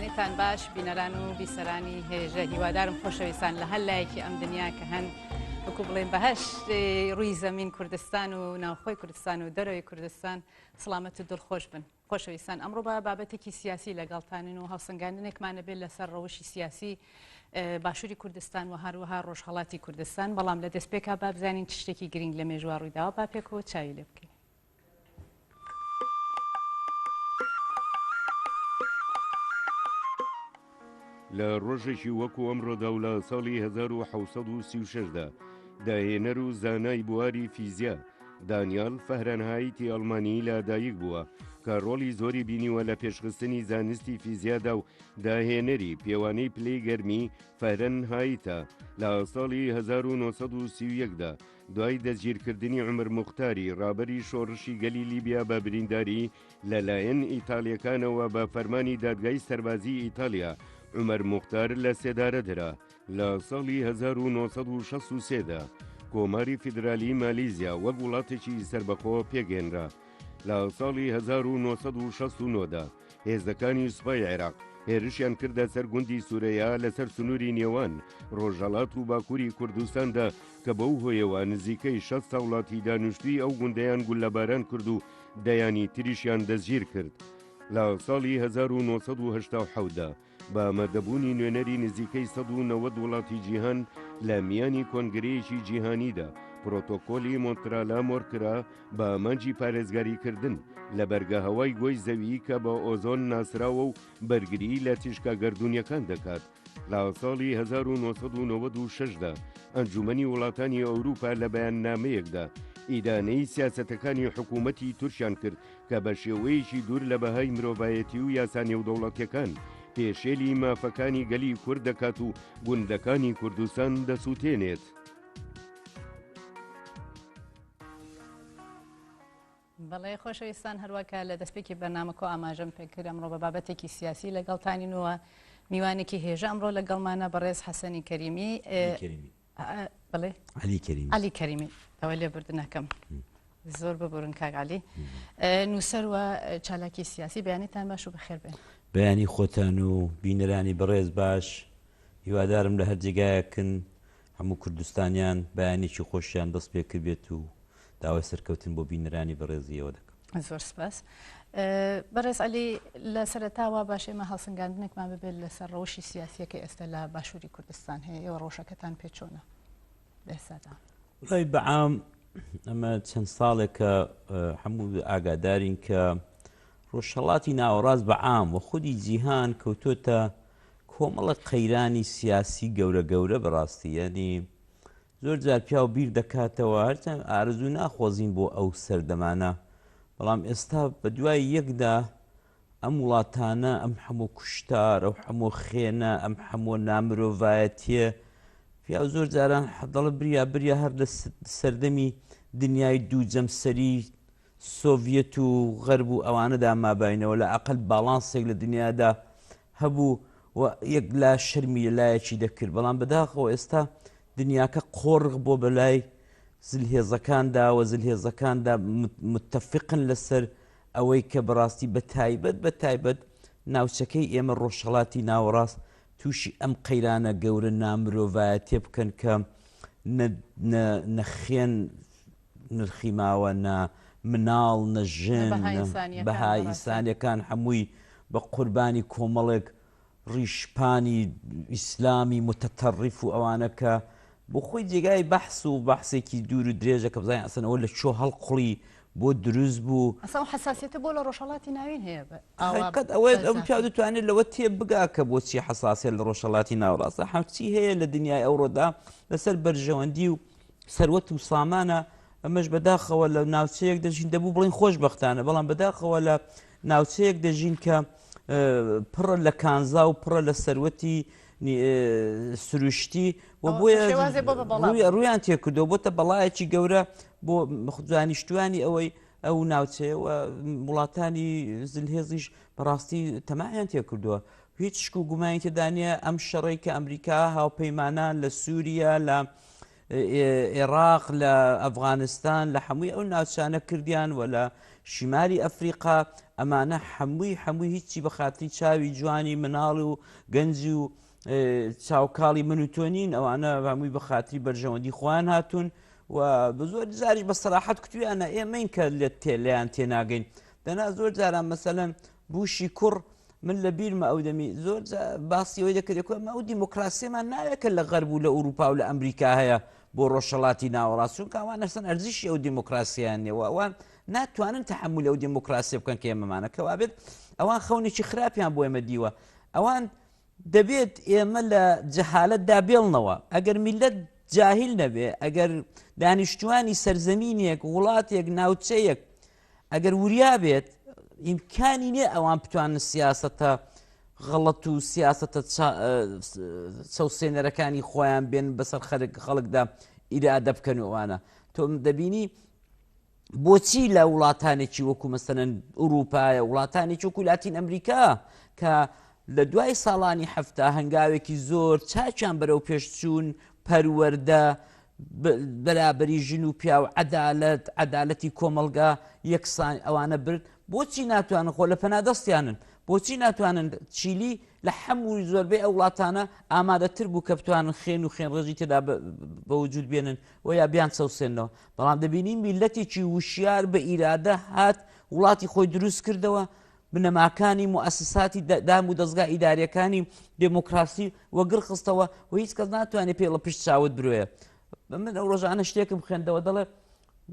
بیانیتان باش بینەران و بیسەرانی هێژە هیوادارم خۆشەویستان لە هەر لایەکی ئەم دنیا کە هەن وەکو بڵێن بەهەشت ڕووی زەمین کوردستان و ناوخۆی کوردستان و دەرەوەی کوردستان سڵامەت و دڵخۆش بن. خۆشەویستان ئەمڕۆ بە بابەتێکی سیاسی لەگەڵتانین و هەڵسەنگاندنێکمانە بێت لەسەر ڕەوشی سیاسی باشووری کوردستان و هەروەها ڕۆژهەڵاتی کوردستان، بەڵام لە دەستپێکا با بزانین چ شتێکی گرنگ لە مێژووە ڕوویداوە با پێکەوە چاوی لێ بکەین. لە ڕۆژێکی وەکو ئەمڕۆدا و لە ساڵی 1936دا داهێنەر و زانای بواری فیزیا دانیال فەهرەنهایتی ئەڵمانی لادایک بووە کە ڕۆڵی زۆری بینیوە لە پێشخستنی زانستی فیزیادا و داهێنەری پێوانەی پلەی گەرمی فەهرەنهایتە لە ساڵی 1931دا دوای دەستگیرکردنی عومەر موختاری ڕابەری شۆڕشی گەلی لیبیا بە برینداری لەلایەن ئیتالیەکانەوە بە فەرمانی دادگای سەربازی ئیتالیا عومەر موختار لە سێدارە درا. لە ساڵی 1963دا کۆماری فیدرالی مالیزیا وەک وڵاتێکی سربەخۆ پێگەێنرا. لە ساڵی 1969دا هێزەکانی سوپای عێراق هێرشیان کردە سەر گوندی سوورەیە لەسەر سنووری نێوان ڕۆژهەڵات و باکووری کوردستاندا کە بەو هۆیەوە نزیکەی 60 وڵاتی دانیشتووی ئەو گوندەیان گولەباران کرد و دەیانی تریشیان دەستگیر کرد. لە ساڵی 1970دا بە ئامادەبوونی نوێنەری نزیکەی 190 وڵاتی جیهان لە میانی کۆنگرەیەکی جیهانیدا پرۆتۆکۆلی مۆنترالا مۆرکرا بە ئامانجی پارێزگاریکردن لە بەرگە هەوای گۆی زەوی کە بە ئۆزۆن ناسراوە و بەرگری لە تیشکە گەردونیەکان دەکات. لە ساڵی 1996دا ئەنجومەنی وڵاتانی ئەوروپا لە بەیاننامەیەکدا ئیدانەی سیاسەتەکانی حکوومەتی تورکیان کرد کە بە شێوەیەکی دوور لە بەهای مرۆڤایەتی و یاسانی نێودەوڵەتیەکان پێشێلی مافەکانی گەلی کورد دەکات و گوندەکانی کوردستان دەسووتێنێت. بەڵێ خۆشەویستان، هەروەکە لە دەستپێکی بەرنامەکە ئاماژەم پێکرد ئەمڕۆ بە بابەتێکی سیاسی لەگەڵتانینەوە میوانێکی هێژە ئەمڕۆ لەگەڵمانە بەڕێز حەسەنی کەریمی بڵێ عەلی کەریمی ئەوە لێ بردنەکەم زۆر ببورن کاک عەلی نووسەر و چالاکی سیاسی. بەیانیتان باش و بەخێر بێن. بەیانی خۆتان و بینەرانی بەڕێز باش، هیوادارم لە هەر جێگایەکن هەموو کوردستانیان بەیانێکی خۆشیان دەست پێ کرد بێت و داوای سەرکەوتن بۆ بینەرانی بەڕێزیەوە دەکەم. زۆر سپاس. بەڕێز عەلی، لە سەرەتاوە باشێمە هەڵسەنگاندنێکمان ببێت لەسەر ڕەوشی سیاسیەکە ئێستا لە باشووری کوردستان هەیە. ئێوە ڕۆژەکەتان پێ چۆنە لێسادا؟ وڵای بەعام ئەمە چەند ساڵێکە هەموو ئاگادارین کە ڕۆژهەڵاتی ناوەڕاست بەعام و خودی جیهان کەوتۆتە کۆمەڵە قەیرانی سیاسی گەورە گەورە بەڕاستی، یعنی زۆر جار پیا و بیر دەکاتەوە هەرچەند ئارزوو ناخۆزین بۆ ئەو سەردەمانە، بەڵام ئێستا بە دوای یەکدا ئەم وڵاتانە ئەم هەموو کوشتار ئەو هەموو خێنە ئەم هەموو نامرۆڤایەتیە پیا و زۆر جاران دەڵە بریا هەر لە سەردەمی دنیای دوو جەمسەری سۆڤیەت و غەرب و ئەوانەدا مابینەوە لە ئەقل باڵانسێک لە دنیادا هەبوو و یەک لا شەرمی لایەکی دەکرد، بەڵام بەداخەوە ئێستا دنیاکە قۆڕغ بۆ بەلای زلهێزەکاندا و زلهێزەکاندا متتەفقن لەسەر ئەوەی کە بەڕاستی بە تایبەت ناوچەکەی ئێمە ڕۆژهەڵاتی ناوەڕاست تووشی ئەم قەیرانە گەورە نامرۆڤایەتیە بکەن کە نەخێن نرخی ماوە نە مناڵ نەژن بەهای ئینسانیەکان هەمووی بە قوربانی کۆمەڵێک ڕیشپانی ئیسلامی متتەڕیف و ئەوانە کە بۆ خۆی جێگای بەحس و بەحسێکی دوور و درێژە کە بزانین ئەسەن ئەوە لە چۆ هەڵقوڵی بۆ دروست بوو. ئەسا حساسیەتە بۆ لە ڕۆژهەڵاتی ناوین هەیە ئەوە پیا دەتوانێت لەوە تێ بگا کە بۆچی حساسیت لە ڕۆژهەڵاتی ناوەڕاستە هەمچی هەیە لە دنیای ئەوڕۆدا لەسەر بەرژەوەندی و سەروەت و سامانە. ئەمەش بەداخەوە لە ناوچەیەک دەژین دەبوو بڵین خۆشبەختانە، بەڵام بەداخەوە لە ناوچەیەک دەژین کە پڕە لە کانزا و پڕە لە سەروەتی سروشتی و بۆیە ڕویان تێکردەوە بۆتە بەڵایەکی گەورە بۆ دانیشتوانی ئەوەی ئەو ناوچەیە و وڵاتانی زلهێزیش بەڕاستی تەمایان تێکردووە. هیچ شک و گومانی تێدانە ئەم شەڕی کە ئەمریکا هاوپەیمانان لە سووریا لە عێراق لە ئەفغانستان لە هەمووی ئەو ناوچانە کردیان و لە شیمالی ئەفریقا ئەمانە هەمووی هیچی بە خاتری چاوی جوانی مناڵ و گەنجی و چاوکاڵی من و تۆ نین، ئەوانە هەمووی بە خاتری بەرژەوەندی خۆیان هاتوون و بە زۆر جاریش بە سەراحەت کوتویانە ئێمەین کە لێیان تێناگەین. دەنا زۆر جاران مەسەلەن بوشی کوڕ من لە بیرمە ئەو دەمی زۆر باسی ئەوەی دەکرێت ئەمە ئەو دیموکراسیەمان ناوێت کە لە غەرب و لە ئوروپا و لە ئەمریکا هەیە بۆ ڕۆژهەڵاتی ناوەڕاست، چونکە ئەوان ئەسەن ئەرزشی ئەو دیموکراسیان نیەوە، ئەوان ناتوانن تەحمل ئەو دیموکراسی بکەن کە ئێمەمانە کەوا بێت ئەوان خەونێکی خراپیان بۆ ئێمە دیوە. ئەوان دەبێت ئێمە لە جەهالەتدا بێڵنەوە. ئەگەر میلەت جاهیل نەبێ، ئەگەر دانیشتوانی سەرزەمینێک وڵاتێک ناوچەیەک ئەگەر وریا بێت ئیمکانی نییە ئەوان بتوانن سیاسەتە غەڵەت و سیاسەتە چەوسێنەرەکانی خۆیان بێن بەسەر خەڵکدا ئیرادە بکەن و ئەوانە. تۆ دەبینی بۆچی لە وڵاتانێکی وەکو مەسەلەن ئوروپایە، وڵاتانێکی وەکو لاتین ئەمریکا کە لە دوای ساڵانی هەفتا هەنگاوێکی زۆر چاچیان بەرەو پێشچوون، پەروەردە، بەرابەری ژن و پیا و عەدالەتی کۆمەلگا یەکسان ئەوانە برد، بۆچی ناتوانن خۆ لە پەنادەستیانن؟ بۆچی ناتوانن چیلی لە هەمووی زۆربەی ئەو وڵاتانە ئامادەتر بوو کە بتوانن خێن و خێنڕێژی تێدا بەوجود بێنن و یا بیان چەوسێنەوە. بەڵام دەبینین میلەتێکی وشیار بە ئیرادە هات وڵاتی خۆی دروست کردەوە، بنەماکانی موسساتی دام و دەستگا ئیداریەکانی دموکراسی وەگڕ خستەوە و هیچ کەس ناتوانێت پێ لە پشت چاوت برۆیە. من ئەو ڕۆژانە شتێکم خوێندەوە دەڵێ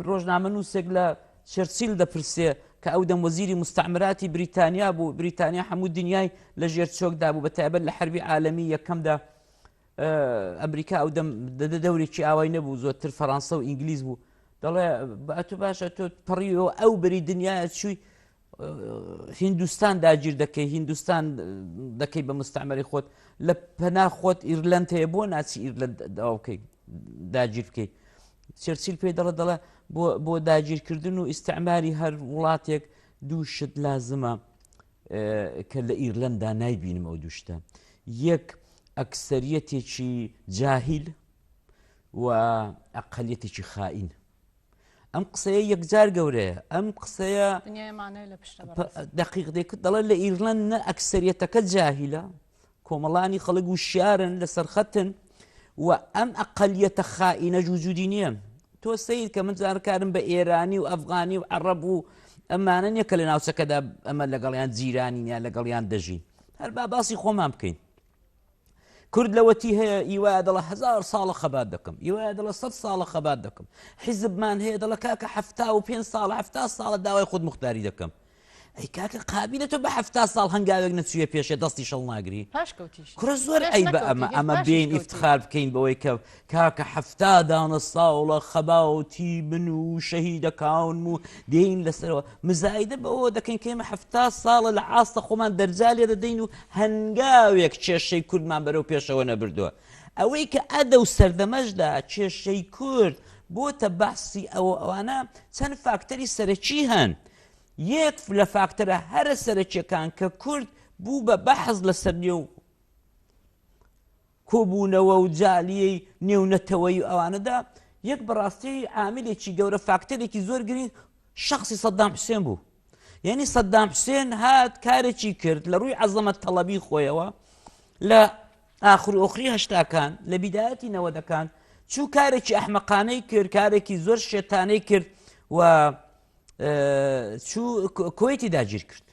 ڕۆژنامە نووسێک لە چێرچیل دەپرسێ کە ئەو دەم وەزیری مستعمراتی بریتانیا بوو، بریتانیا هەموو دنیای لە ژێر چۆکدا بوو، بەتایبەت لە حربی عالەمی یەکەمدا ئەمریکا ئەو دەم دەورێکی ئاوای نەبوو، زۆرتر فەڕەنسا و ئینگلیز بوو. دەڵێ ئەتو باشە تۆ پەڕیەوە ئەو بەری دنیاە چووی هیندوستان داگیر دەکەی، هیندوستان دەکەی بە مستعمەری خۆت، لە پەنا خۆت ئیرلەند هەیە بۆ ناچی ئیرلەند داوکەی داگیر بکەی. چێرچیل پێی دەڵێ بۆ داگیرکردن و ئیستعماری هەر وڵاتێک دوو شت لازمە کە لە ئیرلەندا نایبینم ئەو دووشتە. یەک ئەکسەریەتێکی جاهیل و ئەقەلیەتێکی خائین. ئەم قسەیە یەکجار گەورەیە، ئەم قسەیە دقیق دەکرد دەڵێت لە ئیرلەند نە ئەکسەریەتەکە جاهیلە، کۆمەڵانی خەڵک و شیارن لەسەر خەتن و ئەم ئەقەلیەتە خائینە وجودی نییە. تۆ سەیر کە من جارکارم بە ئێرانی و ئەفغانی و عەرەب و ئەمانە نییە کە لە ناوچەکەدا ئەمە لەگەڵیان جیرانی نیە لەگەڵیان دەژین، هەر با باسی خۆمان بکەین. کورد لەوەتی هەیە ئیوایە دەڵە 1000 ساڵە خەبات دەکەم، ئیوایە دەڵە 100 ساڵە خەبات دەکەم، حیزبمان هەیە دەڵە کاکە 75 ساڵە 70 ساڵە داوای خود مختاری دەکەم. ئەی کاکە قابلە تۆ بە 70 ساڵ هەنگاوێک نەچوویە پێشێ دەستی شەڵ ناگری، کوڕە زۆر ئەی بە ئەمە بێن ئیفتخار بکەین بەوەی کە کاکە 70 دانە ساڵە خەباوتی من و شەهیدەکانم و دێین لەسەرەوە مزایدە بەوە دەکەین کە ئێمە 70 ساڵە لە ئاستە خۆمان دەرجالێ دەدەین و هەنگاوێک کێشەی کوردمان بەرەو پێشەوە نەبردووە. ئەوەی کە ئەدە و سەردەمەشدا کێشەی کورد بۆتە باسی ئەوانە چەند فاکتەری سەرەکی هەن. یەک لە فاکتەرە هەرە سەرەکیەکان کە کورد بوو بە بەحث لەسەر نێو کۆبوونەوە و جالیەی نێونەتەوەی و ئەوانەدا، یەک بەڕاستی عاملێکی گەورە فاکتەرێکی زۆر گرنگ شخصی سەدام حوسێن بوو. یعنی سەدام حوسێن هات کارێکی کرد لە ڕووی عەزەمەت تەڵەبی خۆیەوە لە ئاخر و ئۆخری هەشتاکان لە بیدایەتی نەوەدەکان چوو کارێکی ئەحمەقانەی کرد، کارێکی زۆر شێتانەی کرد و چوو کۆیتی داگیر کرد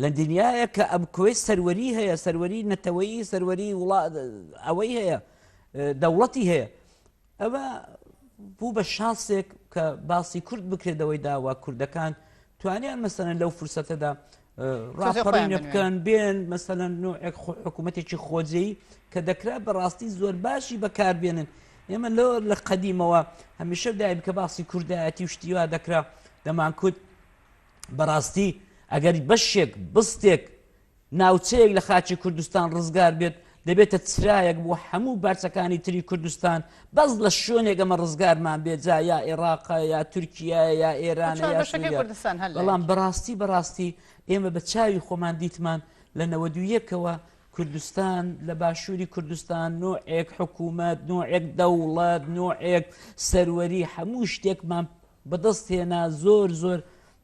لە دنیاە کە ئەم کۆی سەروەری هەیە، سەروەری نەتەوەیی، سەروەری ئەوەی هەیە، دەوڵەتی هەیە. ئەوە بوو بە شانسێک کە باسی کورد بکرێتەوەی داوا کوردەکان توانیان مەسەلەن لەو فرسەتەدا ڕاپەڕینە بکەن بێن مەسەلەن نوعێک حکوومەتێکی خۆجێی کە دەکرا بەڕاستی زۆر باشی بەکاربێنن. ئێمە لە قەدیمەوە هەمیشە دایم کە باسی کوردایەتی و شتیوا دەکرا دەمان کورد بەڕاستی ئەگەر بەشێک بستێک ناوچەیەک لە خاچی کوردستان ڕزگار بێت دەبێتە چرایەک بۆ هەموو بارچەکانی تری کوردستان بەس لە شوێنێک ئەمە ڕزگارمان بێت، جا یا عێراقە یا تورکیا یا ئێرانە یا سووریا. بەڵام بەڕاستی ئێمە بە چاوی خۆمان دیتمان لە 91ەوە کوردستان لە باشووری کوردستان نوعێک حکوومەت، نوعێک دەوڵەت، نوعێک سەروەری هەموو شتێکمان بەدەست هێنا زۆر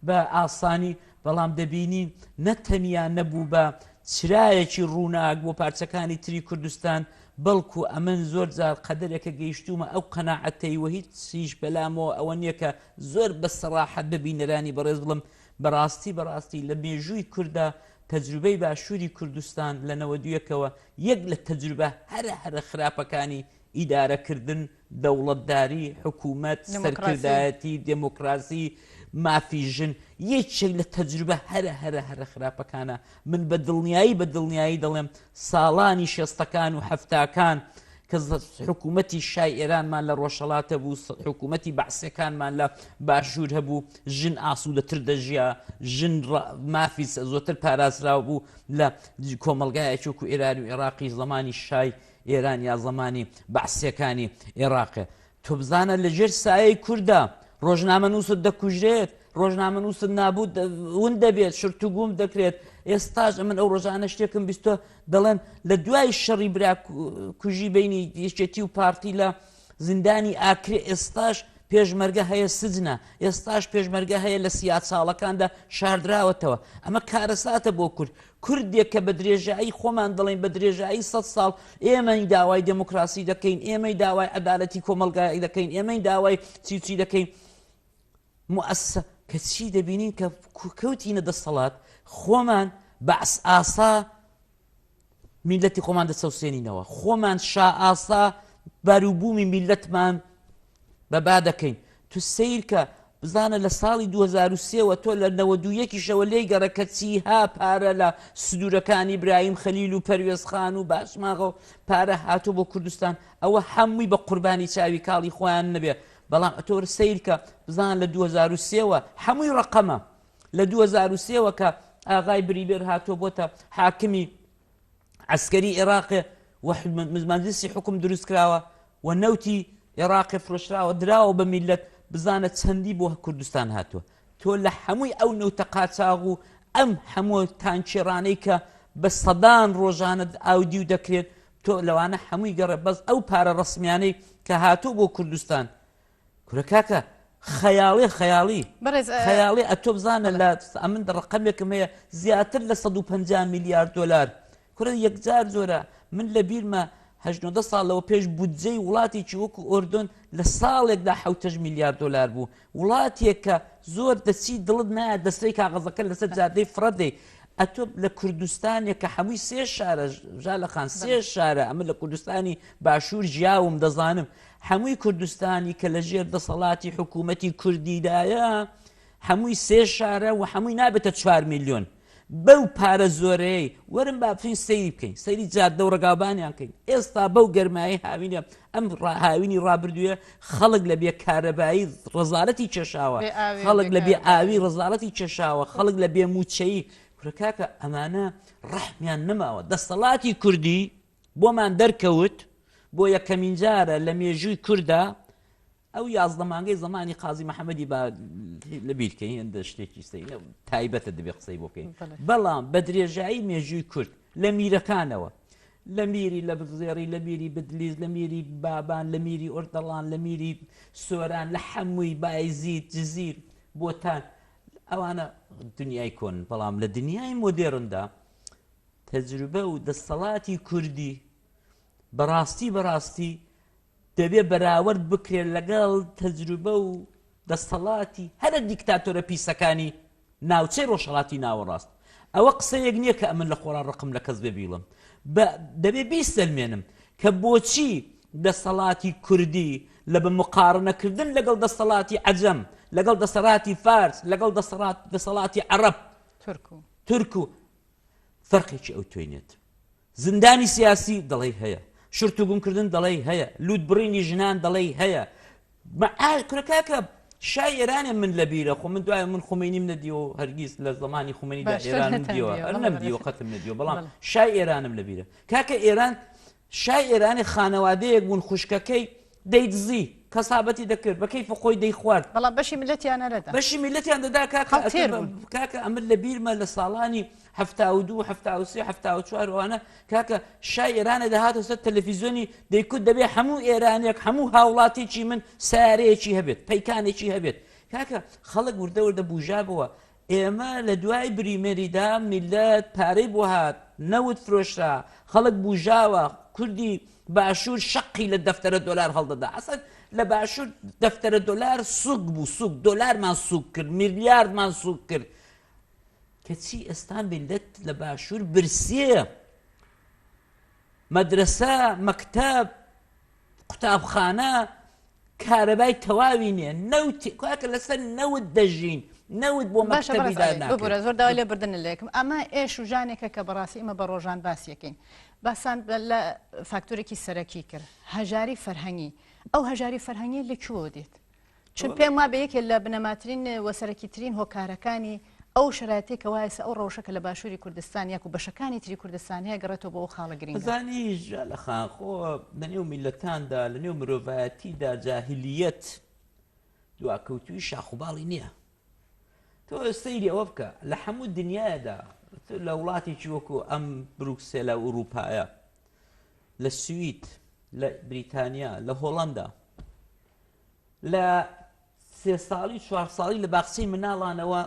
بە ئاسانی بەڵام دەبینین نەتەنیا نەبوو بە چرایەکی ڕووناک بۆ پارچەکانی تری کوردستان بەڵکو ئەمن زۆر جار قەدەرێکە گەیشتومە ئەو قەناعەتەیوە هیچ بەلامەوە ئەوە نییە کە زۆر بە سەراحەت ببینەرانی بەڕێز بڵم بەڕاستی لە مێژووی کووردا تەجروبەی باشووری کوردستان لە 92ەکەوە یەک لە تەجروبە هەرە خراپەکانی ئیدارەکردن دەوڵەتداری حکوومەت سەرکردایەتی دموکراسی مافی ژن یەکێک لە تەجروبە هەرە خراپەکانە من بە دڵنیایی دەڵێم ساڵانی شێستەکان و هەفتاکان کە حکوومەتی شای ئێرانمان لە ڕۆژهەڵاتە بوو حکوومەتی بەعسیەکانمان لە باشوور هەبوو ژن ئاسوودەتر دەژیا ژن مافی زۆرتر پارازراوە بوو لە کۆمەلگایەکی وەکو ئێران و عێراقی زمانی شای ئێران یا زمانی بەعسیەکانی عێراقە تۆ بزانە لەژێر سایەی کووردا ڕۆژنامە نووست دەکوژرێت ڕۆژنامە نووست نابوو ون دەبێت شرتوگوم دەکرێت ئێستاش من ئەو ڕۆژانە شتێکم بیستۆ دەڵێن لە دوای شەڕی برا کوژی بینی یەکێتی و پارتی لە زیندانی ئاکرێ ئێستاش پێشمەرگە هەیە سجنە ئێستاش پێشمەرگە هەیە لە سیاساڵەکاندا شاردراوەتەوە ئەمە کارەساتە بۆ کوردێک کە بە درێژایی خۆمان دەڵێن بە درێژایی 100 ساڵ ئێمەی داوای دموکراسی دەکەین ئێمەی داوای عەدالەتی کۆمەلگایی دەکەین ئێمەی داوای چی دەکەین مؤسسە کە چی دەبینین کە کەوتینە دەسەڵات خۆمان بەعس ئاسا میلەتی خۆمان دەسەوسێنینەوە خۆمان شا ئاسا باروبوومی میلەتمان بەبا دەکەین تو سیر کە بزانە لە ساڵی 2023 تۆ لە 92یەکیشەوە لێی گەڕەکە چیها پارە لە سنوورەکانی برایم خەلیل و پەروێزخان و باشماغە و پارە هاتوو بۆ کوردستان ئەوە هەمووی بە قوربانی چاوی کاڵی خۆیان نەبێ بەڵام ئەتۆ سیر کە بزان لە 2023 هەمووی ڕقەمە لە 2023 کە ئاغای بریبێر هاتووە بۆتە حاکمی عسکەری عێراقێ مجلسی حکم دروست کراوە و نەوتی عێراقی فرۆشراوە دراوە بە میلەت بزانە چەندی بۆ کوردستان هاتووە تۆ لە هەمووی ئەو نەوتە قاچاغ و ئەم هەموو تانکێڕانەی کە بە سەدان ڕۆژانە ئاودی و دەکرێت تۆ لەوانە هەمووی گەڕێ بەس ئەو پارە ڕسمیانەی کە هاتوو بۆ کوردستان کورەکاکە خەیاڵی ئەتۆ بزانە لە ئەمن ڕقەمێکم هەیە زیاتر لە 150 میلیارد دلار کورە یەکجار زۆرە من لە بیرمە 18 ساڵەوە پێش بودجەی وڵاتێکی وەکو ئۆردۆن لە ساڵێکدا 7 میلیارد دلار بوو وڵاتێک کە زۆر دەچی دڵت نایە دەستەی کاغەزەکە لەسەر جادەی فڕەدەی ئەتۆ لە کوردستانێک کە هەمووی 3 شارە ژالەخان 3 شارە ئەمە لە کوردستانی باشوور ژیاوم دەزانم هەمووی کوردستانی کە لە ژێر دەسەڵاتی حکوومەتی کوردیدایە هەمووی 3 شارە و هەمووی نابێتە 4 میلیۆن بەو پارە زۆرەیە وەرم بابچین سەیری بکەین سەیری جادە و ڕێگابانیان کەین ئێستا بەو گەرمایی هاوینە ئەم هاوینی ڕابردووە خەڵک لە بێ کارەبایی ڕەزارەتی چێشاوە خەڵک لە بێ ئاوی ڕەزارەتی چێشاوە خەڵک لە بێ موچەیی کورەکاکە ئەمانە ڕەحمیان نەماوە دەسەڵاتی کوردی بۆمان دەرکەوت بۆ یەکەمین جارە لە مێژووی کووردا ئەو 11 مانگەی زمانی قازی محەممەدی با لە بیرکەین هەندە شتێکی سەینە تایبەتە دەبێ قسەی بۆ بکەین بەڵام بە درێژایی مێژووی کورد لە میرەکانەوە لە میری لە بزێڕی لە میری بدلیز لە میری بابان لە میری ئۆردەڵان لە میری سۆران لە هەمووی بایزید جزیر بۆتان ئەوانە دنیای کۆن بەڵام لە دنیای مۆدێرندا تەجروبە و دەسەڵاتی کوردی بەڕاستی دەبێ بەراورد بکرێت لەگەڵ تەجروبە و دەسەڵاتی هەرە دیکتاتۆرە پیسەکانی ناوچەی ڕۆژهەڵاتی ناوەڕاست ئەوە قسەیەک نییە کە ئەمن لە خۆران ڕقم لە کەس ببیڵم دەبێ بیسەلمێنم کە بۆچی دەسەڵاتی کوردی لە بمقارنەکردن لەگەڵ دەسەڵاتی عەجەم لەگەڵ دەسەڵاتی فارس لەگەڵ دەسەڵاتی عەرەب تورک و فەرقێکی ئەو توێنێت زندانی سیاسی دەڵێ هەیە شرتوگومکردن دەڵێ هەیە لوودبڕینی ژنان دەڵێ هەیە کورەکاکە شای ئێرانە من لە بیرە خۆ من دوایە من خومینیم نەدیەوە هەرگیز لە زمانی خومینیدا ئێرانم دیوە نەمدیوە قەتم نەدیوە بەڵام شای ئێرانم لە بیرە کاکە ئێران شای ئێرانی خانەوادەیەک بوون خوشکەکەی دەیدزی کەسابەتی دەکرد بە کەیفە خۆی دەی خوارد بەڵام بەشی میلەتیان نەدەدا بەشی میلەتیان دەدا کاکە ئەمر لە بیرمە لە ساڵانی 72 73 74 ئەوانە کاکە شای ئێرانە دەهاتە سەر تەلەڤیزیۆنی دەیکوت دەبێ هەموو ئێرانێک هەموو هاوڵاتێکی من سارەیەکی هەبێت پەیکانێکی هەبێت کاکە خەڵک وردە وردە بوژابەوە ئێمە لە دوای بریمەریدا میلەت پارەی بۆ هات نەوت فرۆشرا خەڵک بوژاوە کوردی باشوور شەقی لە دەفتەرە دۆلار هەڵدەدا ئەسەن لە باشوور دەفتەرە دۆلار سوک بوو سوک دۆلارمان سوک کرد میلیاردمان سوک کرد کەچی ئێستا میلەت لە باشوور برسیە مەدرسە مەکتەب قوتابخانە کارەبای تەواوی نییە نەوتی کاکە لەسەر نەوت دەژین نەوت بۆ مەکتەبی ببورە زۆر داوای لێ بردن لێکم ئەمە ئێش و ژانێکە کە بەڕاستی ئمە بە ڕۆژان باسیەکەین باسان لە فاکتورێکی سەرەکی کرد هەژاری فەرهەنگی ئەو هەژاری فەرهەنگی لەکوێوە دێت چون پێم وا بە یەکێ لە بنەماترین وەسەرەکیترین هۆکارەکانی ئەو شرایەتێکە وایسە ئەو ڕەوشەکە لە باشووری کوردستان یاک و بەشەکانی تری کوردستان هەیە گەڕێتەوە بۆ ئەو خاڵە گرنگ زانی لە خانخۆ لە نێو میلەتاندا لە نێو مرۆڤایەتیدا جاهلیەت دواکەوتوی شاخوباڵی نییە تۆ سەیری ئەوە بکە لە هەموو دنیادا لە وڵاتێکی وەکو ئەم بروکسێلە ئوروپایە لە سوید لە بریتانیا لە هۆڵەندا لە 3 ساڵی 4 ساڵی لە باخچەی مناڵانەوە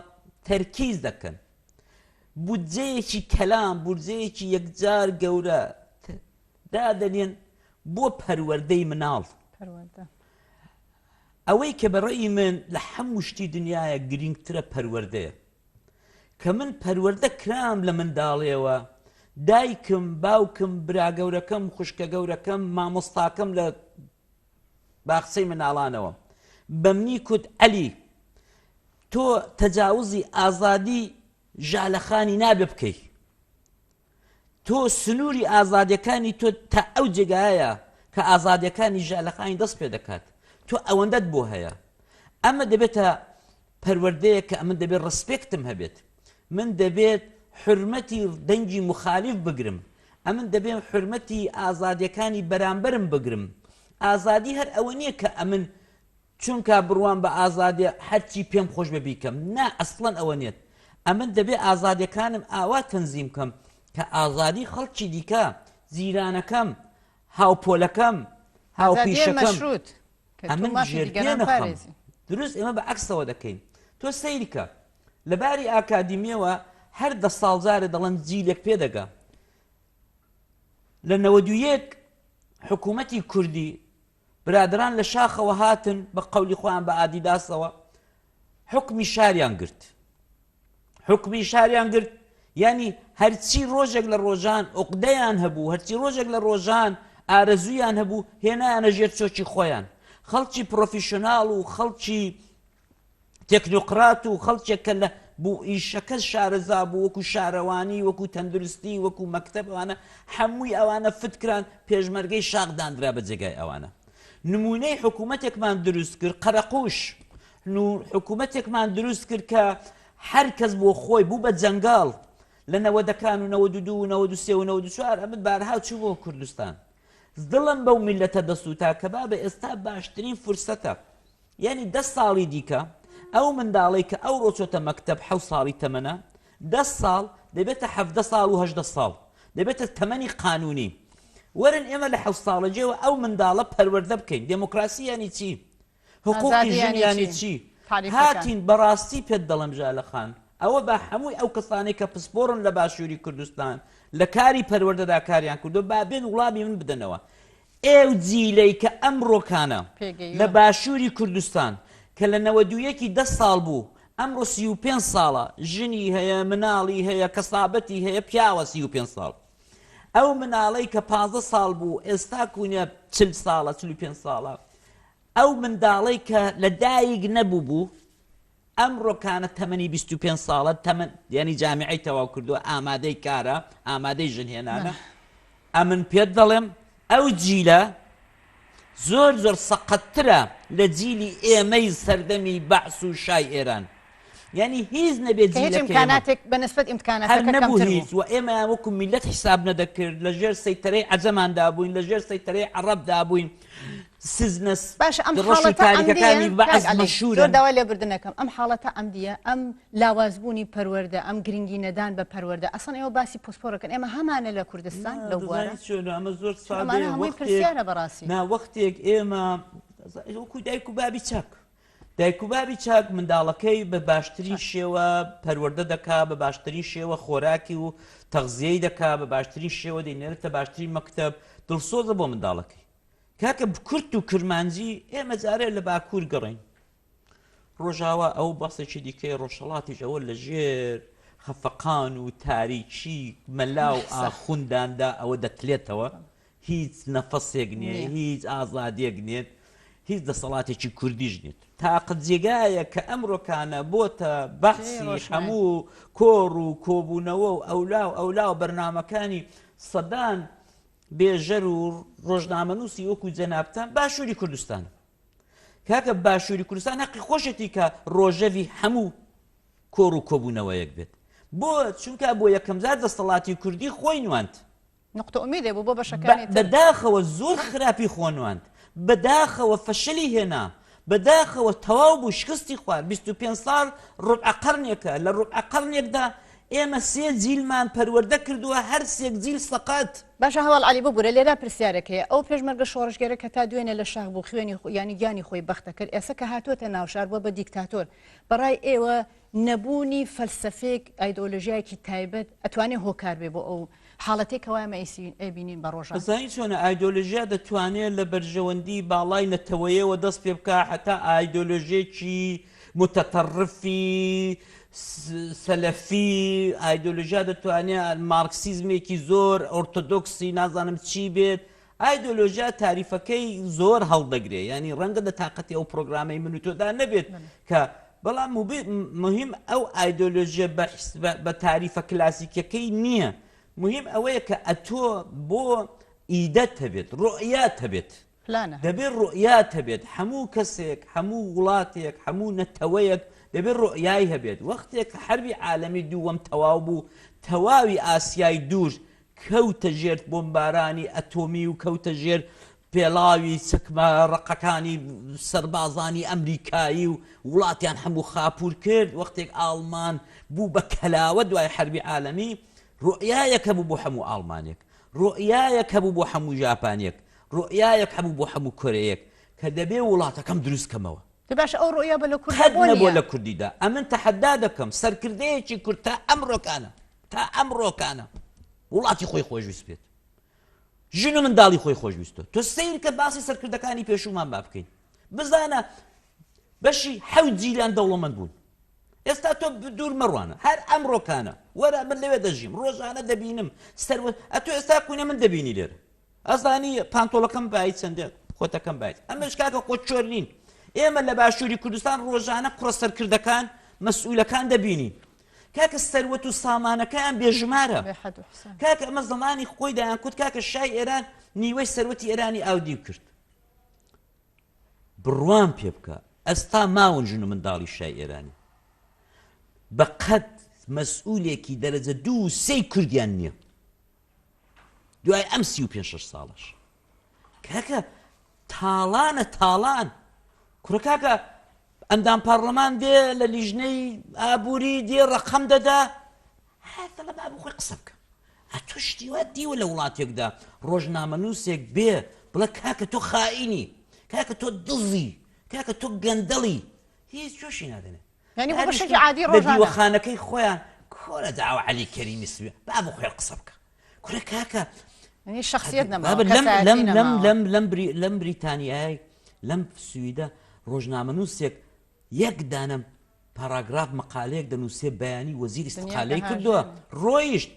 تەرکیز دەکەن بودجەیەکی کەلام بودجەیەکی یەکجار گەورە دادەنێن بۆ پەروەردەی مناڵ ئەوەی کە بەڕێی من لە هەموو شتی دنیاە گرنگترە پەروەردەیە کە من پەروەردە کرام لە منداڵیەوە دایکم باوکم برا گەورەکەم خوشکە گەورەکەم مامۆستاکەم لە باخچەی مناڵانەوە بەمنی کوت ئەلی تۆ تەجاوزی ئازادی ژالەخانی نابێ بکەی تۆ سنووری ئازادیەکانی تۆ تا ئەو جێگایە کە ئازادیەکانی ژالەخانی دەست پێ دەکات تۆ ئەوەندەت بۆ هەیە ئەمە دەبێتە پەروەردەیە کە ئەمن دەبێت ڕسپێکتم هەبێت من دەبێت حرمەتی دەنگی مخالیف بگرم ئەمن دەبێت حرمەتی ئازادیەکانی بەرامبەرم بگرم ئازادی هەر ئەوە نییە کە ئەمن چونکە بڕوان بە ئازادی هەرچی پێم خۆش بە بیکەم نا ئەسڵەن ئەوە نیێت ئەمن دەبێت ئازادیەکانم ئاوا تەنزیم کەم کە ئازادی خەڵکی دیکە زیرانەکەم هاوپۆلەکەم هاوپیشەکەم ئەمن ژێرگێ نەخەم دروست ئێمە بە عەکسەوە دەکەین تۆ سەیریکە لەباری ئاکادیمیەوە هەر 10 ساڵجارە دەڵێن جیلێک پێدەگا لە 91 حکوومەتی کوردی برادران لە شاخەوە هاتن بە قەولی خۆیان بە ئادیداسەوە حکمی شاریان گرت حکمی شاریان گرت ینی هەرچی ڕۆژێک لە ڕۆژان عوقدەیان هەبوو هەرچی ڕۆژێک لە ڕۆژان ئارەزویان هەبوو هێنایانە ژێر چۆکی خۆیان خەڵکی پرۆفیشناڵ و خەڵکی تێکنۆقرات و خەڵکێکە لە بۆ ئیشەکە شارەزا بوو وەکو شارەوانی وەکو تەندروستی وەکو مەکتەب ئەوانە هەمووی ئەوانە فتکران پێشمەرگەی شاغدانرا بە جێگای ئەوانە نمونەی حکوومەتێکمان دروست کرد قەرەقوش حکوومەتێکمان دروست کرد کە هەر کەس بۆ خۆی بوو بە جەنگاڵ لە 92 و 92 و 93 و 94 ئەمت بارها چوو بۆ کوردستان دڵم بەو میلەتە دەسووتا کە با بە ئێستا باشترین فرسەتە یعنی 10 ساڵی دیکە ئەو منداڵی کە ئەو ڕۆچۆتە مەکتەب 7 ساڵی تەمەنە 10 ساڵ دەبێتە 17 ساڵ و 18 ساڵ دەبێتە تەمەنی قانونی وەرن ئێمە لە 7 ساڵەجێەوە ئەو منداڵە پەروەردە بکەین دموکراسی ینی چی حقوقی ژن ینی چی هاتین بەڕاستی پێت دەڵم ژالەخان ئەوە بە هەمووی ئەو کەسانی کە پسپۆرن لە باشووری کوردستان لە کاری پەروەردەدا کاریان کردو بابێن وڵامی من بدەنەوە ئێو جیلەی کە ئەم ڕۆکانە لە باشووری کوردستان کە لە 91 10 ساڵ بوو ئەمڕۆ 35 ساڵە ژنی هەیە مناڵی هەیە کەسابەتی هەیە پیاوە 35 ساڵ ئەو مناڵەی کە 15 ساڵ بوو ئێستا کوونە 40 ساڵە 45 ساڵە ئەو منداڵەی کە لە دایک نەبوو بوو ئەمڕۆکانە تەمەنی 25 ساڵە تەمەن ینی جامیعەی تەواو کردووە ئامادەی کارە ئامادەی ژنهێنانە ئەمن پێت دەڵێم ئەو جیلە زۆر زۆر سەقەتترە لە جیلی ئێمەی سەردەمی بەعس و شای ئێران ینی هیچ نەبێت ئیمکاناتێک بەنسبەت ئیمکاناتەکە نەبوو هیچ و ئێمە وەکو میلەت حیساب نەدەکرد لە ژێر سەیتەرەی عەجەماندا بووین لە ژێر سەیتەرەی عەرەبدا بووین سزنەس باش ئەم حاڵەتەکانی بەعس مەشهورە داوای لێبردنەکەم ئەم حاڵەتە ئەمدیە ئەم لاوازبوونی پەروەردە ئەم گرنگی نەدان بە پەروەردە ئەسڵ ئێوە باسی پۆسپۆرەکەن ئێمە هەمانە لە کوردستان لەو بوارە ئەمە زۆر هەمووی پرسیارە بەڕاستی نا وەختێک ئێمە وەکو دایک و بابی چەک دایک و بابی چاک منداڵەکەی بە باشترین شێوە پەروەردە دەکا بە باشترین شێوە خۆراکی و تەغزیەی دەکا بە باشترین شێوە دەینێرێتە باشترین مەکتەب دڵسۆزە بۆ منداڵەکەی کاکە کورت و کرمانجی ئێمە جارێ لە باکوور گەڕین ڕۆژاوا ئەو بەسێکی دیکەی ڕۆژهەڵاتیش ئەوە لە ژێر خەفەقان و تاریکی مەلا و ئاخونداندا ئەوە دەتلێتەوە هیچ نەفەسێک نییە هیچ ئازادیەک نێت هیچ دەسەڵاتێکی کوردیش نیت تاقت جێگایە کە ئەمڕۆکانە بۆتە بەحسی هەموو کۆڕ و کۆبوونەوە و ئەولا و بەرنامەکانی سەدان بێژەر و ڕۆژنامەنووسی وەکو جەنابتان باشووری کوردستان کاکە باشووری کوردستان حەقی خۆشێتی کە ڕۆژەوی هەموو کۆڕ و کۆبوونەوەیەک بێت بۆ چونکە بۆ یەکەم جار دەسەڵاتی کوردی خۆی نواند نقطە ئومیدێ بۆ بەشەکانی بەداخەوە زۆر خراپی خۆ نواند بەداخەوە فەشەلی هێنا بەداخەوە تەواو بوو شکستی خوارد 25 ساڵ ڕوبع قەرنێکە لە ڕوبع قەرنێکدا ئێمە سێ جیلمان پەروەردە کردووە هەر سێک جیل سەقەت باشە هەواڵ عەلی ببوورە لێرا پرسیارێکەیە ئەو پێشمەرگە شۆڕژگەرە کە تا دوێنێ لە شاخ بوو خوێنی ینی گیانی خۆی بەختە کرد ئێستا کە هاتووەتە ناوشار بووە بە دیکتاتۆر بەڕای ئێوە نەبوونی فەلسەفێک ئایدۆلۆژیایەکی تایبەت ئەتوانێت هۆکار بێ بۆ ئەو حاڵەتێک کەوایمە ئەیبینین بە ڕۆژان بەزانی چۆنە ئایدۆلۆژیا دەتوانێت لە بەرژەوەندی باڵای نەتەوەیەوە دەست پێ بکە حتا ئایدۆلۆژیەکی متەتەڕفی سەلەفی ئایدۆلۆژیا دەتوانێت مارکسیزمێکی زۆر ئۆرتۆدۆکسی نازانم چی بێت ئایدۆلۆژیا تاریفەکەی زۆر هەڵدەگرێت ینی ڕەنگە دە تااقەتی ئەو پرۆگرامی من و تۆدا نەبێت کە بەڵام مهم ئەو ئایدۆلۆژیە بە تاریفە کلاسیکەکەی نییە مهم ئەوەیە کە ئەتۆ بۆ ئیدەت هەبێت ڕۆیات هەبێت دەبێت ڕۆیات هەبێت هەموو کەسێک هەموو وڵاتێک هەموو نەتەوەیەک دەبێت ڕۆیای هەبێت وەختێک حربی عالەمی دووەم تەواو بوو تەواوی ئاسیای دوور کەوتە ژێر بۆمبارانی ئەتۆمی و کەوتە ژێر پێڵاوی چکمە ڕقەکانی سەربازانی ئەمریکایی و وڵاتیان هەموو خاپور کرد وەختێک ئاڵمان بوو بە کەلاوە دوای حربی عالەمی ڕۆیایەکە بوو بۆ هەموو ئاڵمانێک ڕۆیایەک هەبوو بۆ هەموو ژاپانێک ڕۆیایەک هەبوو بۆ هەموو کۆرەیەک کە دەبێ وڵاتەکەم دروستکەمەوە باش ئەو ڕۆیا بە لە کوردبوو لە کوردیدا ئەمن تەحەدا دەکەم سەرکردەیەکی کورد تا ئەمڕۆکانە وڵاتی خۆی خۆشویست بێت ژن و منداڵی خۆی خۆشویستە تۆ سیر کە باسی سەرکردەکانی پێشومان با بکەین بزانە بەشی حەوت جیلان دەوڵەمەند بوون ئێستا تۆ دوور مەڕوانە هەر ئەمڕۆکانە وەرە من لەوێ دەژیم ڕۆژانە دەبینم ئەتۆ ئێستا کوونە من دەبینی لێرە ئەزانی پانتۆڵەکەم بای چەندێک خۆتەکەم باید ئەمەش کاکە خۆ چۆر نین ئێمە لە باشووری کوردستان ڕۆژانە کوڕە سەرکردەکان مەسئولەکان دەبینین کاکە سەروەت و سامانەکەیان بێژمارە کاکە ئەمە زمانی خۆی دایان کورد کاکە شای ئێران نیوەی سەروەتی ئێرانی ئاودی کرد بڕوان پێ بکە ئەستا ماون ژن و منداڵی شای ئێرانی بەقەت مەسئولێکی دەرەجە 2-3 کوردیان نییە دوای ئەم 35 ساڵش کاکە تاڵان کوڕە کاکە ئەندام پارلەمان دێ لە لیژنەی ئابووری دێ ڕەقەم دەدا هاتە لە بابوو خۆی قسە بکە ئەتۆ شتیوە دیوە لە وڵاتێکدا ڕۆژنامەنووسێک بێ بڵێ کاکە تۆ خائینی کاکە تۆ دزی کاکە تۆ گەندەڵی هیچ جۆشی نادەنێ لە دیوەخانەکەی خۆیان کۆرە داوە عەلی کەریمی سوێ بابوو خۆی قسە بکە کوڕە کاکە لەم بریتانیای لەم سویدە ڕۆژنامەنووسێک یەک دانە پاراگراف مەقالەیەک دەنووسێ بەیانی وەزیری استقالەی کردووە ڕۆیشت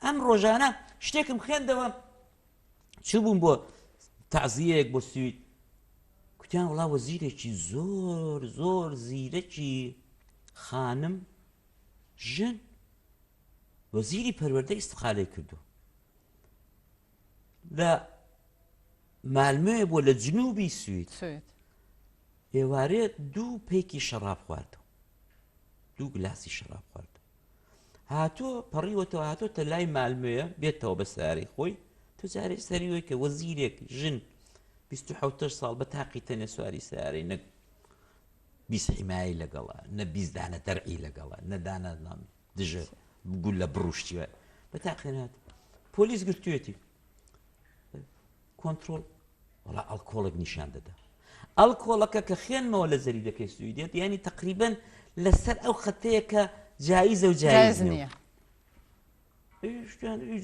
ئەم ڕۆژانە شتێکم خوێندەوە چوو بووم بۆ تەعزیەیەک بۆ سوید کوتیان وڵا وەزیرێکی زۆر زیرەکی خانم ژن وەزیری پەروەردەی استقالەی کردو لە مالمێ بۆ لە جنوبی سوید ئێوارێت 2 پێکی شەراب خواردەوە 2 گلاسی شەراب خواردەوە هاتۆ پەڕیوەتەوە هاتۆتە لای مالمێە بێتەوە بە سارەی خۆی تۆ جارێ سەریوەی کە وەزیرێک ژن 27 ساڵ بە تاقی تەنێ سواری سیارەی نەک 20 حیمایی لەگەڵە نە 20 دانە دەرعی لەگەڵە نەدانە دژە گول لە بڕوشتیوە بە تاقێنات پۆلیس گرتوێتی کۆنتڕۆڵ وڵا ئەڵکۆڵێک نیشان دەدا ئەڵکۆڵەکە کە خێنمەوە لە زەریدەکەی سویدێت یعنی تقریبا لەسەر ئەو خەتەیە کە جایزە و جایز نییە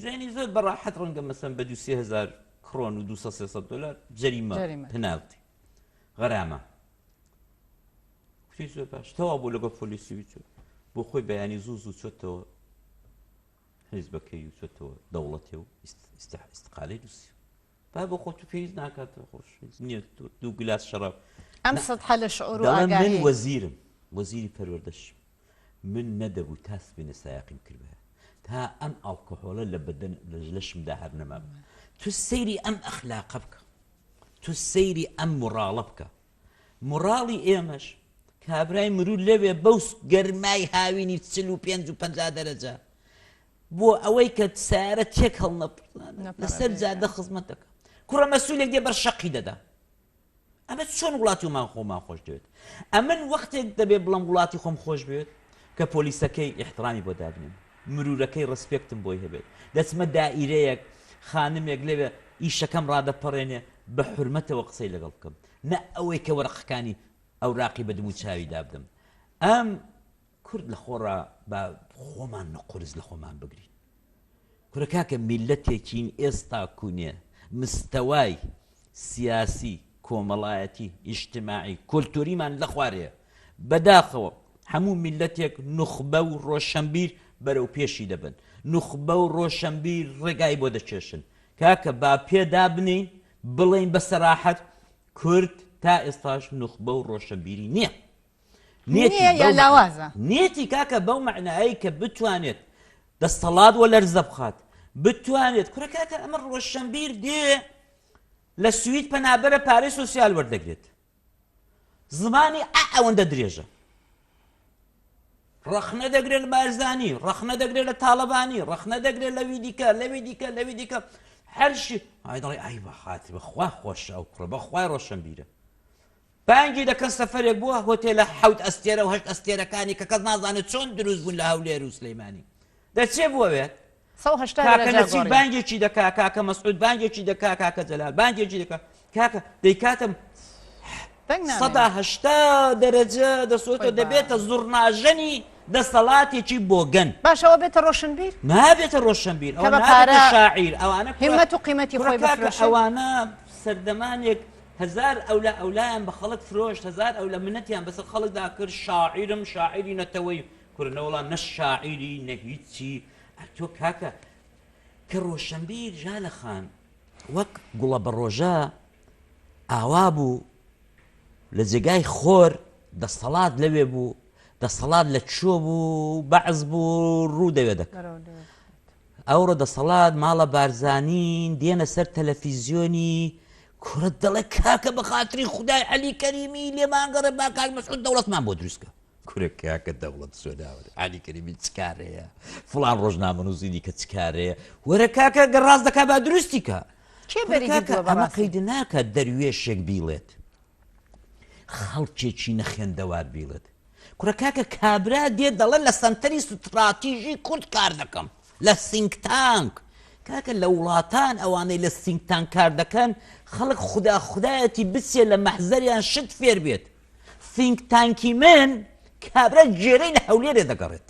زێنی زۆر بەڕاحەت ڕەنگە مەسەن بە 2,000 کڕۆن و 200-300 دلار جەریمە پنالتی غەرامە زۆر باش تەوا بۆ لەگەڵ پۆلیسی بۆ خۆی بەیانی زوو چۆتەوە حیزبەکەی و چۆتەوە دەوڵەتێ و ئیستقالەی دووسی با بۆ خۆ تو پێویست ناکاتەوە خۆش نییە دوو گلاس شەراب ئەم سەدحە لە شعور و ئاگاهی من وەزیرم وەزیری پەروەردەشم من نەدەبوو تا سبێنە سایقیم کردبێ تا ئەم ئاڵکۆهۆڵە لە بەدەن لەشمدا هەر نەما تو سەیری ئەم ئەخلاقە بکە تو سەیری ئەم موڕاڵە بکە موڕاڵی ئێمەش کابرای مرور لەوێ بەوس گەرمای هاوینی 45-50 دەرەجە بۆ ئەوەی کە سارە تێک هەڵ لەسەر جادە خزمەت دەکە کوڕە مەسوولێک دێ بەر شەقی دەدا ئەمە چۆن وڵاتی ومان خۆمان خۆش دەوێت ئەمن وەختێک دەبێت بڵم وڵاتی خۆم خۆش بێت کە پۆلیسەکەی احترامی بۆ دابنێن مرورەکەی ڕسپێکتم بۆی هەبێت دەچمە دائیرەیەک خانمێک لەوێ ئیشەکەم ڕادەپەڕێنێ بە حورمەتەوە قسەی لەگەڵ بکەم نە ئەوەی کە وەرەقەکانی ئەوراقی بەدم و چاوی دابدەم ئەم کورد لە خۆڕا بە خۆمان نەقرس لە خۆمان بگرین کورە کاکە میلەتێکین ئێستا کوونێ مستەوای سیاسی کۆمەڵایەتی ئیجتماعی کۆلتوریمان لە خوارەیە بەداخەوە هەموو میلەتێک نوخبە و ڕۆشنبیر بەرەو پێشی دەبن نوخبە و ڕۆشنبیر ڕێگای بۆ دەچێشن کاکە با پێدا بنین بڵێن بە سەراحەت کورد تا ئێستاش نوخبە و ڕۆشنبیری نییە نێتی کاکە بەو معنایی کە بتوانێت دەستەڵات وە لەرزە بخات بتوانێت کوڕە کاکە ئەمە ڕۆشنبیر دێ لە سوید پەنابەرە پارەی سۆسیال وەردەگرێت زمانی ئەوەندە درێژە ڕەخنە دەگرێت لە بارزانی ڕەخنە دەگرێت لە تاڵەبانی ڕەخنە دەگرێت لەوی دیکە لەوی دیکە لەوی دیکە هەرشی دەڵێ ئای بەخاتی بەخوا خۆشە ئەو کوڕە بەخوای ڕۆشنبیرە بانگی دەکەن سەفەرێک بووە هۆتێلە 7 ئەستێرە و 8 ئەستێرەکانی کە کەس نازانێت چۆن دروست بوون لە هەولێر و سلەیمانی دەچێ بووەوێت کاکە بانگێکی دەکا کاکە مەسعود بانگێکی دەکا کاکە جەلال بانگێکی دەکا کاکە دەیکاتم 180 دەرەجە دەسۆتە دەبێتە زوڕناژەنی دەسەڵاتێکی بۆگەن باشەوە بێتە ڕۆشنبیر نابێتە ڕۆشنبیر ئەوە نابێتە شاعیر ئەوانە هیمەت و قیمەتی خۆی بفرۆشن ئەوانە سەردەمانێک هزار ئەولایان بە خەڵک فرۆشت هزار ئەولە منەتیان بەسەر خەڵکدا کرد شاعیرم شاعیری نەتەوەی کوردنەوەڵا نە شاعیری نە هیچی تۆ کاکە کە ڕۆشنبیر ژالە خان وەک گوڵە بە ڕۆژە ئاوا بوو لە جێگای خۆر دەسەڵات لەوێ بوو دەسەڵات لە چۆ بوو بەعز بوو ڕوو دەوێ دەکات ئەوڕە دەسەڵات ماڵە بارزانین دێنە سەر تەلەڤیزیۆنی کوڕت دەڵێ کاکە بە خاتری خودای عەلی کەریمی لێمانگەڕێ با کاک مەسعود دەوڵەتمان بۆ دروستکە کورە کاکە دەوڵەت سۆداوەرە عەلی کەریمی چ کارەیە فڵان ڕۆژنامە نووسینی کە چ کارەیە وەرە کاکە گە ڕاست دەکا با دروستیکە ئەمە قەید ناکات دەروێشێک بیڵێت خەڵکێکی نەخێندەوار بیڵێت کوڕە کاکە کابرا دێ دەڵێ لە سەنتەری ستراتیژی کورد کار دەکەم لە سینگتانک کاکە لە وڵاتان ئەوانەی لە سینگتان کار دەکەن خەڵک خودایەتی بچێ لە مەحزەریان شت فێر بێت سینگتانکی من کابرا جێرەی لە هەولێرێ دەگەڕێت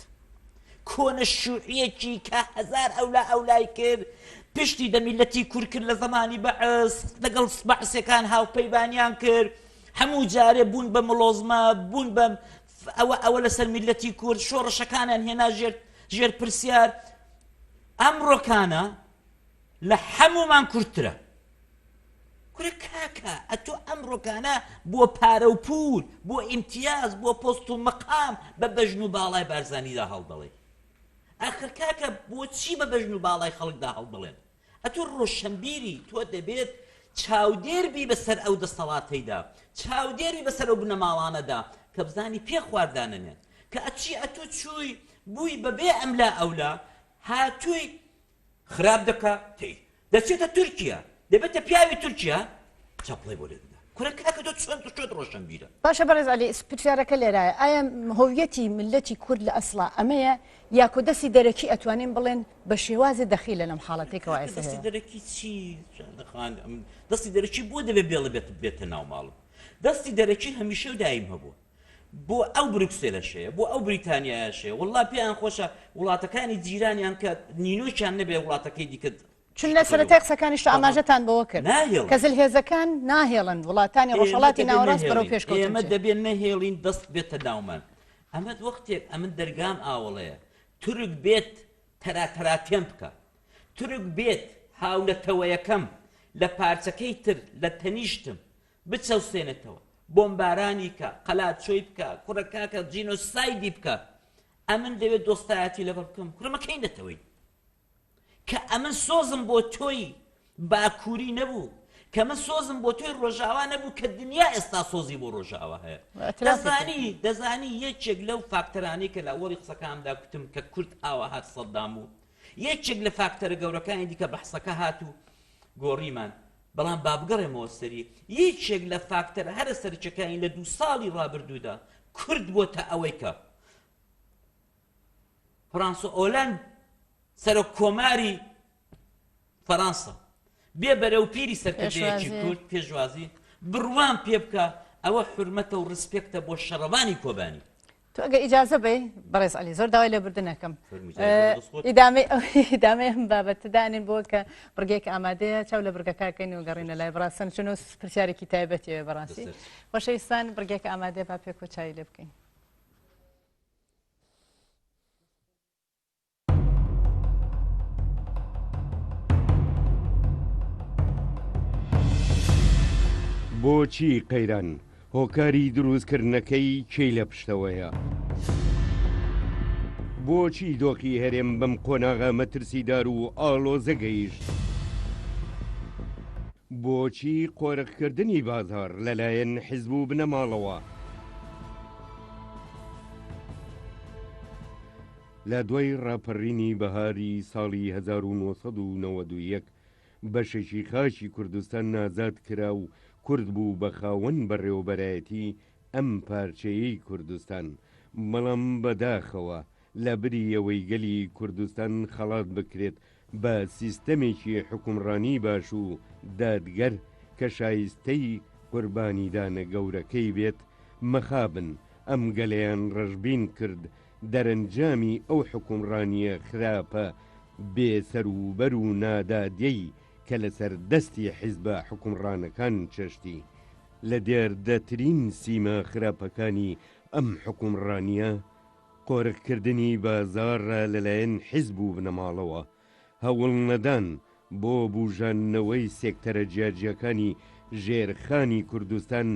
کۆنە شوعیەکی کە هەزار ئەولای کرد پشتی دەمیلەتی کورد کرد لە زمانی بەعس لەگەڵ بەعسەکان هاوپەیبانیان کرد هەموو جارێ بوون بە مڵۆزمە بوون بە ئەوە لەسەر میلەتی کورد شۆڕەشەکانیان هێنا ژێر پرسیار ئەمڕۆکانە لە هەمومان کورتترە کورە کاکە ئەتۆ ئەمڕۆکانە بۆ پارە و پول بۆ ئیمتیاز بۆ پۆست و مەقام بە بەژن و باڵای بارزانیدا هەڵدەڵێ ئاخر کاکە بۆچی بە بەژن و باڵای خەڵکدا هەڵدەڵێن ئەتۆ ڕۆشنبیری تۆ دەبێت چاودێربی بەسەر ئەو دەسەڵاتەیدا چاودێری بەسەر ئەو بنەماڵانەدا کە بزانی پێ خواردانەنێت کە ئەچی ئەتۆ چووی بووی بەبێ ئەملا ئەولا هاتووی خراپ دەکا دەچێتە تورکیا دەبێتە پیاوی تورکیا چاپڵی بۆ لێدەدا کورە کاکە تۆ چۆن تۆ ڕۆشنبیرە باشە بەڕێز عەلی پرسیارەکە لێرایە ئایا هۆویەتی ملەتی کورد لە ئەسڵا ئەمەیە یاکۆ دەستی دەرەکی ئەتوانین بڵێن بە شێوازی دەخیلە لەم حاڵەتێکەوە دەستی دەرەکی چی دەستی دەرەکی بۆ دەبێت بێڵە بێتە ناو ماڵم دەستی دەرەکی هەمیشە و دایم هەبوو بۆ ئەو بروکسێلەشەیە بۆ ئەو بریتانیایشەیە وڵا پێیان خۆشە وڵاتەکانی جیرانیان کە نینۆچیان نەبێ وڵاتەکەی دیکە چون لە سەرەتای قسەکانیشتە ئاماژەتان بەوە کرد کە زلهێزەکان ناهێڵن وڵاتانی ڕۆژهەڵاتی ناوەڕاست بەرەو پێشکەوتن ئێمە دەبێت نەهێڵین دەست بێتە ناومان ئەمە وەختێک ئەمن دەرگام ئاوڵەیە تورک بێت تەراتەراتێن بکە تورک بێت هاونەتەوەیەکەم لە پارچەکەی تر لە تەنیشتم بچەوسێنێتەوە بۆمبارانی کە قەلات چۆی بکە کوڕەکاکە جینۆسایدی بکە ئەمن دەوێت دۆستایەتی لەگەڵ بکەم کوڕمەکەی دەتەوەی کە ئەمە سۆزم بۆ تۆی باکووری نەبوو کە من سۆزم بۆ تۆی ڕۆژاوا نەبوو کە دنیا ئێستا سۆزی بۆ ڕۆژاوا هەیە دەزانی یەکێک لەو فاکتەرانی کە لە ئەوڵی قسەکاندا کوتم کە کورد ئاوا هات سەددام و یەکێک لە فاکتەرە گەورەکانی دیکە بەحسەکە هات و گۆڕیمان بەڵام بابگەڕێمەوە سەری یەکێک لە فاکتەر هەرە سەرچەکانی لە 2 ساڵی ڕابردوودا کورد بۆتە ئەوەی کە فەڕەنسا ئۆلاند سەرۆک کۆماری فەڕەنسا بێ بەرەو پیری سەرکردەیەکی کورد پێشوازی بڕوان پێ بکە ئەوە حورمەتە و ڕسپێکتە بۆ شەڕەبانی کۆبانی تو ئەگە ئیجازە بێ بەڕێز عەلی زۆر داوای لێبوردنەکەم ئیدامەی هەم بابەتدانین بۆ کە بڕگێک ئامادەیە چاو لە بڕگەکەکەین و گەڕینە لای بەڕاستن چون پرسیارێکی تایبەتیە بەڕاستی خۆشەویستان بڕگێک ئامادەیە با پێک و چای لێ بکەین بۆچی قەیران هۆکاری دروستکردنەکەی کێی لە پشتەوەیە بۆچی دۆخی هەرێم بەم قۆناغا مەترسیدار و ئاڵۆزە گەیشت بۆچی قۆرەقکردنی بازار لەلایەن حیزب و بنەماڵەوە لە دوای ڕاپەڕینی بەهاری ساڵی 1991 بەشێکی خاشی کوردستان نازاد کرا و کورد بوو بە خاوەن بەڕێوەبەرایەتی ئەم پارچەیەی کوردستان بەڵام بەداخەوە لە بریەوەی گەلی کوردستان خەڵات بکرێت بە سیستەمێکی حکومڕانی باش و دادگەر کە شایستەی قوربانیدانە گەورەکەی بێت مەخابن ئەم گەلەیان ڕەشبین کرد دەرەنجامی ئەو حکومڕانیە خراپە بێسەر و بەر و نادادیەی کە لەسەر دەستی حیزبە حکومڕانەکان چەشتی لە دێردەترین سیمە خراپەکانی ئەم حکومڕانیە قۆرەقکردنی بازارە لەلایەن حیزب و بنەماڵەوە هەوڵ نەدان بۆ بوژانەوەی سێکتەرە جیاجیەکانی ژێرخانی کوردستان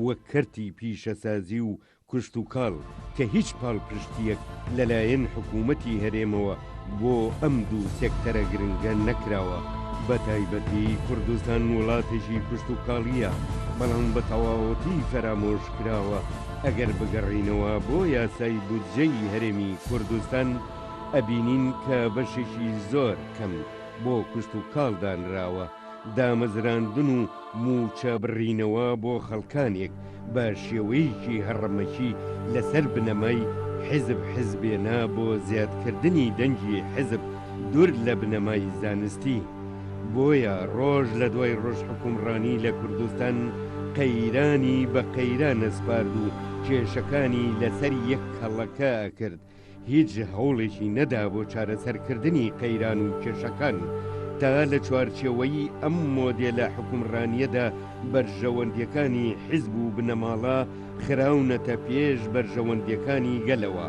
وەک کەرتی پیشەسازی و کوشت و کاڵ کە هیچ پاڵپشتیەک لەلایەن حکوومەتی هەرێمەوە بۆ ئەم دوو سێکتەرە گرنگە نەکراوە بە تایبەتی کوردستان وڵاتێکی کوشت و کاڵیە بەڵام بە تەواوەتی فەرامۆش کراوە ئەگەر بگەڕینەوە بۆ یاسای بودجەی هەرێمی کوردستان ئەبینین کە بەشێکی زۆر کەم بۆ کوشت و کاڵدانراوە دامەزراندن و موچە بڕینەوە بۆ خەڵکانێک بە شێوەیەکی هەڕەمەکی لەسەر بنەمای حیزبێنا بۆ زیادکردنی دەنگی حیزب دوور لە بنەمای زانستی بۆیە ڕۆژ لە دوای ڕۆژ حکومڕانی لە کوردستان قەیرانی بە قەیران ئەسپارد و کێشەکانی لەسەر یەک کەڵەکە کرد هیچ هەوڵێکی نەدا بۆ چارەسەرکردنی قەیران و کێشەکان تا لە چوارچێوەی ئەم مۆدێلە حکومڕانیەدا بەرژەوەندیەکانی حیزب و بنەماڵە خراونەتە پێش بەرژەوەندیەکانی گەلەوە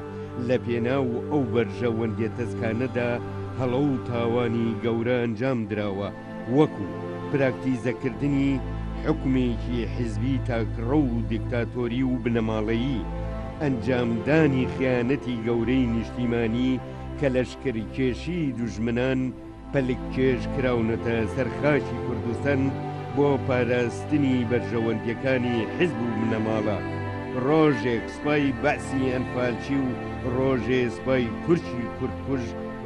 لە پێناو ئەو بەرژەوەندیە تەسکانەدا هەڵە و تاوانی گەورە ئەنجام دراوە وەکو پراکتیزەکردنی حکومێکی حیزبی تاکڕە و دیکتاتۆری و بنەماڵەیی ئەنجامدانی خیانەتی گەورەی نیشتیمانی کە لەشکرکێشی دوژمنان پەلککێش کراونەتە سەرخاشی کوردستان بۆ پاراستنی بەرژەوەندیەکانی حیزب و بنەماڵە ڕۆژێک سوپای بەعسی ئەنفالچی و ڕۆژێ سوپای کورچی کوردکوژ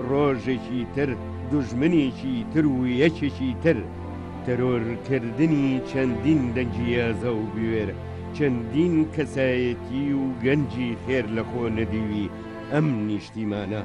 ڕۆژێکی تر دوژمنێکی تر و یەکێکی تر تەرۆرکردنی چەندین دەنگی یازە و بوێر چەندین کەسایەتی و گەنجی خێر لە خۆ نەدیوی ئەم نیشتیمانە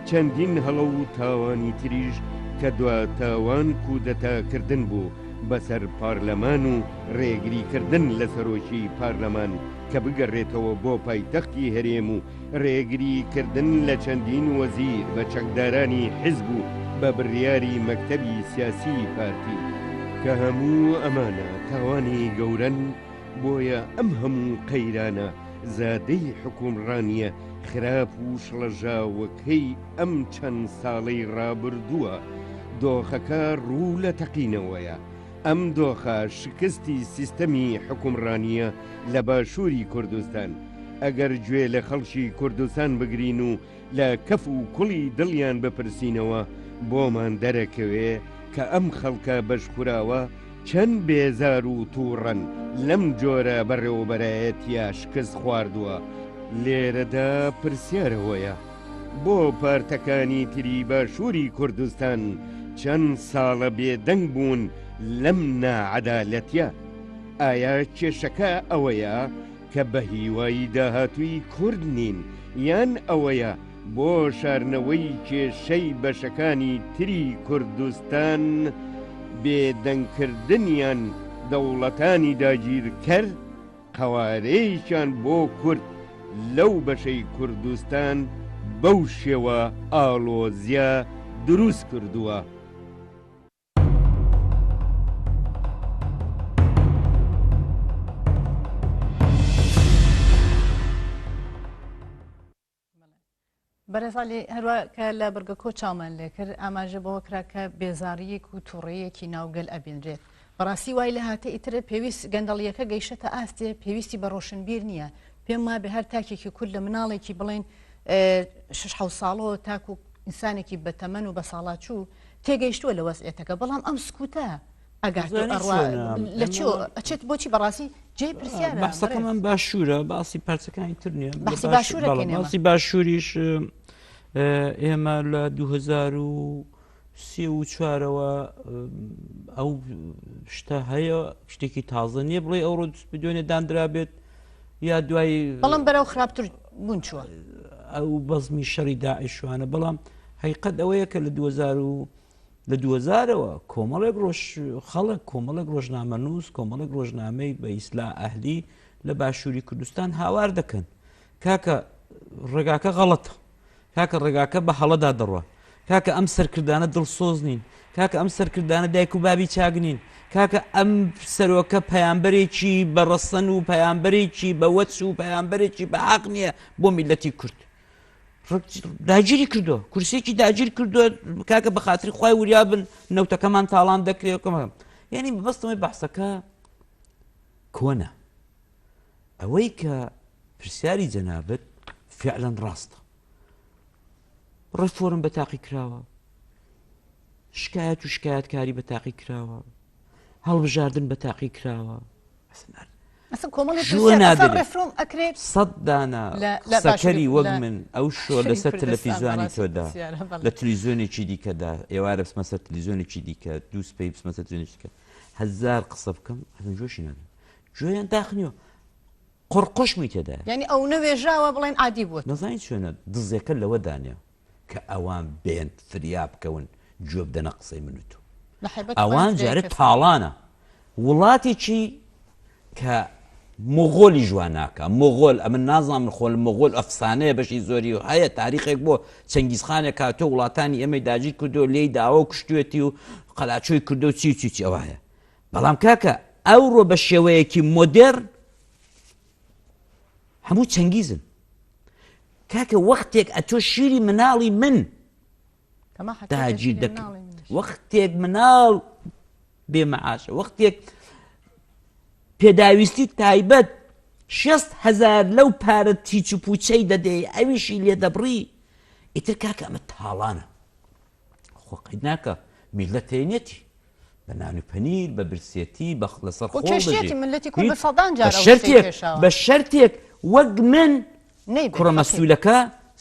چەندین هەڵە و تاوانی تریش کە دوا تاوان کودەتاکردن بوو بەسەر پارلەمان و ڕێگریکردن لە سەرۆکی پارلەمان کە بگەڕێتەوە بۆ پایتەختی هەرێم و ڕێگریکردن لە چەندین وەزیر بە چەکدارانی حیزب و بە بڕیاری مەکتەبی سیاسی پارتی کە هەموو ئەمانە تاوانی گەورن بۆیە ئەم هەموو قەیرانە زادەی حکومڕانیە خراپ و شڵەژاوەکەی ئەم چەند ساڵەی ڕابردووە دۆخەکە ڕوو لە تەقینەوەیە. ئەم دۆخە شکستی سیستەمی حکومڕانیە لە باشووری کوردستان ئەگەر گوێ لە خەڵکی کوردستان بگرین و لە کەف و کوڵی دڵیان بپرسینەوە بۆمان دەرەکەوێ کە ئەم خەڵکە بەشخوراوە چەند بێزار و تووڕەن لەم جۆرە بەڕێوەبەرایەتیە شکست خواردووە. لێرەدا پرسیارەوەیە بۆ پارتەکانی تری باشووری کوردستان چەند ساڵە بێدەنگ بوون لەم ناعەدالەتیە. ئایا کێشەکە ئەوەیە کە بە هیوایی داهاتووی کورد نین یان ئەوەیە بۆ شارنەوەی کێشەی بەشەکانی تری کوردستان بێدەنگکردنیان دەوڵەتانی داگیرکرد قەوارەیەکیان بۆ کورد لەو بەشەی کوردستان بەو شێوە ئاڵۆزیە دروست کردووە. بەرەزالی هەروە کە لە بەرگە کۆچامان لێ کرد ئاماژە بەوە کرا کە بێزاریەک و تووڕەیەکی ناوگەل ئەبێنرێت. بەڕاستی وای لە هاتە ئیترە پێویست گەندەڵیەکە گەیشتە ئاستێ پێویستی بە ڕۆشنبیر نییە. پێم وا بە هەر تاکێکی کورد لە مناڵێکی بڵێن 6 ساڵەوە تاکو ئینسانێکی بەتەمەن و بە ساڵاچوو تێگەیشتووە لە وەزعێتەکە بەڵام ئەم سکوتە ئەچێت بۆچی بەڕاستی جێ پرسیارە. بەحسەکە من باشوورە باسی پارچەکانی تر نییە باسی باشووریش ئێمە لە 2034ەوە ئەو شتە هەیە شتێکی تازە نییە بڵێ ئەوڕۆ دوێنێ دانرا بێت یا دوای بەڵام بەرەو خراپتر بوون چووە ئەو بەزمی شەڕی داعیشوانە بەڵام حقیقەت ئەوەیە کە لە 2000ەوە کۆمەڵێک خەڵک کۆمەڵێک ڕۆژنامەنووس کۆمەڵێک ڕۆژنامەی بە ئیسلا ئەهلی لە باشووری کوردستان هاوار دەکەن کاکە ڕێگاکە غەڵەتە، کاکە ڕێگاکە بە هەڵەدا دەڕوە، کاکە ئەم سەرکردانە دڵسۆز نین، کاکە ئەم سەرکردانە دایک و بابی چاگنین، کاکە ئەم سەرۆکە پەیامبەرێکی بەڕەسەن و پەیامبەرێکی بەوەچ و پەیامبەرێکی بە حەق نییە بۆ میلەتی کورد. داگیری کردو کورسێکی داگیر کردو کاکە بە خاتری خوای وریابن نەوتەکەمان تاڵان دەکرێتەوە. یعنی بەبەستەوەی بەحسەکە کۆنە ئەوەی کە پرسیاری جەنابەت فعلەن ڕاستە. ڕێفۆرم بە تاقی کراوە، شکایەت و شکایەتکاری بە تاقی کراوە، هەڵبژاردن بە تاقی کراوە. سەد دانە سەکەری وەک من ئەو شۆ لەسەر تەلەڤیزیۆنی تۆدا لە تەلەڤیزیۆنێکی دیکەدا ئێوارە بسمە سەر تەلەڤیزیۆنێکی دیکە دووس پێی بسمە سەر تەلەڤیزیۆنێکی 1000 قسە بکەم جۆشی نادەم گوێیان داخنیەوە قڕقۆشمی تێدایە. یعنی ئەو نەوێژاوە بڵێن عادی بووە. نەزانیت چۆنە دزێکە لەوە دانێ کە ئەوان بێن فریا بکەون گوێ بدەنە قسەی من و تۆ. ئەوان جارە تاڵانە وڵاتێکی کە مۆغۆلی جواناکە مۆغۆل ئەمن نازانم من خۆل مۆغۆل ئەفسانەیە بەشی زۆری و هەیە تاریخێک بۆ چەنگیزخانێک کاتۆ وڵاتانی ئێمەی داگیر کردو لێی داوە و کوشتوێتی و قەلاچۆی کردو و چی ئەوە هەیە. بەڵام کاکە ئەوڕۆ بە شێوەیەکی مۆدێرن هەموو چەنگیزن. کاکە وەختێک ئەتۆ شیری مناڵی من داگیر دەکەن، وەختێک مناڵ بێمەعاشە، وەختێک پێداویستی تایبەت 6,000 لەو پارە تیچ و پوچەی دەدەی ئەویشی لێ دەبڕی ئیتر کاکە ئەمە تاڵانە خۆقی ناکە میلەتێنێتی بە نان و پەنیر بە برسێتی لەسەر بە شەرتێک وەک من کوڕە مەسوولەکە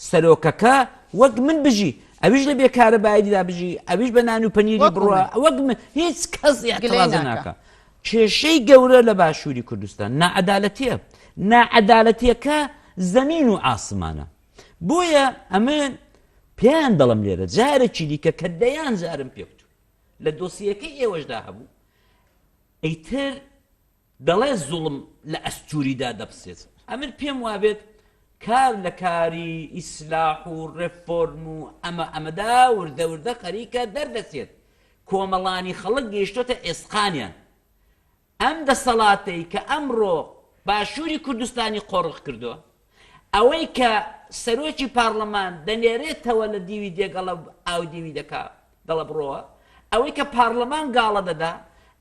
سەرۆکەکە وەک من بژی ئەویش لە بێکارە بایدیدا بژی ئەویش بە نان و پەنیری بڕوە وەک من هیچ کەس ئێعتراز ناکە. کێشەی گەورە لە باشووری کوردستان نائەدالەتیە، نائەدالەتیەکە زەمین و ئاسمانە. بۆیە ئەمە پێیان دەڵم لێرە جارێکی دیکە کە دەیان جارم پێ بتوو لە دۆسیەکەی ئێوەشدا هەبوو ئەیتر دەڵێ زوڵم لە ئەستوریدا دەبسێت ئەمن پێم وابێت کار لە کاری ئیسلاح و ڕێفۆرم و ئەمەدا وردە خەریکە دەردەچێت کۆمەڵانی خەڵک گەیشتۆتە ئێسقانیان ئەم دەسەڵاتەی کە ئەمڕۆ باشووری کوردستانی قۆڕق کردووە ئەوەی کە سەرۆکی پارلەمان دەنێرێتەوە لە دیوی دێگەڵە ئاو دیوی دەکا دەڵە بڕۆوە ئەوەی کە پارلەمان گاڵە دەدا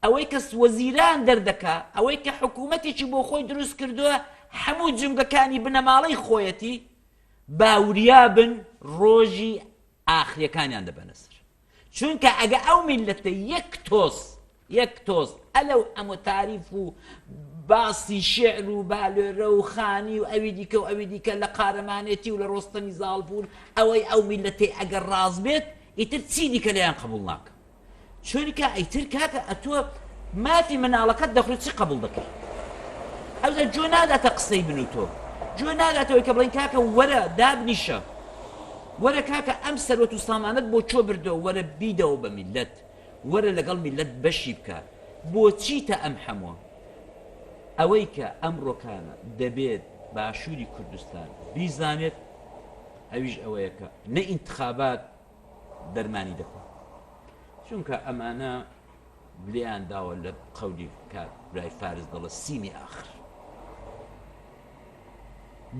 ئەوەی کە وەزیران دەردەکا ئەوەی کە حکوومەتێکی بۆ خۆی دروست کردووە هەموو جنگەکانی بنەماڵەی خۆیەتی باوریا بن ڕۆژی ئاخریەکانیان دەبەنە سەر چونکە ئەگە ئەو میلەتە یەک تۆز ئەلەو ئەمە تاریف و باسی شعر و بالۆرە و خانی و ئەوی دیکە و ئەوی دیکە لە قارەمانێتی و لە ڕۆستەمی زاڵبوون ئەوەی ئەو میلەتەی ئەگەر ڕاز بێت ئیتر چی دیکە لەیان قبول ناکە چونکە ئەیتر کاکە ئەتووە مافی مناڵەکەت دەخڕێت چی قبول دەکەی ئەوزە جۆ ناداتە قسەی بن و تۆ جۆ ناداتەوەی کە بڵین کاکە وەرە دابنیشە وەرە کاکە ئەم سەرۆت و سامانەت بۆ چۆ بردەوە وەرە بیدەوە بە میلەت وەرە لەگەڵ میلەت بەشی بکە بۆچیتە ئەم هەمووە ئەوەی کە ئەمڕۆکانە دەبێت باشووری کوردستان بیزانێت ئەویش ئەوەیە کە نە ئینتخابات دەرمانی دەکەن چونکە ئەمانە لیان داوە لە قەولی کات برای فارس دەڵە سیمی ئاخر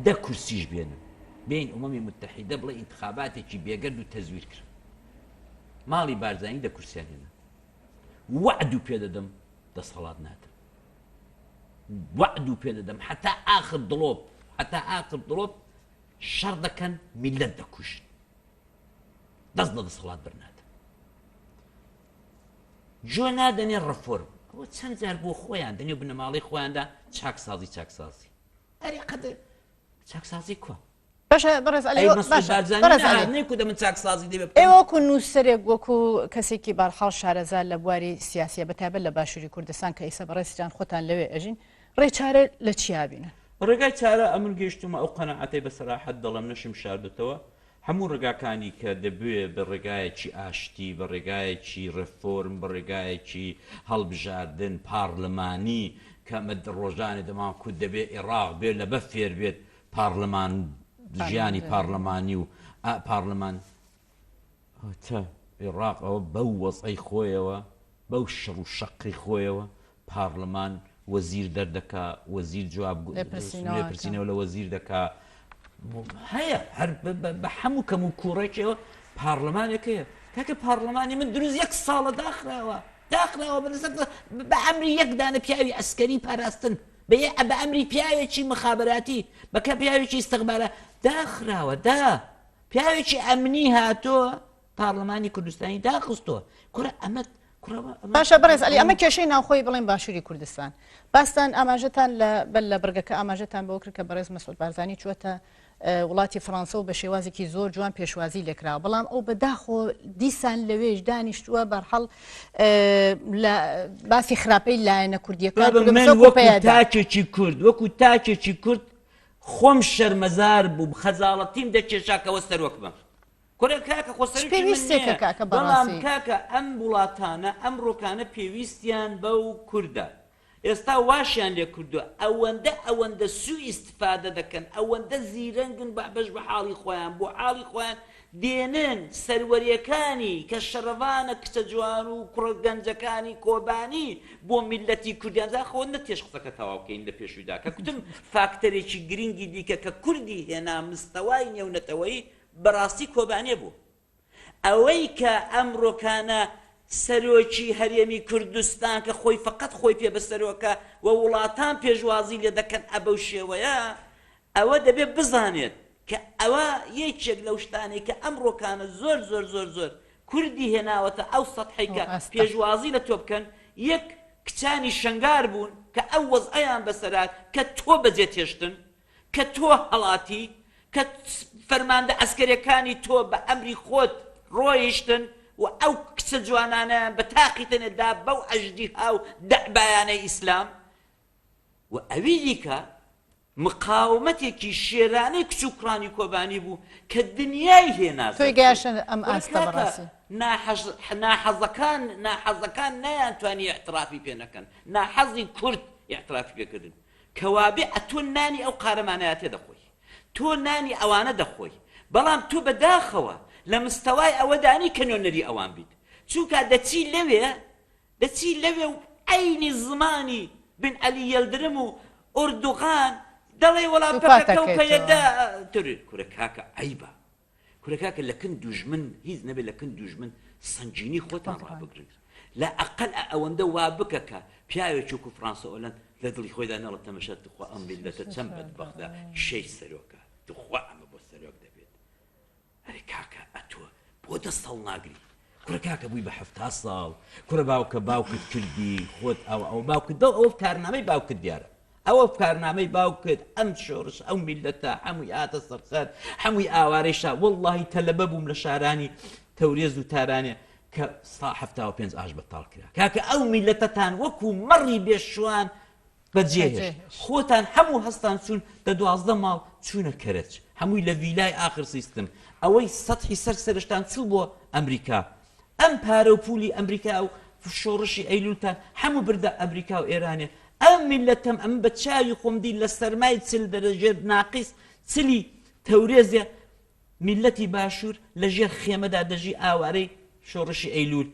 دە کورسیش بێنن بین ئومەمی متحیدە بڵێ ئینتخاباتێکی بێگەرد و تەزویر کرد ماڵی بارزانی دە کورسیان هێنا وعد و پێدەدەم دەسەڵات ناتم وعد و پێدەدەم حتا ئاخر دڵۆپ شەڕ دەکەن میلەت دەکوشن دەست لە دەسەڵات بەرناتە جۆ نادەنێ ڕەفۆرم ئەوە چەند جار بۆ خۆیان دەنێ بنەماڵی خۆیاندا چاکسازی ئەری قەدە چاکسازی کووە ئێوەکو نووسەرێک وەکو کەسێکی بارحاڵ شارەزار لە بواری سیاسیە بەتابەت لە باشووری کوردستان کە ئیسە بەڕێستیان خۆتان لەوێ ئەژین ڕێچارە لە چیابینە ڕێگای چارە ئەمن گەیشتمە ئەو قەنەعەتەی بەسەراحەت دەڵم نەشم شاردوتەوە هەموو ڕێگاکانی کە دەبوێت بە ڕێگایەکی ئاشتی بە ڕێگایەکی ڕێفۆرم بە ڕێگایەکی هەڵبژاردن پارلەمانی کە مە ڕۆژانی دەمان کو دەبێت عێراق بێت لە بە فێر بێت پارلەمان ژیانی پارلەمانی و پارلەمان تا عێراق ئەوە بەو وەزعی خۆیەوە بەو شەڕ و شەقی خۆیەوە پارلەمان وەزیر دەردەکا وەزیر جواب لێپرسینەوە لە وەزیر دەکا هەیە هەر بە هەموو کەم و کوڕێکەوە پارلەمانێکەیە کاکە پارلەمانی من دروست یەک ساڵە داخراوە بە ئەمری یەکدانە پیاوی ئەسکەری پاراستن بە ئەمری پیاوێکی مخابراتی بەکە پیاوێکی استقبالە داخراوە پیاوێکی ئەمنی هاتۆ پارلەمانی کوردستانی داخستۆ کورە ئەمە باشە بەڕێز ئەلی ئەمە کێشەی ناوخۆی بڵێن باشووری کوردستان باستان ئاماژەتان لە بەرگەکە ئاماژەتان بۆ کرد کە بەڕێز مەسعود بارزانی چوەتە وڵاتی فەڕەنسا و بە شێوازێکی زۆر جوان پێشوازی لێکراوە بەڵام ئەو بەداخۆ دیسان لەوێش دانیشتووە بەرحەڵ لە باسی خراپەی لایەنە کوردیەکان تاکێکی کورد وەکو تاکێکی کورد خۆم شەرمەزار بوو خەجاڵەتیم دەکێشاکەوە سەرۆک بم کورە کاکە خۆسەرێکی بەڵام کاکە ئەم وڵاتانە ئەم ڕۆکانە پێویستیان بەو کووردە ئێستا واشیان لێ کردووە ئەوەندە سوء ئیستفادە دەکەن ئەوەندە زیرەنگن بەش بە حاڵی خۆیان بۆ حاڵی خۆیان دێنن سەروەریەکانی کە شەڕەوانە کچە جوان و کوڕە گەنجەکانی کۆبانی بۆ میلەتی کوردیان خۆ نەتێش قسەکە تەواوکەین لە پێشوویدا کە کوتم فاکتەرێکی گرنگی دیکە کە کوردی هێنا مستەوای نێونەتەوەی بەڕاستی کۆبانێ بوو ئەوەی کە ئەمڕۆکانە سەرۆکی هەرێمی کوردستان کە خۆی فقط خۆی پێ بەسەرۆکە و وڵاتان پێشوازی لێ دەکەن ئەبەو شێوەیە ئەوە دەبێت بزانێت کە ئەوە یەکێک لەو شتانەی کە ئەمڕۆکانە زۆر کوردی هێناوەتە ئەو سەتحی کە پێشوازی لە تۆ بکەن یەک کچانی شنگار بوون کە ئەو وەزعەیان بەسەرات کە تۆ بەجێ تێشتن کە تۆ هەڵاتی کە فەرماندە ئەسکەریەکانی تۆ بە ئەمری خۆت ڕۆیشتن و ئەو کچە جوانانە بە تاقی تەنێدا بەو ئەژدی هاو دەعبایانەی ئیسلام و ئەوی دیکە مقاومەتێکی شێرانەی کچووکڕانی کۆبانی بوو کە دنیای هێناس تۆی گەیشتن ئەم ئاستە بەڕاستی ناحەزەکان نەیانتوانی احترافی پێ نەکەن ناحەزی کورد احترافی پێکردن کەوابێ ئەتۆ نانی ئەو قارەمانەیە تێ دەخۆی تۆ نانی ئەوانە دەخۆی بەڵام تۆ بەداخەوە لە مستەوای ئەوەدانی کە نوێنەری ئەوان بیت چونکە دەچی لەوێ و عینی زمانی بن عەلی یەلدرم و ئوردوغان دەڵێ وەڵام پەکەکەوکەیەدا کورە کاکە عەیبە کورە کاکە لە کن دوژمن هیچ نەبێت لە کن دوژمن سنجینی خۆتان ڕابگرن لە ئەقل ئەوەندە وا بکە کە پیاوێکی وەکو فڕانسە ئۆلەند لە دڵی خۆیدا نەڵە تەمەشە تخوا ئەم میلەتە چەند بەدبەختە شەی سەرۆکە تخوا ئەمە بۆ سەرۆک دەبێت ئەرێ کاکە ئەتۆ بۆ دەست هەڵ ناگری کورە کاکە بووی بە 70 ساڵ کورە باوکە باوکت کردی خۆت ئەو باوکت دڵ ئەوە کارنامەی باوکت دیارە ئەوە کارنامەی باوکت ئەم شۆڕش ئەو میلەتە هەمووی ئاتە سەرسەر هەمووی ئاوارەیشا وەڵڵاهی تەلەبە بووم لە شارانی تەورێز و تارانێ کە 75 ئاش بەتاڵ کرا کاکە ئەو میلەتەتان وەکو مەڕی بێشوان بەجێهێش خۆتان هەموو هەستان چوون دە 12 ماڵ چوونە کەرەچ هەمووی لە ویلای ئاخر سیستم ئەوەی سەدحی سەرسەرشتان چوو بۆ ئەمریکا ئەم پارە و پولی ئەمریکا و شۆڕشی ئەیلولتان هەموو بردە ئەمریکا و ئێرانێ ئەم میلەتەم ئەم بە چاوی خۆمدی لە سەرمای چل دەرەژێر ناقیس چلی تەورێزێ میلەتی باشوور لە ژێر خێمەدا دەژی ئاوارەی شۆڕشی ئەیلول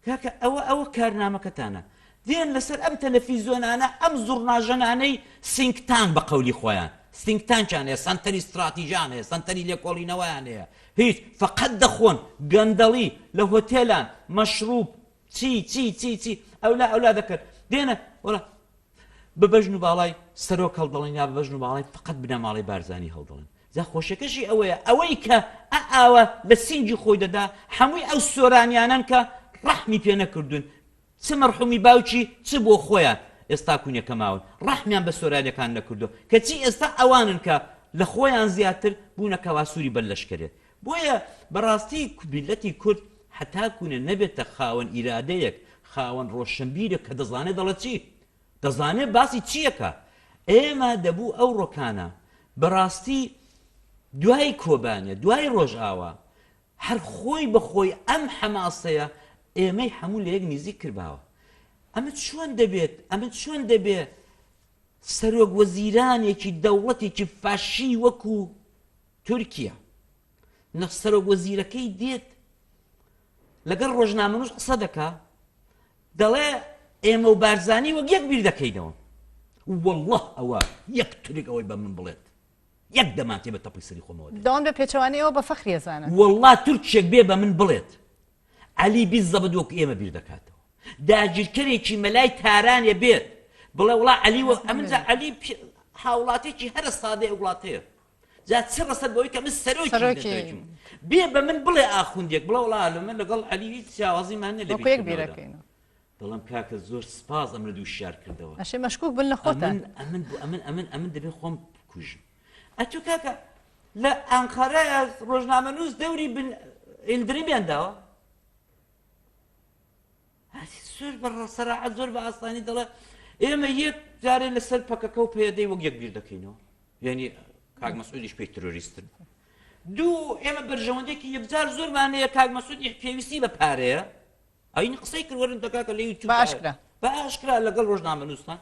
کاکە ئەوە کارنامەکەتانە دێن لەسەر ئەم تەلەڤیزۆنانە ئەم زوڕناژەنانەی سینگتان بە قەولی خۆیان سینگتانچان هەیە سەنتەری استراتیژیان هەیە سەنتەری لێکۆڵینەوەیان هەیە هیچ فەقەت دەخۆن گەندەڵی لە هۆتێلان مەشروب چی ئەولا دەکرد دێنە وەڵا ببەژن و باڵای سەرۆک هەڵدەڵێن یا ببەژن و باڵای فقط بنە ماڵی بارزانی هەڵدەڵێن جا خۆشەکەشی ئەوەیە ئەوەی کە ئاوە لە سینگی خۆی دەدا هەمووی ئەو سۆرانیانن کە ڕەحمی پێ نەکردوون چ مەرحومی باوکی چ بۆ خۆیان ئێستا کونیەکە ماون ڕەحمیان بە سۆرانیەکان نەکردو کەچی ئێستا ئەوانن کە لە خۆیان زیاتر بوونە کەواسووری بەرلەشکرێت بۆیە بەڕاستی میلەتی کورد حتاکوونە نەبێتە خاوەن ئیرادەیەک خاوەن ڕۆشنبیرە کە دەزانێت دەڵێت چی دەزانێت باسی چیەکە ئێمە دەبوو ئەو ڕۆکانە بەڕاستی دوای کۆبانە دوای ڕۆژئاوا هەر خۆی بەخۆی ئەم حەماسەیە ئێمەی هەموو لە یەک نزیک کردباوە ئەمە چۆن دەبێت سەرۆک وەزیرانێکی دەوڵەتێکی فاشی وەکو تورکیا نە سەرۆک وەزیرەکەی دێت لەگەڵ ڕۆژنامەنووس قسە دەکا دەڵێ ئێمە و بارزانی وەک یەک بیر دەکەینەوە وەڵڵه ئەوە یەک تورک ئەوەی بە من بڵێت یەک دەماتێ بە تەپی سەری خۆمەوە دەوام بە پێچەوانەوە بە فەخری ئەزانن وەڵڵا تورکێک بێ بە من بڵێت عەلی بیست زەبەد وەکو ئێمە بیر دەکاتەوە داگیرکەرێکی مەلای تارانێ بێت بڵێ وڵا عەلی ئەمن جا عەلی هاوڵاتێکی هەرە سادەی ئەو وڵاتەیە جا چ ڕەسەد بەوەی کە من سەرۆکی بێ بە من بڵێ ئاخوندێک بڵێ وڵا من لەگەڵ عەلی هیچ جیاوازیمان نە وەکو یەک بیرەکەین دەڵام کاکە زۆر سپاس ئەم لە دوو شار کردەوە ئەشێ مەشکوک بن لە خۆتان ئەمن دەبێت خۆم بکوژم ئەتو کاکە لە ئەنقەرەیە ڕۆژنامەنووس دەوری بن ئیلدریمیان داوە زۆر بەڕەسەراحەت زۆر بە ئاسانی دەڵێ ئێمە یەک جارێ لەسەر پەکەکە و پێدەی وەک یەک بیر دەکەینەوە یعنی کاک مەسعودیش پێی ترۆریستن دوو ئێمە بەرژەوەندێکی یەکجار زۆرمانەیە کاک مەسعودی پێویستی بە پارەیە ئەین قسەی کرد وەرن دەکاکە لە یوتیوب باشکرا لەگەڵ ڕۆژنامەنووسان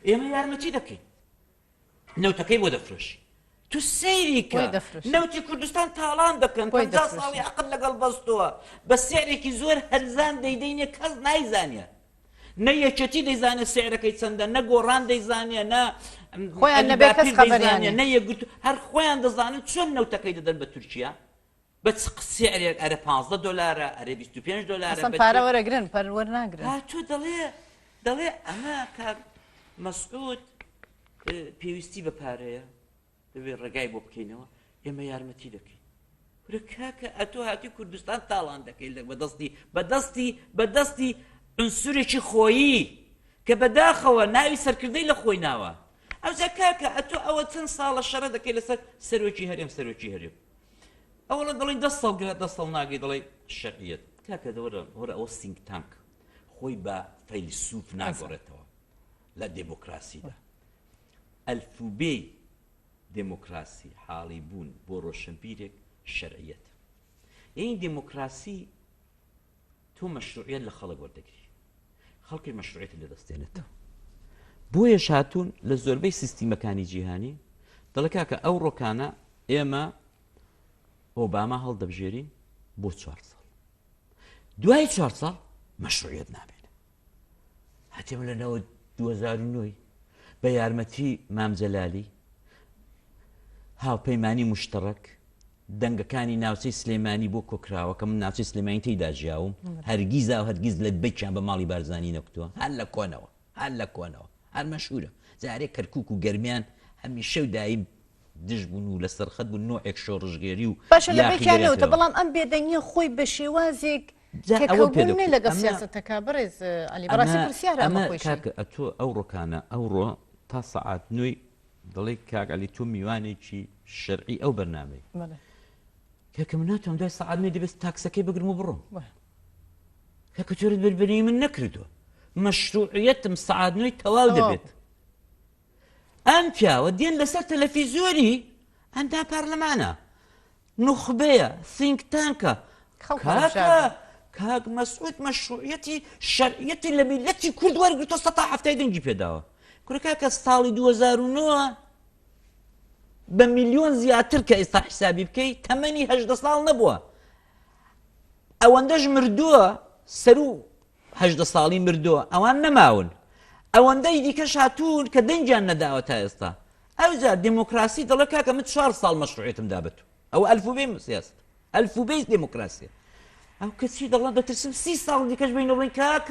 ئێمە یارمەتی دەکەین نەوتەکەی بۆ دەفرۆشی تو سەیری کە نەوتی کوردستان تاڵان دەکەن 50 ساڵی عەقد لەگەڵ بەستەوە بە سێرێکی زۆر هەرزان دەیدەینێ کەس نایزانێ نە یەکێتی دەیزانێت سێرەکەی چەندە نە گۆڕان دەیزانێ نە خۆیان نەبێت کەس خەبەریانە نە یەکگوت هەر خۆیان دەزانن چۆن نەوتەکەی دەدەن بە تورکیا بە سێرێک ئەرە 15 دلار ئەرە 25 دلار پارە وەرەگرن وەرناگرن تۆ دەڵێ ئەمە کاک مەسعود پێویستی بە پارەیە دەبێت ڕێگای بۆ بکەینەوە ئێمە یارمەتی دەکەین ورە کاکە ئەتۆ هاتی کوردستان تاڵان دەکەین لە بەدەستی ئونسورێکی خۆیی کە بەداخەوە ناوی سەرکردەی لە خۆی ناوە ئەوجا کاکە ئەتۆ ئەوە چەند ساڵە شەڕە دەکەی لەسەر سەرۆکی هەرێم ئەوڵە دەڵی 10 ساڵ ناگەی دەڵی شەرعیەت کاکە وەرە ئەوە سینگ تانک خۆی بە فەیلسوف ناگۆڕێتەوە لە دێمۆکراسیدا ئەلفوبێی دموکراسی حاڵی بوون بۆ ڕۆشنبیرێک شەرعیەت این دموکراسی تۆ مەشروعیەت لە خەڵک وەردەگری خەڵکی مەشروعیەت لەدەستێنێتەوە بۆیە هاتوون لە زۆربەی سیستیمەکانی جیهانی دەڵێ کاکە ئەو ڕۆکانە ئێمە ئۆباما هەڵدەبژێرین بۆ 4 ساڵ دوای 4 ساڵ مەشروعیەت نابێت هەتێمە لەنەوە 2009 بە یارمەتی مامجەلالی هاوپەیمانی مشتەڕەک دەنگەکانی ناوچەی سلێمانی بۆ کۆکراوە کە من ناوچەی سلێمانی تێیدا ژیاوم هەرگیز و هەرگیز لە بەیان بە ماڵی بارزانانی نەکوتووە هەر لە کۆنەوە هەر مەشهورە جارێک کەرکووک و گەرمیان هەمیشە و دایم دژ بوون و لە سەرخەت بوون نوعێک شۆڕژگێری و باشە لە بەیانەوەتە بەڵام ئەم بێدەنگیە خۆی بە شێوازێک تێکەڵبوونی لەگەڵ سیاسەتەکە بەڕێز عەلی بەڕاستی پرسیارە ئەمە کاکە ئەتۆ ئەو ڕۆکانە ئەوڕۆ تا سەعات 9 دەڵێ کاک عەلی تۆ میوانێکی شەرعی ئەو بەرنامەی کاکە من ناتوانم دوای سەعات 9 دەبێت تاکسەکەی بگرم و بڕۆم کاکە تۆرت بەربەری من نەکردووە مەشروعیەتم سەعات 9 تەواو دەبێت ئەم پیاوە دێن لەسەر تەلەڤیزۆری ئەندا پارلەمانە نوخبەیە سینک تانکە کاک مەسعود مەشروعیەتی شەرعیەتی لە میلەتی کورد وەرگرتووە 170 دەنگی پێداوە کورە کاکە ساڵی 2009 بە میلیۆن زیاتر کە ئێستا حسابی بکەیت تەمەنی 18 ساڵ نەبووە ئەوەندەش مردووە سەر و 18 ساڵی مردووە ئەوان نەماون ئەوەندەی دیکەش هاتوون کە دەنگیان نەداوە تا ئێستا ئەوجار دیموکراسی دەڵێ کاکە من 4 ساڵ مەشروعیەتم دابێت ئەو ئەلفوبێی سیاست ئەلفوبێی دیموکراسیە ئەو کەچی دەڵێن دەترسم 30 ساڵ دیکەش بینەوەی کاک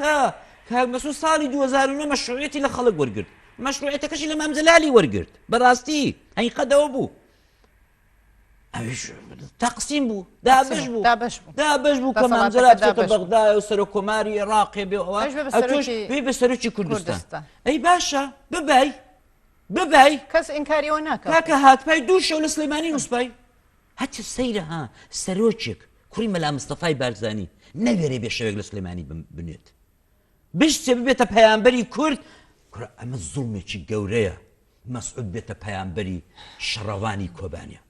مەسعود ساڵی 2009 مەشروعیەتی لە خەڵک وەرگرت مەشروعیەتەکەشی لە مامجەلالی وەرگرت بەڕاستی حەقیقەتەوە بوو ئەویش تەقسیم بوو دابەش بوو کە مامجەلا بچێتە بەغداد و سەرۆک کۆماری عێراقێ بێ ئەوە بە سەرۆکی کوردستان ئەی باشە ببای کەس ئینکاریەوە ناکات کاکە هاتپای دوو شەو لە سلێمانی نووسپای هەتی سەیرە ها سەرۆکێک کوڕی مەلا مستەفای بارزانی نەوێرێ بێ شەوێک لە سلێمانی بنێت بشتێ ببێتە پەیامبەری کورد ئەمە زوڵمێکی گەورەیە مەسعود بێتە پەیامبەری شەڕەوانی کۆبانیە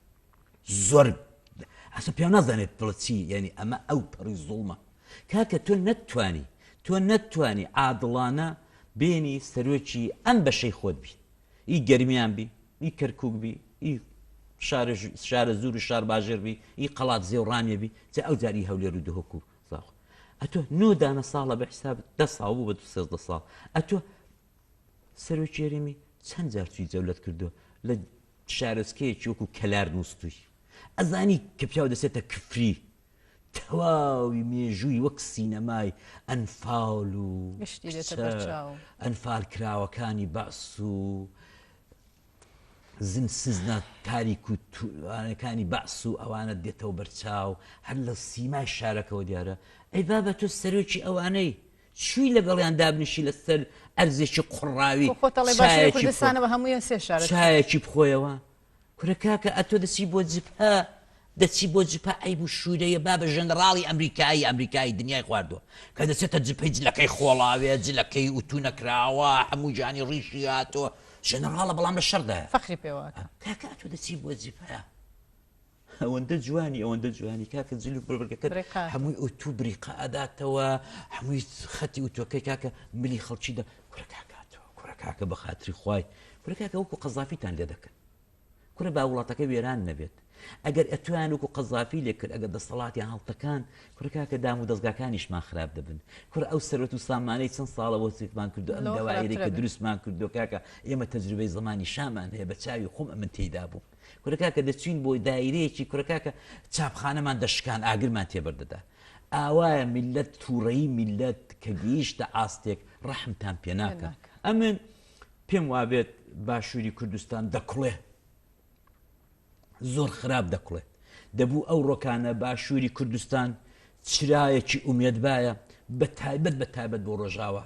زۆر ئەسە پێ نازانێت دڵ چی یعنی ئەمە ئەو پەڕی زوڵمە کاکە تۆ نەتوانی عادڵانە بێنی سەرۆکی ئەم بەشەی خۆت بی ئی گەرمیان بی ئی کەرکووک بی ئی شارە زور و شار باژێر بی ئی قەڵات زێوڕانیە بی جا ئەو جاری هەولێر و دهۆک و زاخ ئەتۆ 9 دانە ساڵە بە حساب 10 ساڵ بوو بە 13 ساڵ ئەتۆ سەرۆکی هەرێمی چەند جار چووی جەولەت کردو لە شارۆچکەیەکی وەکو کەلار نووسوی ئەزانی کە پیاو دەسێتە کفری تەواوی مێژووی وەک سینەمای ئەنفاڵ و ئەنفال کراوەکانی بەعس و سزنە تاریک و توانەکانی بەعس و ئەوانە دێتەوە بەرچاو هەر لە سیمای شارەکەەوە دیارە ئەی بابە تۆ سەرۆکی ئەوانەی چووی لەگەڵیان دابنیشی لەسەر ئەرزێکی قوڕاوی چایەکی بخۆیەوە کورە کاکە ئەتۆ دەچی بۆ جپا ئەیب و شوورەیە با بە ژەنەراڵی ئەمریکایی دنیای خواردووە کە دەچێتە جپەی جلەکەی خۆڵاوێت جلەکەی ئوتو نەکراوە هەموو جانی ڕیشی هاتۆ ژەنەراڵە بەڵام لە شەردایە فەخری پێوە کاکە ئەتۆ دەچی بۆ جپایە ئەوەندە جوانی کاکە جل و بڕبرگەکەت هەمووی ئوتو بریقە ئەداتەوە هەمووی خەتی ئوتۆکەی کاکە ملی خەڵکیدا کورە کاکە بە خاتری خوای کورە کاکە وەکو قەزافیتان لێ دەکەن کورە با وڵاتەکە وێران نەبێت ئەگەر ئەتوان وەکو قەزافی لێ کرد ئەگەر دەسەڵاتیان هەڵتەکان کورە کاکە دام و دەستگاکانیشمان خراپ دەبن کورە ئەو سەرەت و سامانەی چەند ساڵە بۆ چێکمان کردو ئەم داوایری کە دروستمان کردو کاکە ئێمە تەجروبەی زمانی شامان هەیە بە چاوی خۆم ئەمن تێیدا بوو کورە کاکە دەچین بۆ دایرەیەکی کورە کاکە چاپخانەمان دەشکان ئاگرمان تێبەردەدا ئاوایە میلەت تووڕەیی میلەت کە گەیشتە ئاستێک ڕەحمتان پێ ناکە ئەمن پێم وابێت باشووری کوردستان دەکوڵێ زۆر خراپ دەکوڵێت دەبوو ئەو ڕۆکانە باشووری کوردستان چرایەکی ئومێدبایە بە تایبەت بۆ ڕۆژاوە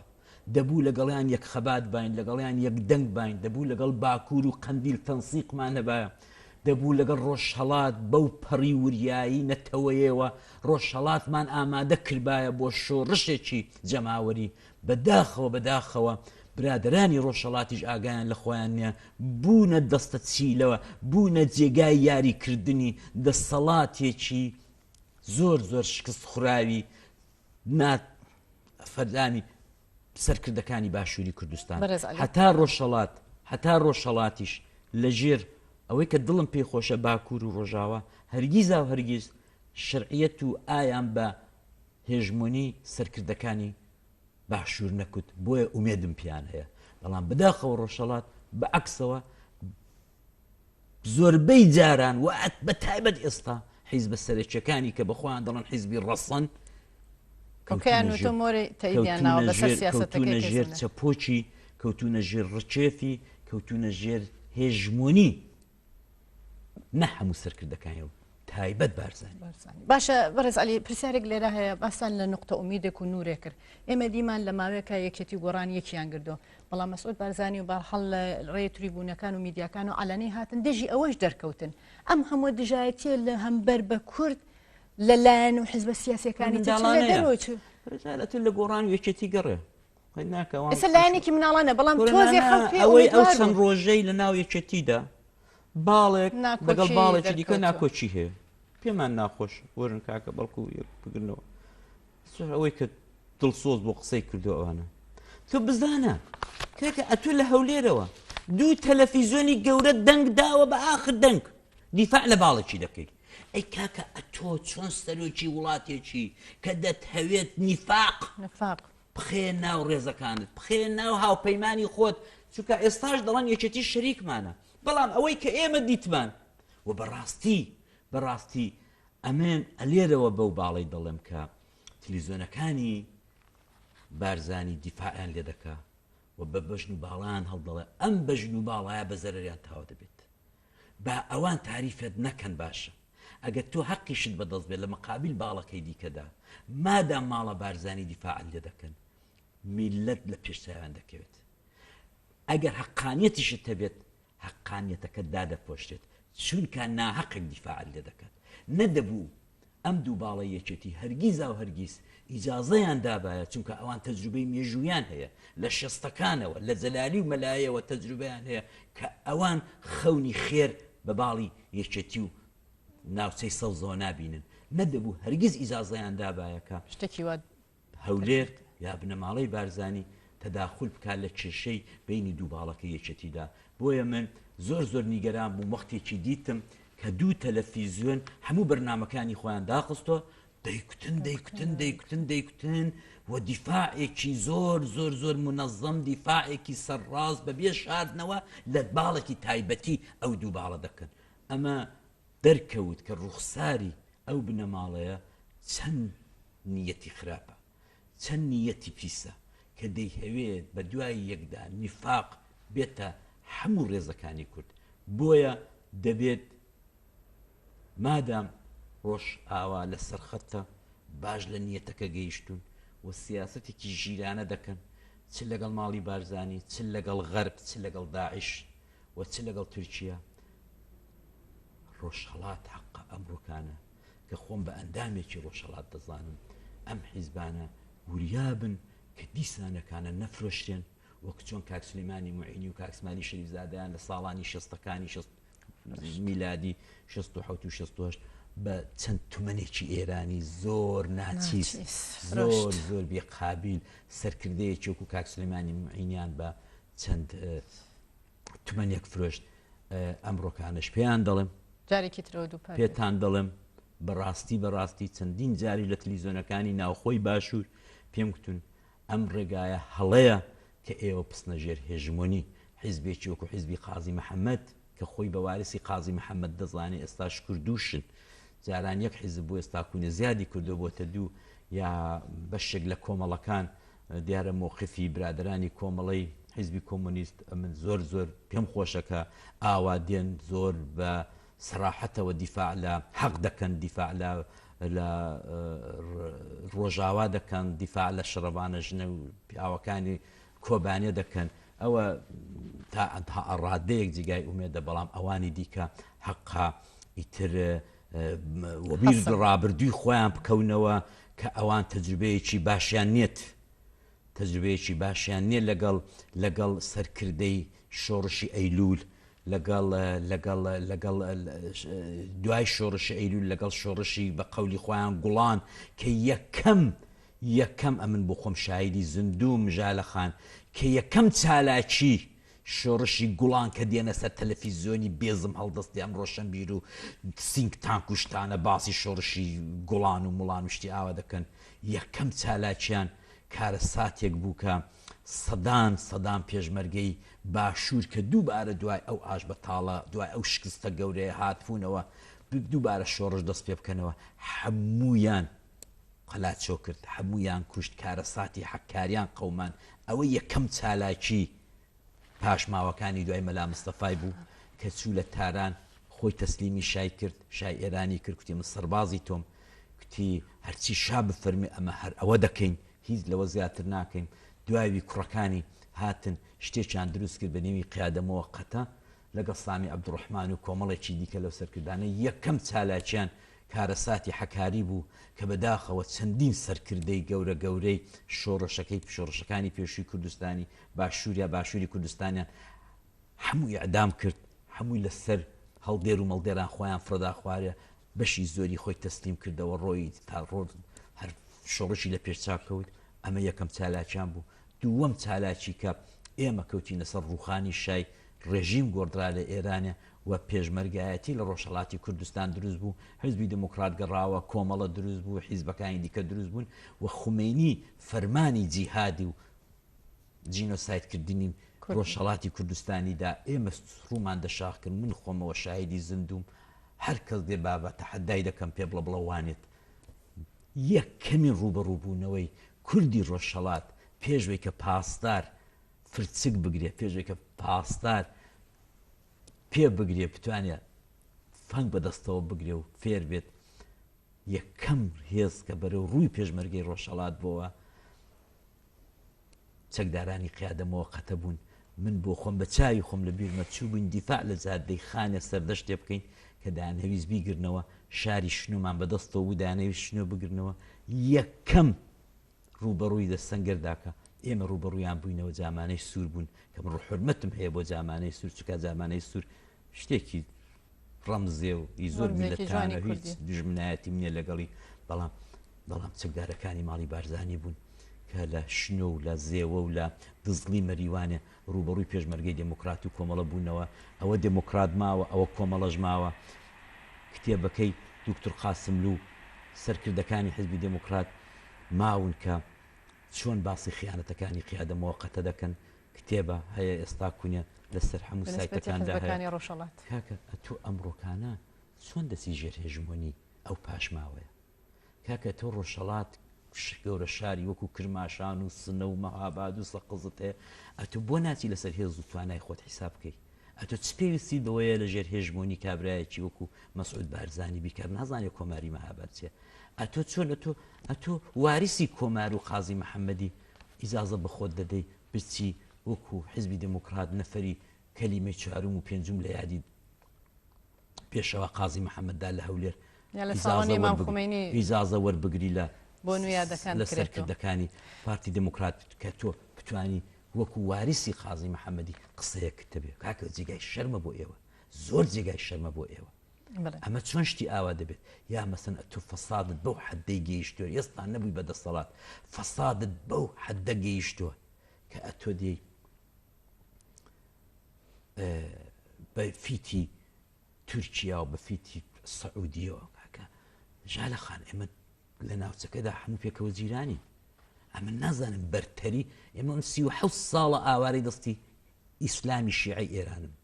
دەبوو لەگەڵیان یەک خەبات باین لەگەڵیان یەک دەنگ باین دەبوو لەگەڵ باکوور و قەندیل تەنسیقمان نەبایە دەبوو لەگەڵ ڕۆژهەڵات بەو پەڕی وریایی نەتەوەیەوە ڕۆژهەڵاتمان ئامادە کردبایە بۆ شۆڕشێکی جەماوەری بەداخەوە برادرانی ڕۆژهەڵاتیش ئاگایان لە خۆیان نییە بوونە دەستە چیلەوە بوونە جێگای یاریکردنی دەسەڵاتێکی زۆر زۆر شکست خوراوی فەردانی سەرکردەکانی باشووری کوردستان هەتا ڕۆژهەڵاتیش لە ژێر ئەوەی کە دڵم پێی خۆشە باکوور و ڕۆژاوە هەرگیزا و هەرگیز شەرعیەت و ئایان بە هێژمۆنی سەرکردەکانی باشوور نەکوت بۆیە ئومێدم پیان هەیە بەڵام بەداخەوە ڕۆژهەڵات بە عەکسەوە زۆربەی جاران و بە تایبەت ئێستا حیزبە سەرچەکانی کە بەخۆیان دەڵێن حیزبی ڕەسەن کەوتونە ژێر چەپۆچی کەوتونە ژێر ڕچێفی کەوتونە ژێر هێژمۆنی نە هەموو سەرکردەکانی و تایبەت بارزانانی باشە بەڕێز عەلی پرسیارێک لێرە هەیە باسان لە نقطە ئومیدێک و نورێک کرد ئێمە دیمان لە ماوەیەکە یەکێتی گۆڕان یەکیان گردو بەڵام مەسعود بارزانی و بەرحەڵ لە ڕێی تریبوونەکان و میدیاکان و عەلەنی هاتن دژی ئەوەش دەرکەوتن ئەم هەموو دژایەتیە لە هەمبەر بە کورد لەلایەن و حیزبە سیاسیەکانی رجالەت لە گۆڕان یەکێتی گەڕێ ئێستا لایەنێکی مناڵانە بەڵام تۆزی خەڵکی ئەوەی ئەو چەند ڕۆژەی لە ناو یەکێتیدا باڵێک لەگەڵ باڵێکی دیکە ناکۆچی هەیە پێمان ناخۆش وەرن کاکە بەڵکو بگرنەوە ئەوەی کە دڵسۆز بۆ قسەی کردو ئەوانە تۆ بزانە کاکە ئەتۆ لە هەولێرەوە دوو تەلەڤیزیۆنی گەورە دەنگ داوە بە ئاخر دەنگ دیفاع لە باڵێکی دەکەی ئەی کاکە ئەتۆ چۆن سەرۆکی وڵاتێکی کە دەتهەوێت نیفاق بخێ ناو ڕێزەکانت بخێ ناو هاوپەیمانی خۆت چونکە ئێستاش دەڵێن یەکێتی شەریکمانە بەڵام ئەوەی کە ئێمە دیتمان و بەڕاستی ئەمێن ئەلێرەوە بەو باڵی دەڵێم کە تەلەڤیزیۆنەکانی بارزانی دیفاعیان لێ دەکا و بە بەژن و باڵیان هەڵدەڵێ ئەم بەژن و باڵایە بە زەرەریان تاوا دەبێت با ئەوان تاریفێت نەکەن باشە ئەگەر تۆ حەقیشت بەدەست بێت لە مەقابل باڵەکەی دیکەدا مادام ماڵە بارزانی دیفاعیان لێ دەکەن میلەت لە پێشچاویان دەکەوێت ئەگەر حەقانیەتیشت هەبێت حەقانیەتەکە دادەپۆشتێت چونکە ناحەقێک دیفاعیان لێ دەکات نەدەبوو ئەم دوو باڵە یەکێتی هەرگیزا و هەرگیز ئیجازەیان دابایە چونکە ئەوان تەجروبەی مێژوویان هەیە لە شەستەکانەوە لە جەلالی و مەلایەوە تەجروبەیان هەیە کە ئەوان خەونی خێر بە باڵی یەکێتی و ناوچەی سەوزەوە نابینن نەدەبوو هەرگیز ئیجازەیان دابایەکە شتێکی وا هەولێر یا بنەماڵەی بارزانی تەداخل بکات لە کێشەی بینی دوو باڵەکە یەکێتیدا بۆیە من زۆر نیگەران بوو وەختێکی دیتم کە دوو تەلەڤیزیۆن هەموو بەرنامەکانی خۆیان داخستۆ دەیکوتن و دیفاعێکی زۆر منەظەم دیفاعێکی سەرڕاست بەبێ شاردنەوە لە باڵێکی تایبەتی ئەو دوو باڵە دەکەن ئەمە دەرکەوت کە ڕوخساری ئەو بنەماڵەیە چەند نیەتی خراپە چەند نیەتی پیسە کە دەیهەوێت بە دوای یەکدا نیفاق بێتە هەموو ڕێزەکانی کورد بۆیە دەبێت مادام ڕۆژ ئاوا لە سەرخەتە باش لە نیەتەکە گەیشتون و سیاسەتێکی ژیرانە دەکەن چ لەگەڵ ماڵی بارزانی چ لەگەڵ غەرب چ لەگەڵ داعش و چ لەگەڵ تورکیا ڕۆژهەڵات حەقە ئەمڕۆکانە کە خۆم بە ئەندامێکی ڕۆژهەڵات دەزانم ئەم حیزبانە وریابن کە دیسانەکانە نەفرۆشتێن وەک چۆن کاک سلێمانی موعینی و کاک اسماعیلی شەریفزادەیان لە ساڵانی شەستەکانی میلادی 67 و 68 بە چەند تومەنێکی ئێرانی زۆر ناچیز زۆر بێقابیل سەرکردەیەکی وەکو کاک سلێمانی موعینیان بە چەند تومەنێک فرۆشت ئەمڕۆکانش پێیان دەڵێم پێتان دەڵێم بەڕاستی چەندین جاری لە تەلەڤیزیۆنەکانی ناوخۆی باشوور پێم گوتون ئەم ڕێگایە هەڵەیە کە ئێوە پسنە ژێر هێژمۆنی حیزبێکی وەکو حیزبی قازی محەممەد کە خۆی بە وارسی قازی محەممەد دەزانێت ئێستاش کوردوشن جاران یەک حیزب بوو ئێستا کوونە زیادی کردو بۆتە دوو یا بەشێک لە کۆمەڵەکان دیارە مۆقفی برادرانی کۆمەڵەی حیزبی کۆمۆنیست من زۆر پێم خۆشەکە ئاوا دێن زۆر بە سەراحەتەوە دیفاع لە حەق دەکەن دیفاع لە ڕۆژاوا دەکەن دیفاع لە شڕەبانە ژنە و پیاوەکانی کۆبانێ دەکەن ئەوە تا ڕادەیەک جگای ئومێدە بەڵام ئەوانی دیکە حەقا ئیتر وەبیر ڕابردووی خۆیان بکەونەوە کە ئەوان تەجروبەیەکی باشیان نیت تەجربەیەکی باشیان نییە لەگەڵ سەرکردەی شۆڕشی ئەیلول لەگەڵ دوای شۆڕشی ئەیلول لەگەڵ شۆڕشی بە قەولی خۆیان گوڵان کە یەکەم ئەمن بۆ خۆم شایدی زیندوو مژالەخان کە یەکەم چالاکی شۆڕشی گوڵان کە دێنە سەر تەلەڤیزیۆنی بێزم هەڵدەستی ئەم ڕۆشنبیر و سینگ تانک و شتانە باسی شۆڕشی گوڵان و مڵان وشتی ئاوا دەکەن یەکەم چالاکیان کارە ساتێک بوو کە سەدان پێشمەرگەی باشوور کە دووبارە دوای ئەو ئاش بەتاڵە دوای ئەو شکستە گەورەیە هاتبوونەوە دووبارە شۆڕش دەست پێ بکەنەوە هەموویان قەلاتچۆ کرد هەموویان کوشت کارە ساتی حەکاریان قەومان ئەوە یەکەم چالاکی پاشماوەکانی دوای مەلا مستەفای بوو کە چوو لە تاران خۆی تەسلیمی شای کرد شای ئێرانی کرد کوتی من سەربازی تۆم کوتی هەرچی شا بفەرمی ئەمە هەر ئەوە دەکەین هیچ لەوە زیاتر ناکەین دوایوی کوڕەکانی هاتن شتێکیان دروست کرد بە نێوی قیادەمەوە قەتە لەگەڵ سامی عەبدوڕەحمان و کۆمەڵێکی دیکە لەو سەرکردانە یەکەم چالاکیان کارە ساتی حەکاری بوو کە بەداخەوە چەندین سەرکردەی گەورەی شۆڕشەکانی پێشووی کوردستانی باشووری کوردستانیان هەمووی ئەعدام کرد هەمووی لەسەر هەڵدێر و مەڵدێران خۆیان فرەدا خوارێ بەشی زۆری خۆی تەسلیم کردەوە ڕۆی تا ڕۆ هەر شۆڕشی لە پێشچاکەوت ئەمە یەکەم چالاکیان بوو دووەم چالاکی کە ئێمە کەوتینە سەر ڕووخانی شای ڕێژیم گۆڕدرا لە ئێرانە و پێشمەرگایەتی لە ڕۆژهەڵاتی کوردستان دروست بوو حیزبی دموکرات گەڕاوە کۆمەڵە دروست بوو حیزبەکانی دیکە دروست بوون و خومینی فەرمانی جیهادی و جینۆسایدکردنی ڕۆژهەڵاتی کوردستانیدا ئێمە ڕوومان دەشاخ کرد من خۆمەوە شاهیدی زیندوم هەر کەس دێ بابە تەحەدای دەکەم پێ بڵە بڵەوانێت یەکەمین ڕوبەڕووبوونەوەی کوردی ڕۆژهەڵات پێشوەی کە پاسدار فرچک بگرێ پێشوەی کە پاسدار پێ بگرێ بتوانێت فەنگ بەدەستەوە بگرێ و فێر بێت یەکەم هێز کە بەرەو ڕووی پێشمەرگەی ڕۆژهەڵات بۆەوە چەکدارانی قیادەمەوە قەتە بوون من بۆ خۆم بە چاوی خۆم لە بیرمە چوو بووین دیفاع لە جادەی خانە سەردەشتێ بکەین کە دانەویست بیگرنەوە شاری شنومان بەدەستەوە بوو دانەویست شنو بگرنەوە یەکەم ڕوبەڕووی دەستەنگەرداکە ئێمە ڕوبەڕوویان بووینەوە جامانەی سوور بوون کە من ڕحورمەتم هەیە بۆ جامانەی سوور چکە جامانەی سوور شتێکی ڕەمزێ و زۆر میلەتانە هیچ دژمنایەتی منێ لەگەڵی بەڵام چەکدارەکانی ماڵی بارزانی بوون کە لە شنۆ و لە زێوە و لە دزڵی مەریوانێ ڕوبەڕووی پێشمەرگەی دموکرات و کۆمەڵە بوونەوە ئەوە دموکرات ماوە ئەوە کۆمەڵەژ ماوە کتێبەکەی دوکتور قاسملوو سەرکردەکانی حیزبی دموکرات ماون کە چۆن باسی خیانەتەکانی قیادەمەوە قەتە دەکەن کتێبە هەیە ئێستا کونیە لەسەر هەموو سایتەکاندا هەیە کاکە تۆ ئەمڕۆکانە چۆن دەسی ژێر هێژمۆنی ئەو پاشماوەیە کاکە تۆ ڕۆژهەڵات گەورە شاری وەکو کرماشان و سنە و مەهاباد و سەقزت هەیە ئەتۆ بۆ ناچی لەسەر هێز و توانای خۆت حیساب بکەیت ئەتۆ چ پێویستی بەوەیە لە ژێر هێژمۆنی کابرایەکی وەکو مەسعود بارزانی بیکار نازانێت کۆماری مەهاباد چیە ئەتۆ چۆن ئەتۆ واریسی کۆمار و قازی محەممەدی ئیزازە بە خۆت دەدەی بچی وەکو حیزبی دموکرات نەفەری کەلیمەی چهارم و پێنجم لە یادی پێشەوە قازی محەممەددا لە هەولێر ئیزازە وەربگری لە لە سەرکردەکانی پارتی دموکرات کە تۆ بتوانی وەکو واریسی قازی محەممەدی قسەیەکتە بێ کاکە جێگای شەرمە بۆ ئێوە زۆر جێگای شەرمە بۆ ئێوە ئەمە چۆن شتی ئاوا دەبێت یا مەسەن تۆ فەسادت بەو حەدەی گەیشتووە ئێستا نەبووی بەدەسەڵات فەسادت بەو حەدە گەیشتووە کە ئەتۆ دێی بە فیتی تورکیا و بە فیتی سعودیەوە کاکە ژالە خان ئێمە لە ناوچەکەدا هەموو پێکەوە جیرانی ئەمە نازانم بەرتەری ئێمە 37 ساڵە ئاوارەی دەستی ئیسلامی شیعی ئێرانم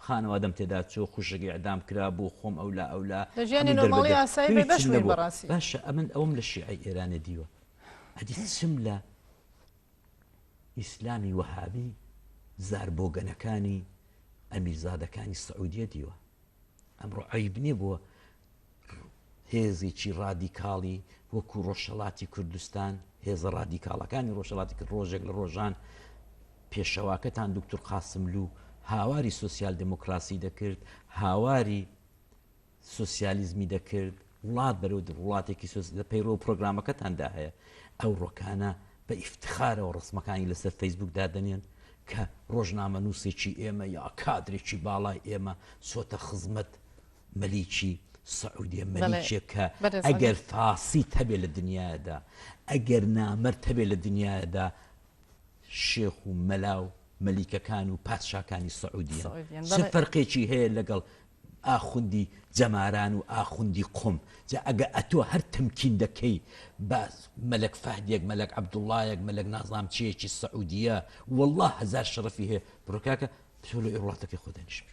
خانەوادەم تێدا چۆ خوشکی ئەدام کرا بۆ خۆم ئەولا باشە ئەمن ئەوم لە شیعی ئێرانە دیوە ئەدی چم لە ئیسلامی وەهابی زاربۆگەنەکانی ئەمیرزادەکانی سعودیە دیوە ئەمڕۆ عەیب نییە بۆ هێزێکی ڕادیکاڵی وەکو ڕۆژهەڵاتی کوردستان هێزە ڕادیکاڵەکانی ڕۆژهەڵاتی کرد ڕۆژێک لە ڕۆژان پێشەواکەتان دکتور قاسملوو هاواری سوسیال دموکراسی دەکرد هاواری سوسیالیزمی دەکرد وڵات بەرەو وڵاتێکی لە پەیڕۆ پرۆگرامەکەتاندا هەیە ئەو ڕۆکانە بە ئیفتخارەوە ڕسمەکانی لەسەر فەیسبوک دادەنێن کە ڕۆژنامە نووسێکی ئێمە یا کادرێکی باڵای ئێمە سۆتە خزمەت مەلیکی سعودیە مەلیکێک کە ئەگەر فاسی هەبێ لە دنیادا ئەگەر نامەرد هەبێ لە دنیادا شێخ و مەلاو مەلیکەکان و پادشاکانی سعودیە چ فەرقێکی هەیە لەگەڵ ئاخوندی جەماران و ئاخوندی قوم جا ئەگە ئەتۆ هەر تەمکین دەکەی بە مەلەک فەهدێک مەلەک عەبدوڵڵایەک مەلەک نازام چیەکی سعودیە والله هەزار شەرەفی هەیە بڕۆکاکە تۆ لە وڵاتەکەی خۆ دانیشت.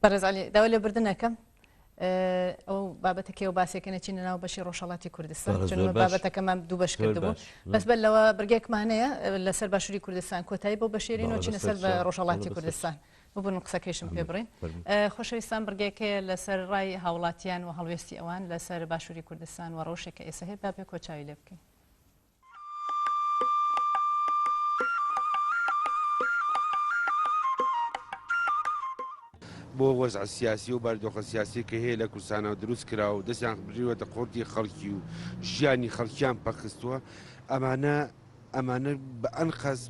بەڕێز عەلی داوا لێ بردنەکەم ئەو بابەتەکەی و باسێکەکە چینە ناو بەشی ڕۆژهەڵاتی کوردستان چون بابەتەکەمان دوو بەش کردبوو بەس بەر لەوە بڕگێکمانەیە لەسەر باشووری کوردستان کۆتایی بۆ بەشێرینەوە چینە سەر بە ڕۆژهەڵاتی کوردستان ببوون قسەکەیشم پێ بڕین. خۆشەویستان بڕگێکەیە لەسەر ڕای هاوڵاتیان و هەڵوێستی ئەوان لەسەر باشووری کوردستان و ڕۆژێکە ئێستا هەیە با پێ کۆچاوی لێ بکەین. بۆ وەزع سیاسی و باردۆخە سیاسی کە هەیە لە کوردستانەوە دروست کراوە و دەستیان بریوەتە قۆرتی خەڵکی و ژیانی خەڵکیان پەخستووە ئەمانە بە ئەنقەس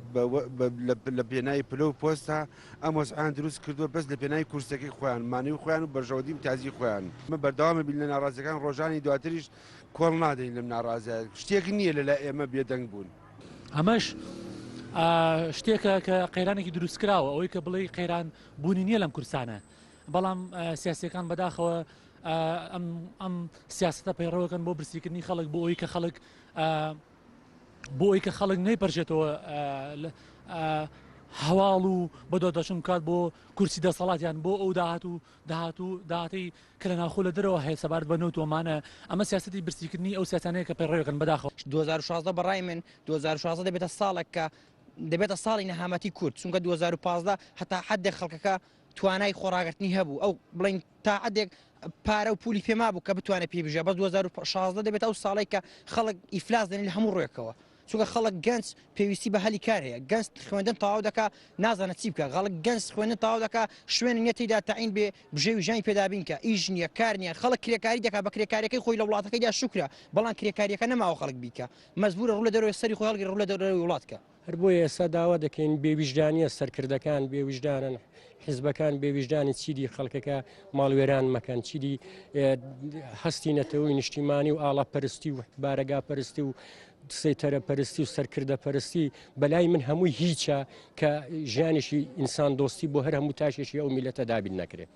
لە پێناوی پلە و پۆستا ئەم وەزعیان دروست کردووە بەس لە پێناوی کورسەکەی خۆیان مانەوەی خۆیان و بەرژەوەدی تازی خۆیان مە بەردەوامە بین لە ناڕازیەکان ڕۆژانی دواتریش کۆڵ نادەین لەم ناڕازیە شتێک نییە لەلای ئێمە بێدەنگ بوون. ئەمەش شتێکە کە قەیرانێکی دروست کراوە ئەوەی کە بڵێ قەیران بوونی نییە لەم کورسانە بەڵام سیاسیەکان بەداخەوە ئەم سیاستە پەیڕەوەکەن بۆ برسیکردنی خەڵک بۆ ئەوەی کە خەڵک نەیپەرژێتەوە هەواڵ و بە دۆدەچم کات بۆ کورسی دەسەڵاتیان بۆ ئەو داهاتی کە لە ناخۆ لە دەرەوە هەیە سەبارەت بە نەوتۆمانە ئەمە سیاستی برسیکردنی ئەو سیاسانەیە کە پەیڕەوەکەن بەداخەوە 2016 بەڕای من 2016 دەبێتە ساڵێک کە دەبێتە ساڵی نەهامەتی کورد چونکە 2015 هەتا حدێک خەڵکەکە توانای خۆڕاگررتنی هەبوو ئەو بڵین تا عدێک پارە و پولی پێما بوو کە بتوانێت پێبژە بە 2016 دەبێت ئەو ساڵێک کە خەڵک ئیفلاس دەنی لە هەموو ڕێکەوە چونکە خەڵک گەنج پێویستی بە هەلی کار هەیە گەنج خوێندن تەواو دەکا نازانێت چی بکە خەڵک گەنج خوێندن تەواو دەکا شوێن نێتیدا تەعین بێ بژێوی ژانی پێدابین کە ئیش نییە کار نییە خەڵک کرێکاری دەکا بە کرێکاریەکەی خۆی لە وڵاتەکەیدا شکرە بەڵام کرێکاریەکە نەماوە خەڵک بیکە مەزبورە ڕوو لە دەرەوەی سەری خۆی هەڵگیر ڕوو لە دەرەوەی وڵاتکە هەر بۆیە ئێستا داوا دەکەین بێویژدانیە سەرکردەکان بێویژدانن حیزبەکان بێویژدانی چیدی خەڵکەکە ماڵوێران مەکەن چیدی هەستی نەتەوەی نیشتیمانی و ئاڵاپەرستی و بارەگا پەرستی و سەیتەرە پەرستی و سەرکردە پەرستی بەلای من هەمووی هیچە کە ژیانیشی ئینسان دۆستی بۆ هەر هەموو تاشێکی ئەو میلەتە دابین نەکرێت.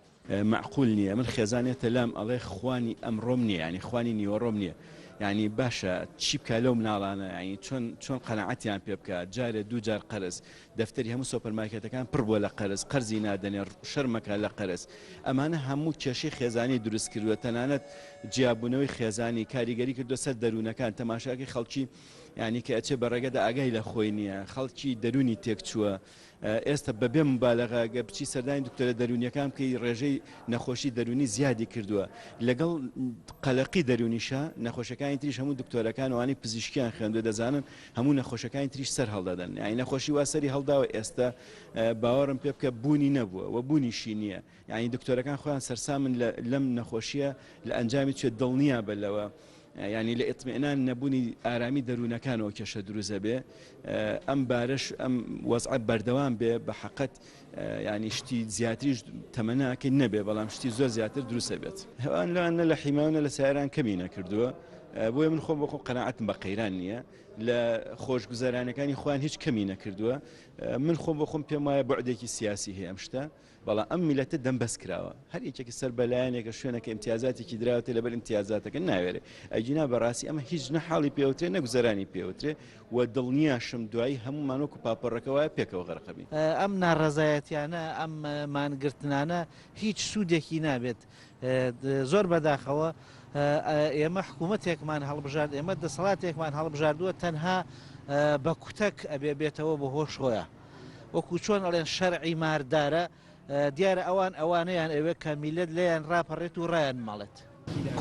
معقول نییە من خێزانێتە لام ئەڵێ خوانی ئەمڕۆم نییە ینی خوانی نیوەڕۆم نییە ینی باشە چی بکە لەو مناڵانە ینی چۆن قەنەعەتیان پێ بکە جارێ دوو جار قەرز دەفتەری هەموو سۆپەرمارکێتەکان پڕ بووە لە قەرز قەرزی نادەنێ شەرمەکە لە قەرز ئەمانە هەموو کێشەی خێزانی دروست کردووە تەنانەت جیاببوونەوەی خێزانی کاریگەری کردو سەر دەروونەکان تەماشاکی خەڵکی ینی کە ئەچێ بەڕێگەدا ئاگای لە خۆی نییە خەڵکی دەرونی تێکچووە ئێستا بەبێ مبالەغاگە بچی سەردانی دکتۆرە دەرونیەکان کە ڕێژەی نەخۆشی دەرونی زیادی کردووە لەگەڵ قەلەقی دەرونیشە نەخۆشەکانی تریش هەموو دکتۆرەکان وانی پزیشکیان خوێندوە دەزانن هەموو نەخۆشەکانی تریش سەر هەڵدەدەن یانی نەخۆشی واسەری هەڵداوە ئێستا باوەڕم پێ بکە بوونی نەبووە و بوونیشی نییە یانی دکتۆرەکان خۆیان سەرسامن لەم نەخۆشیە لە ئەنجامی توێت دڵنییا بەلەوە ینی لە ئیطمئنان نەبوونی ئارامی دەروونەکانەوە کێشە دروزە بێ ئەم بارش ئەم وەزع بەردەوام بێ بە حەقەت ینی شتی زیاتریش تەمەناکەی نەبێ بەڵام شتی زۆر زیاتر دروسە بێت هەوان لەوانە لە حیماونە لە سایران کەمی نەکردووە بۆیە من خۆم بۆ خۆم قەناعەتم بە قەیران نییە لە خۆشگوزارانەکانی خۆیان هیچ کەمی نەکردووە من خۆم بۆ خۆم پێم وایە بەعدێکی سیاسی هەیە ئەم شتە بەڵام ئەم میلەتە دەمبەست کراوە هەر یەکێکی سەر بەلایەنێکە شوێنەکە امتیازاتێکی دراوەتە لەبەر امتیازاتەکە ناوێرێ ئەجینا بەڕاستی ئەمە هیچ نەحاڵی پێوترێ نەگوزەرانی پێوترێ و دڵنیاشم دوایی هەمومانۆک و پاپەڕەکەوایە پێکەوە غەرقەبی ئەم ناڕەزایەتیانە ئەم مانگرتنانە هیچ سوودێکی نابێت زۆر بەداخەوە ئێمە حکوومەتێکمان هەڵبژارد ئێمە دەسەڵاتێکمان هەڵبژاردووە تەنها بە کوتەک ئەبێ بێتەوە بە هۆش خۆیە وەکو چۆن ئەڵێن شەرعی ماردارە دیارە ئەوانەیان ئەوێ کە میلەت لێیان ڕاپەڕێت و ڕایان مەڵێت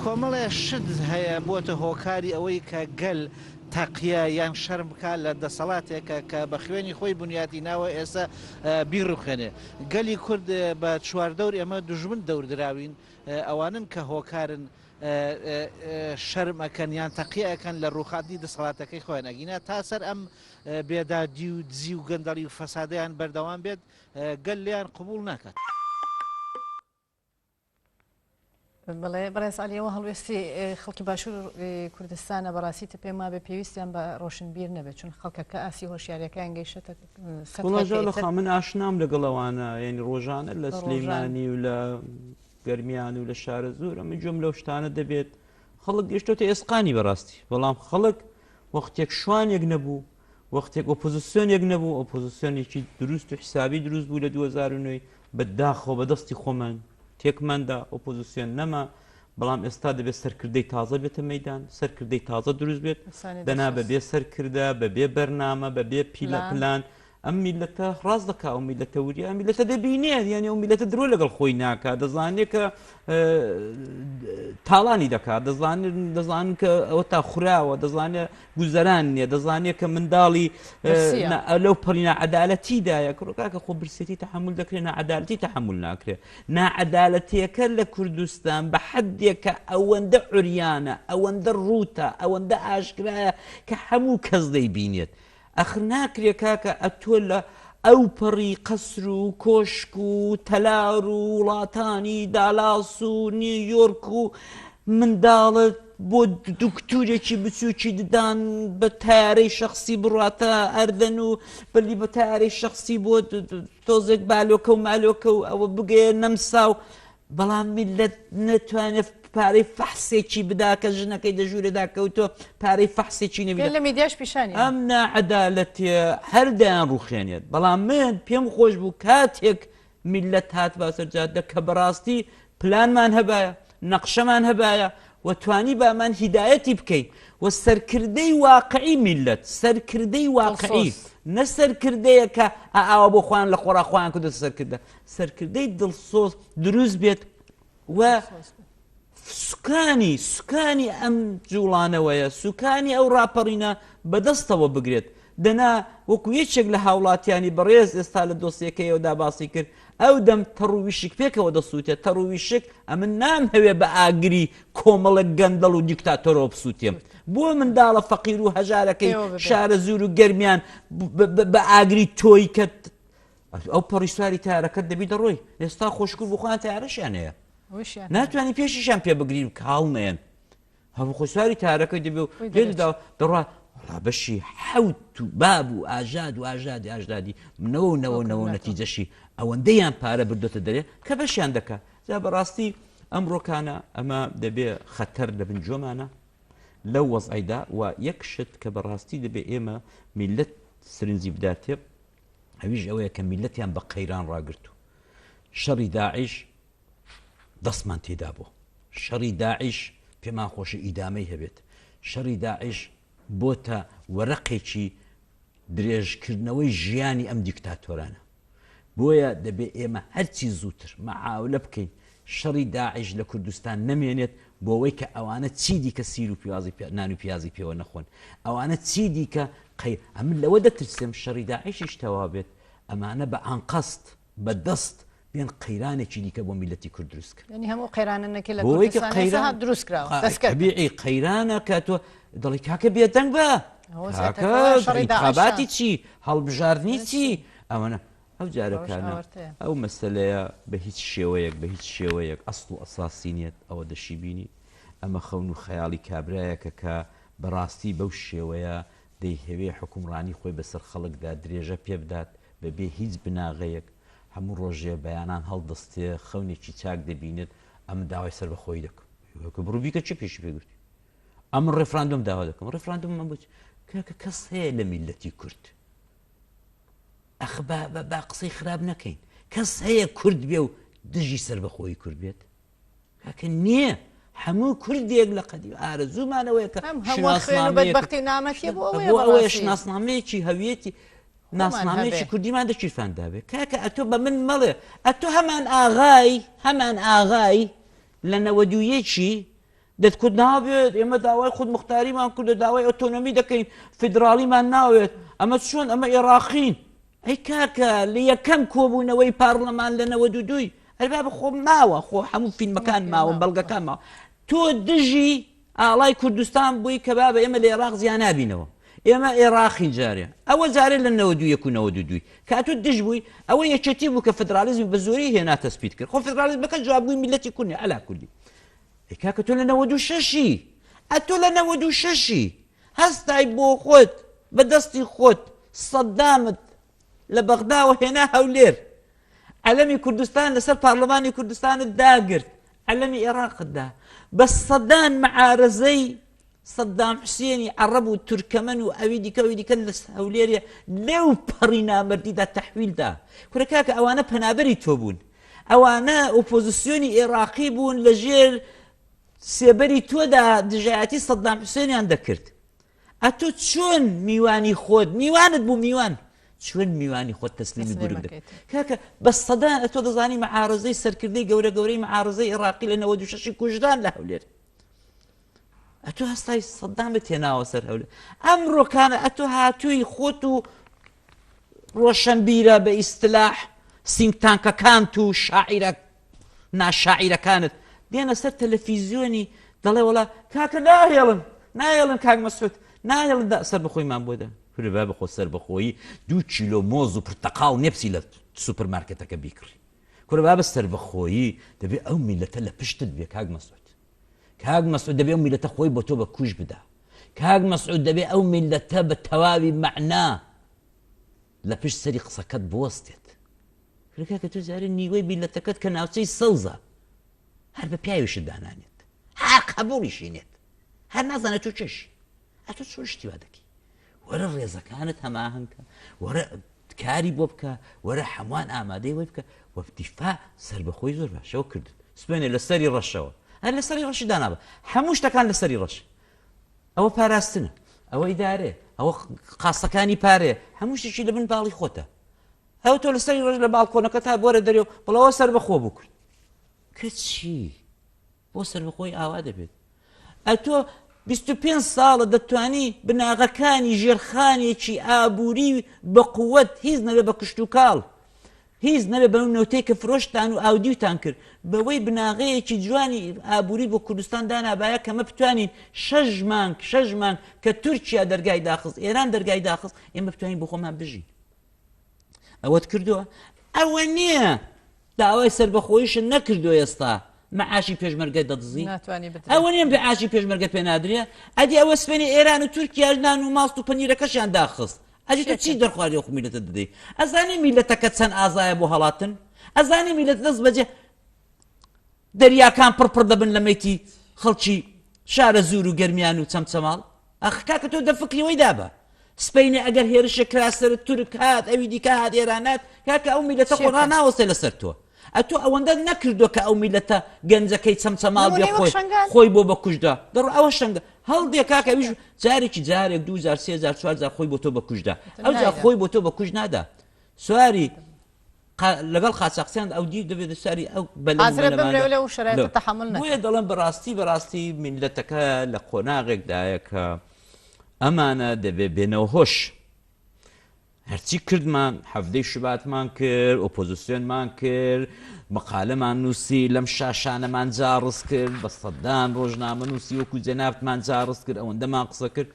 کۆمەڵێ شت هەیە بۆتە هۆکاری ئەوەی کە گەل تەقیە یان شەرم بکە لە دەسەڵاتێکە کە بە خوێنی خۆی بنیاتی ناوە ئێستا بیڕوخێنێ گەلی کورد بە چواردەور ئێمە دوژمن دەوردراوین ئەوانن کە هۆکارن شەرمەکەن یان تەقیەکەن لە ڕووخاتی دەسەڵاتەکەی خۆیان ئەگینە تا سەر ئەم بێدادی و دزی و گەندەڵی و فەسادەیان بەردەوام بێت گەل لیان قبول ناکات. بڵێ بەڕێزعالیەوە هەڵوێستی خەڵکی باشوور کوردستانە بەڕاستیتە پێم وابێ پێویستیان بە ڕۆشنبیر نەبێت چون خەڵکەکە ئاسی هۆشیارەکەیان گەیشتە لە من ئاشنام لەگەڵەوانە یعنی ڕۆژانە لە سلەیمانی و لە گەرمیان و لە شارە زۆر ئەمە جۆم لەو شتانە دەبێت خەڵک گەشتۆتە ئێسقانی بەڕاستی بەڵام خەڵک وەختێک شوانێک نەبوو وەختێک ئۆپۆزیسیۆنێک نەبوو ئۆپۆزیسیۆنێکی دروست و حسابی دروست بوو لە 2009 بەداخۆ بەدەستی خۆمان تێکماندا ئۆپۆزیسیۆن نەما بەڵام ئێستا دەبێت سەرکردەی تازە بێتە مەیدان سەرکردەی تازە دروست بێت دەنا بەبێ سەرکردە بەبێ بەرنامە بەبێ پیلە پلان ئەم میلەتە ڕاست دەکا و میلەتە وریە میلەتە دەبینێت یعنی ئەو میلەتە درۆ لەگەڵ خۆی ناکات دەزانێت کە تاڵانی دەکات دەزانن کە ئەوە تا خوراوە دەزانێت گوزەران نییە دەزانێت کە منداڵی لەو پەڕی نەعەدالەتیدایە کڕۆکاکە خۆ برسێتی تەحمل دەکرێت نەعەدالەتی تەحمل ناکرێت نەعەدالەتیەکە لە کوردستان بە حەدێکە ئەوەندە عوریانە ئەوەندە ڕووتە ئەوەندە ئاشکرایە کە هەموو کەس دەیبینێت ئەخر ناکرێت کاکە ئەتۆ لە ئەو پەڕی قەسر و کۆشک و تەلار و وڵاتانی دالاس و نیویۆرک و منداڵت بۆ دکتورێکی بچووکی ددان بە تارەی شخصی بڕاتە ئەردەن و بەلی بە تارەی شخصی بۆ تۆزێک بالۆکە و مالۆکە و ئەوە بگەیە نەمسا و بەڵام میلەت نەتوانێت پارەی فەحسێکی بدا کە ژنەکەی دەژوورێدا کەوتۆ پارەی فەحسێکی نەبێت لە میدیاش پیشانی ئەم نەعەدالەتیە هەردایان ڕوخێنێت بەڵام من پێم خۆش بوو کاتێک میلەت هات باسەرجادە کە بەڕاستی پلانمان هەبایە نەقشەمان هەبایە و توانی بامان هیدایەتی بکەین و سەرکردەی واقعی میلەت سەرکردەی واقعی نە سەرکردەیە کە ئاوە بۆ خۆیان لە خۆراخۆیان کردە سەرکردە سەرکردەی دڵسۆز دروست بێت و سوکانی ئەم جوڵانەوەیە سوکانی ئەو ڕاپەڕینە بەدەستەوە بگرێت دەنا وەکو یەکێک لە هاوڵاتیانی بەڕێز ئێستا لە دۆسیەکەیەوەدا باسی کرد ئەو دەم تەڕویشک پێکەوە دەسووتێت تەڕویشک ئەمە نام هەوێ بە ئاگری کۆمەڵک گەندەڵ و دیکتاتۆرەوە بسووتێم بۆ منداڵە فەقیر و هەژارەکەی شارە زور و گەرمیان بە ئاگری تۆی کە ئەو پەڕیسواری تارەکەت دەبی دەڕۆی ئێستا خۆشکور بخۆیان تارەشیان هەیە ناتوانانی پێشیشان پێ بگرین و کاڵ نێن هەموو خۆسواری تارەکەی دەبێ و دەڕوا بەشی حەوت و باب و ئاژادی منەوە نەتیجەشی ئەوەندەیان پارە بردۆتە دەرێ کە بەشیان دەکات جا بەڕاستی ئەمڕۆکانە ئەمە دەبێ خەتەر لە بنجۆمانە لەو وەزعیدا و یەک شت کە بەڕاستی دەبێ ئێمە میلەت سرنجی بداتێ ئەویش ئەوەیە کە میلەتیان بە قەیران ڕاگرتو شەڕی داعیش دەستمان تێدا بوو شەڕی داعیش پێمان خۆشی ئیدامەی هەبێت شەڕی داعیش بۆتە وەرەقێکی درێژکردنەوەی ژیانی ئەم دیکتاتۆرانە بۆیە دەبێ ئێمە هەرچی زووتر مەعاولە بکەین شەڕی داعیش لە کوردستان نەمێنێت بۆ ئەوەی کە ئەوانە چی دیکە سیر و نان و پیازی پێوە نەخۆن ئەوانە چی دیکە ئەمن لەوە دەترسێم شەڕی داعیشیش تەوا بێت ئەمانە بە ئانقەست بە دەست بێن قەیرانێکی دیکە بۆ میلەتی کورد دروست کرد ینی هەموو قەیرانەکە لە کوردستان دروست کراوە تەبیعی قەیرانە کە تۆ دڵی کاکە بێدەنگ بە انتخاباتی چی هەڵبژاردننی چی ئەوەنە ئەو جارەکانە ئەو مەسەلەیە بە هیچ شێوەیەک ئەسڵ و ئەساسینیت ئەوە دەشی بینی ئەمە خەون و خەیاڵی کابرایەکە کە بەڕاستی بەو شێوەیە دەیهەوێ حکومڕانی خۆی بەسەر خەڵکدا درێژە پێ بدات بەبێ هیچ بناغەیەک هەموو ڕۆژێ بەیانان هەڵدەستێ خەونێکی چاک دەبینێت ئەم داوای سەر بەخۆی دەکەم بڕووبیکە چی پێشی پێگوتی ئەم ڕێفراندۆم داوا دەکەم ڕێفراندۆم من بچ کاکە کەس هەیە لە میلەتی کورد ئەخ با قسەی خراپ نەکەین کەس هەیە کورد بێ و دژی سەر بەخۆی کورد بێت کاکە نییە هەموو کوردێک لە قەدیم ئارەزوومانەوەیە کە شناسنامەیەکی هەویەتی ناسنامەیەکی کوردیمان دەچیرفاندابێت کاکە ئەتۆ بە من مەڵێ ئەتۆ هەمان ئاغای لە نەوەدوویەکی دەتکوت نابێت ئێمە داوای خود مختاریمان کردە داوای ئۆتۆنۆمی دەکەین فیدراڵیمان ناوێت ئەمە چۆن ئەمە عێراقین ئەی کاکە لە یەکەم کۆبوونەوەی پارلەمان لە 92 هەربا بە خۆ ماوە خۆ هەموو فیلمەکان ماوە بەڵگەکان ماوە تۆ دژی ئاڵای کوردستان بووی کە بابە ئێمە لە عێراق زیان نابینەوە ئێمە عێراقی جارێ ئەوە جارێ لە 92 کاتۆ دژ بووی ئەوە یەکێتی بوو کە فدرالیزم بە زۆری هێناتە سپید کرد خۆ فدرالیزمەکە جواب بووی میلەتی کوردی ئەلا کوردی کاکە تۆ لە 96 ئەتۆ لە 96 هەستای بۆ خۆت بەدەستی خۆت سەدامت لە بەغداوە هێنا هەولێر عەلەمی کوردستان لەسەر پارلەمانی کوردستانت داگرت عەلەمی عێراقتدا بە سەدان مەعارەزەی سەدام حوسێنی عەرەب و تورکەمەن و ئەوی دیکە لە هەولێرە لێو پەڕی نامەردیدا تەحویلدا کورە کاکە ئەوانە پەنابەری تۆ بوون ئەوانە ئۆپۆزیسیۆنی عێراقی بوون لەژێر سێبەری تۆدا دژایەتی سەدام حوسێنیان دەکرد ئەتۆ چۆن میوانی خۆت میوانت بوو میوان چۆن میوانی خۆت تەسلیمی گورگ دەکەیت کاکە بە سەدان ئەتۆ دەزانی مەعارەزەی سەرکردەی گەورەی مەعارەزەی عێراقی لە 96 کوژدان لە هەولێر ئەتۆ هەستای سەدامت هێناوە سەر هەولێر ئەمڕۆکانە ئەتۆ هاتووی خۆت و ڕۆشنبیرە بە ئیستلاح سینگتانکەکانت و ناشاعیرەکانت دێنە سەر تەلەڤیزیۆنی دەڵێ وەڵا کاکە ناهێڵن کاک مەسعود ناهێڵن سەر بەخۆیمان بۆدا کورە با بخۆ سەر بەخۆیی 2 کیلۆ مۆز و پرتەقاڵ نێپسی لە سوپەرمارکێتەکە بیکڕی کورە با بە سەر بەخۆیی دەبێت ئەو میلەتە لە پشتت بێ کاک مەسعود دەبێت ئەو میلەتە خۆی بۆ تۆ بە کوژ بدا کاک مەسعود دەبێت ئەو میلەتە بە تەواوی مەعنا لە پشت سەری قسەکەت بوەستێت کورە کاکە تۆ جارێ نیوەی میلەتەکەت کە ناوچەی سەوزە هەر بە پیاویشت دانانێت هەر قەبوڵیشینێت هەر نازانێت تۆ چێشی ئەتۆ چۆن شتیوا دەکەی وەرە ڕێزەکانت هەماهەنگکە وەرە کاری بۆ بکە وەرە هەمووان ئامادەی وەی بکە وە دیفاع سەربەخۆی زۆر باشەوە کردت سبێنێ لە سەری ڕەشەوە هەر لە سەری ڕەشی دانابە هەموو شتەکان لە سەری ڕەش ئەوە پاراستنە ئەوە ئیدارێ ئەوە قاسەکانی پارێ هەموو شتێکی لە بن باڵی خۆتە ئەو تۆ لە سەری ڕەش لە باڵکۆنەکە تا بۆرە دەرێ و بڵەوە سەربەخۆ بوو کرد کرد چی بۆ سەربەخۆی ئاوا دەبێت ئەتۆ 25 ساڵە دەتوانی بناغەکانی ژێرخانێکی ئابووری بە قووەت هیچ نەبێ بە کشت و کاڵ هیچ نەبێ بە نەوتەی کە فرۆشتان و ئاودیوتان کرد بەوەی بناغەیەکی جوانی ئابووری بۆ کوردستان دانابایە کەمە بتوانین 6 مانگ کە تورکیا دەرگای داخست ئێران دەرگای داخست ئێمە بتوانین بۆ خۆمان بژین ئەوەت کردووە ئەوە نییە داوای سەربەخۆییشن نەکردو ئێستا معاشی پێشمەرگە دەدزی ئەوە نیە بەعاشی پێشمەرگە پێ نادرێ ئەدی ئەوە سپێنی ئێران و تورکیا نان و ماست و پەنیرەکەشیان داخست ئەجی تۆ چی دەرخواری خو میلەتە دەدەی ئەزانی میلەتەکە چەند ئازایە بۆ هەڵاتن ئەزانی میلەت دەست بەجێ دەریاکان پڕ دەبن لە مەیتی خەڵکی شارە زور و گەرمیان و چەمچەماڵ ئەخ کاکە تۆ دەفکریەوەی دابە سپەینێ ئەگەر هێرشە کراسەر تورک هات ئەوی دیکە هات ئێرانات کاکە ئەو میلەتە خۆڕا ناوەستێ لەسەر تۆ ئەتۆ ئەوەندە نەکردو کە ئەو میلەتە گەنجەکەی چەمچەماڵ بێ خۆی بۆ بە کوژدا دەڕۆ ئەوە شەنگە هەڵدێ کاکە ویش جارێک 2000 3000 4000 خۆی بۆ تۆ بە کوژدا ئەو جا خۆی بۆ تۆ بە کوژ نادا سواری لەگەڵ خاچاقچیان ئەو دی دەبێت سواری ئەو بۆیە دەڵێن بەڕاستی میلەتەکە لە قۆناغێکدایە کە ئەمانە دەبێت بێنەوە هۆش هەرچی کردمان هەفتەی شوباتمان کرد ئۆپۆزیسیۆنمان کرد مەقالەمان نووسی لەم شاشانەمان جاڕست کرد بە سەدان ڕۆژنامە نووسی وەکو جەنابمان جاڕست کرد ئەوەندەمان قسە کرد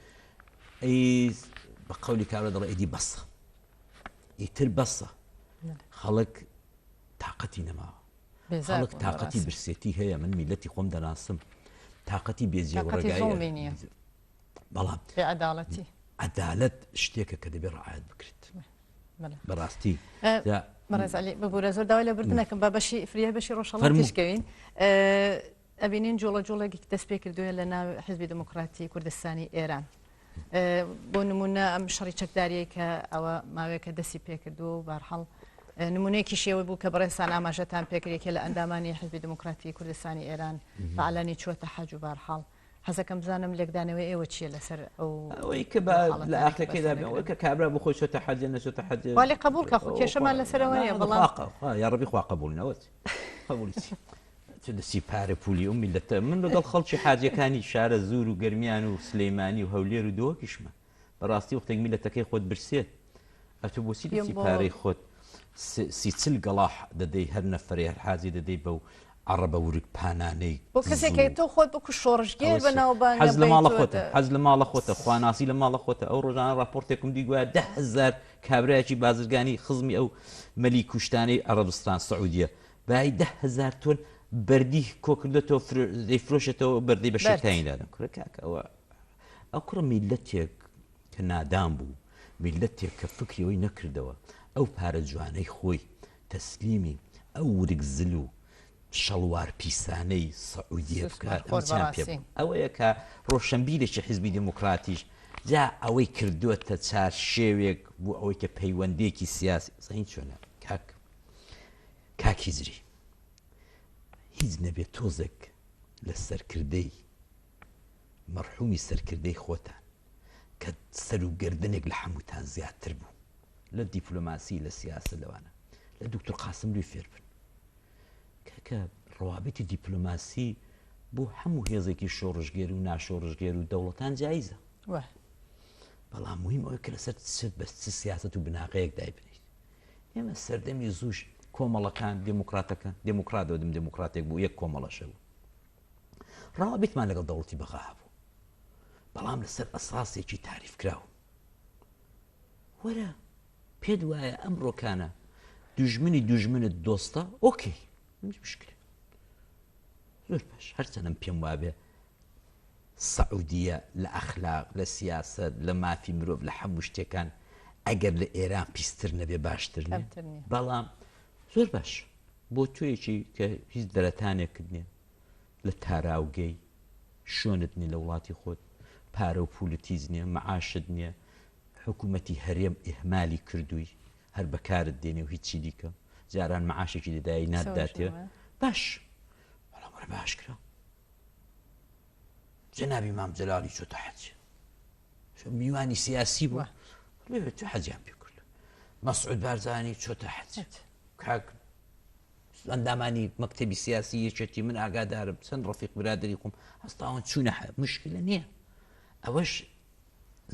بە قەولی کارە دەڵێ ئیدی بەسە ئیتر بەسە خەڵک تااقەتی نەماوە خەڵک تااقەتی برسێتی هەیە من میلەتی خۆم دەناسم تااقەتی بێجێڕگای بەڵام بێعەداڵەتی عدالت شتێکە کە دەبێت ڕعایەت بکرێت بەڕاستی مەڕێزعەلی ببوورە زۆر داوای لە بردنەکەم بە بەشی فریە بەشی ڕۆژهەڵات تشکەوین ئەبینین جۆڵەجۆڵێکی دەست پێ کردووە لە ناو حیزبی دموکراتی کوردستانی ئێران بۆ نمونە ئەم شەڕی چەکداریە کە ئەوە ماوەیەکە دەستی پێ کردو و بەرحەڵ نمونەیەکی شێوە بوو کە بەڕێستان ئاماژەتان پێکرێکە لە ئەندامانی حیزبی دموکراتی کوردستانی ئێران بەعلانی چوەتە حەج و بەرحەڵ حەزەکەم بزانم لێکدانەوەی ئێوە چییە لەسەر ئەوەی کە لە ئاخرەکەیدا بێەوەی کە کابرا بخۆی چۆتە حەجە نەچۆتە حەجە والی قبول کە کێشەمان لەسەرەوە نیە بەڵام یا ڕەبی خوا قبولنەوەت قبولی چ دەسی پارە پولی ئەو میلەتە من لەگەڵ خەڵکی حاجەکانی شارە زور و گەرمیان و سلەیمانی و هەولێر و دۆکیشمە بەڕاستی وەختێک میلەتەکەی خۆت برسێت ئەتۆ بۆچی دەسی پارەی خۆت 30 گەڵاح دەدەی هەر نەفەرێ هەر حاجی دەدەی بەو عڕبە ورک پانانەی بۆ کەسێکی تۆ خۆت بکو شۆڕژگێر بەناوبانگ حەز لە ماڵە خۆتە حەز لە ماڵە خۆتە خواناسی لە ماڵە خۆتە ئەو ڕۆژانە راپۆرتێکم دیگوایە 10,000 کابراایکی بازرگانی خزمی ئەو مەلی کوشتانەی عەرەبستان سعودیە بای 10,000 تۆن بەردی کۆکردێتەوە دەیفرۆشێتەوە بەردەی بە شەتاییدادن کوڕە کاکە ئەو کوڕە میلەتێک کە نادام بوو میلەتێک کە فکرەوەی نەکردەوە ئەو پارە جوانەی خۆی تەسلیمی ئەو ورک زل و شەڵوار پیسانەی سعودیە بکات ئەوەیە کە ڕۆشنبیرێکی حیزبی دموکراتیش جا ئەوەی کردووەتە چار شێوێک بۆ ئەوەی کە پەیوەندێکی سیاسی زەین چۆنە کاکی زری هیچ نەبێت تۆزێک لە سەرکردەی مەرحومی سەرکردەی خۆتان کە سەر و گردنێک لە هەمووتان زیاتر بوو لە دیپلۆماسی لە سیاسە لەوانە لە دکتۆر قاسم لوی فێر بن کە ڕوابەتی دیپلۆماسی بۆ هەموو هێزێکی شۆڕژگێر و ناشۆڕژگێر و دەوڵەتان جایزە بەڵام مهم ئەوە کە لەسەر بە سیاست و بناغەیەک دای بنیت ئێمە سەردەمی زوش کۆمەڵەکان دموکراتەکان دموکراتەوە دم دموکراتێک بوو یەک کۆمەڵەشە بوو ڕوابەتمان لەگەڵ دەوڵەتی بەغا بوو بەڵام لەسەر ئەساسێکی تاریف کراوە وەرە پێت وایە ئەمڕۆکانە دوژمنی دوژمنت دۆستە ئۆکەی مشکل زۆر باش هەرچەندەم پێم وابێ سعودیە لە ئەخلاق لە سیاست لە مافی مرۆڤ لە هەموو شتێکان ئەگەر لە ئێران پیستر نەبێ باشتر نیە بەڵام زۆر باش بۆ توێکی کە هیچ دەرەتانێکت نییە لە تاراوگەی شوێنت نیە لە وڵاتی خۆت پارە و پولتیز نییە مەعاشت نییە حکوومەتی هەرێم ئیهمالی کردووی هەر بەکارت دێنێ و هیچی دیکە جاران مەعاشێکی دەدایی ناداتێ باش بەڵام وەرە باش کرا جەنابی مام جەلالی چۆتە حەج میوانی سیاسی بووە لێت چۆ حەجیان پێ کرد مەسعود بارزانی چۆتە حەج کاک ئەندامانی مەکتەبی سیاسی یەکێتی من ئاگادارم چەند ڕەفیق برادری خۆم هەستاوان چوونە مشکلە نییە ئەوەش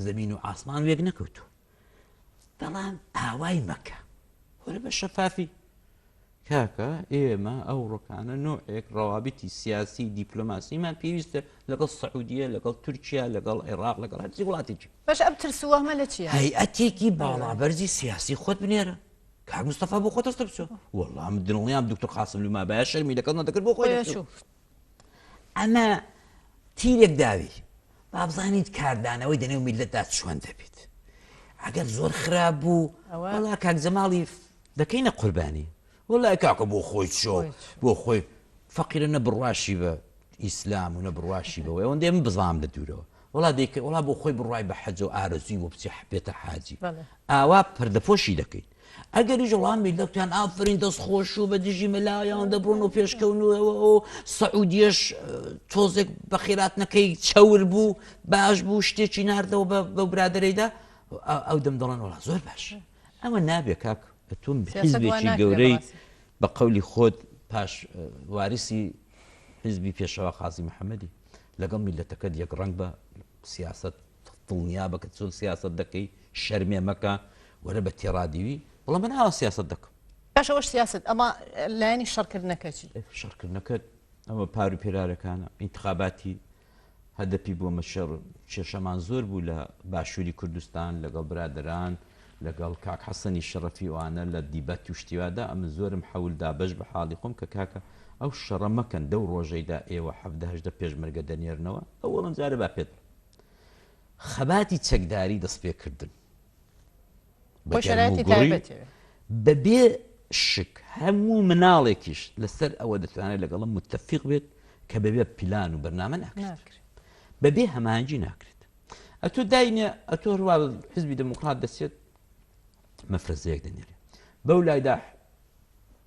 زەمین و ئاسمان وێک نەکەوتو بەڵام ئاوای مەکە وەرە بە شەفافی کاکە ئێمە ئەو ڕۆکانە نوعێک ڕەوابەتی سیاسی دیپلۆماسیمان پێویستە لەگەڵ سعودیە لەگەڵ تورکیا لەگەڵ عێراق لەگەڵ هەرچی وڵاتێکی باش ئەم ترسووەمە لە چیە هەیئەتێکی باڵابەرزی سیاسی خۆت بنێرە کاک مستەفا بۆ خۆت هەستە بچۆ وەڵام دڵنیام دکتۆر قاسم لوما بایە شەرمی لەگەڵ نەدەکرد بۆ خۆی ئەمە تیرێک داوی با بزانیت کاردانەوەی دەنێ و میلەتدا چۆن دەبێت ئەگەر زۆر خراپ بوو وەڵا کاک جەماڵی دەکەینە قوربانی وەڵای کاکە بۆ خۆی چۆ بۆ خۆی فەقیرە نە بڕواشی بە ئیسلام و نە بڕواشی بەوەی ئەوەندێ من بزانام لە دوورەوە وڵا بۆ خۆی بڕوای بە حەج و ئارەزوی بۆ بچی بێتە حاجی ئاوا پەردەپۆشی دەکەیت ئەگەری ژەڵام میلەتیان ئافرین دەستخۆش و بە دژی مەلایان دەبڕۆن و پێشکەونەوە و سعودیەش تۆزێک بە خێراتنەکەی چەور بوو باش بوو شتێکی ناردەوە بە برادەرەیدا ئەو دەم دەڵێن وڵا زۆر باش ئەمە نابێ کاک تۆم حیزبێکی گەورەی بە قەولی خۆت پاش وارسی حیزبی پێشەوە قازی محەممەدی لەگەڵ میلەتەکەت یەک ڕنگ بە سیاست دڵنیا بکە چۆن سیاست دەکەی شەرمێ مەکە وەرە بە تێڕادیوی بەڵام من ئاوا سیاست دەکەم باشەوەش سیاست ئەمە لایەنی شەڕکردنەکە چی شەڕکردنەکەت ئەمە پار و پێرارەکانە ئینتخاباتی هەدەپی بۆ مەشەڕ کێشەمان زۆر بوو لە باشووری کوردستان لەگەڵ برادران لەگەڵ کاک حەسەنی شەرەفی وانە لە دیبەتی و شتیوادا ئەمە زۆرم حەولدا بەش بە حاڵی خۆم کە کاکە ئەو شەڕە مەکەن دەو ڕۆژەیدا ئێوە 17 پێشمەرگە دەنێرنەوە ئەوەڵم جارە با پێت خەباتی چەکداری دەستپێکردن بەبێ شک هەموو مناڵێکیش لەسەر ئەوە دەتوانێت لەگەڵم متتەفیق بێت کە بەبێ پلان و بەرنامە ناکرێت بەبێ هەمانجی ناکرێت ئەتۆ داینە ئەتۆ ڕوا حیزبی دموکرات دەچێت مەفرەزەیەک دەنێرێ بەو لایدا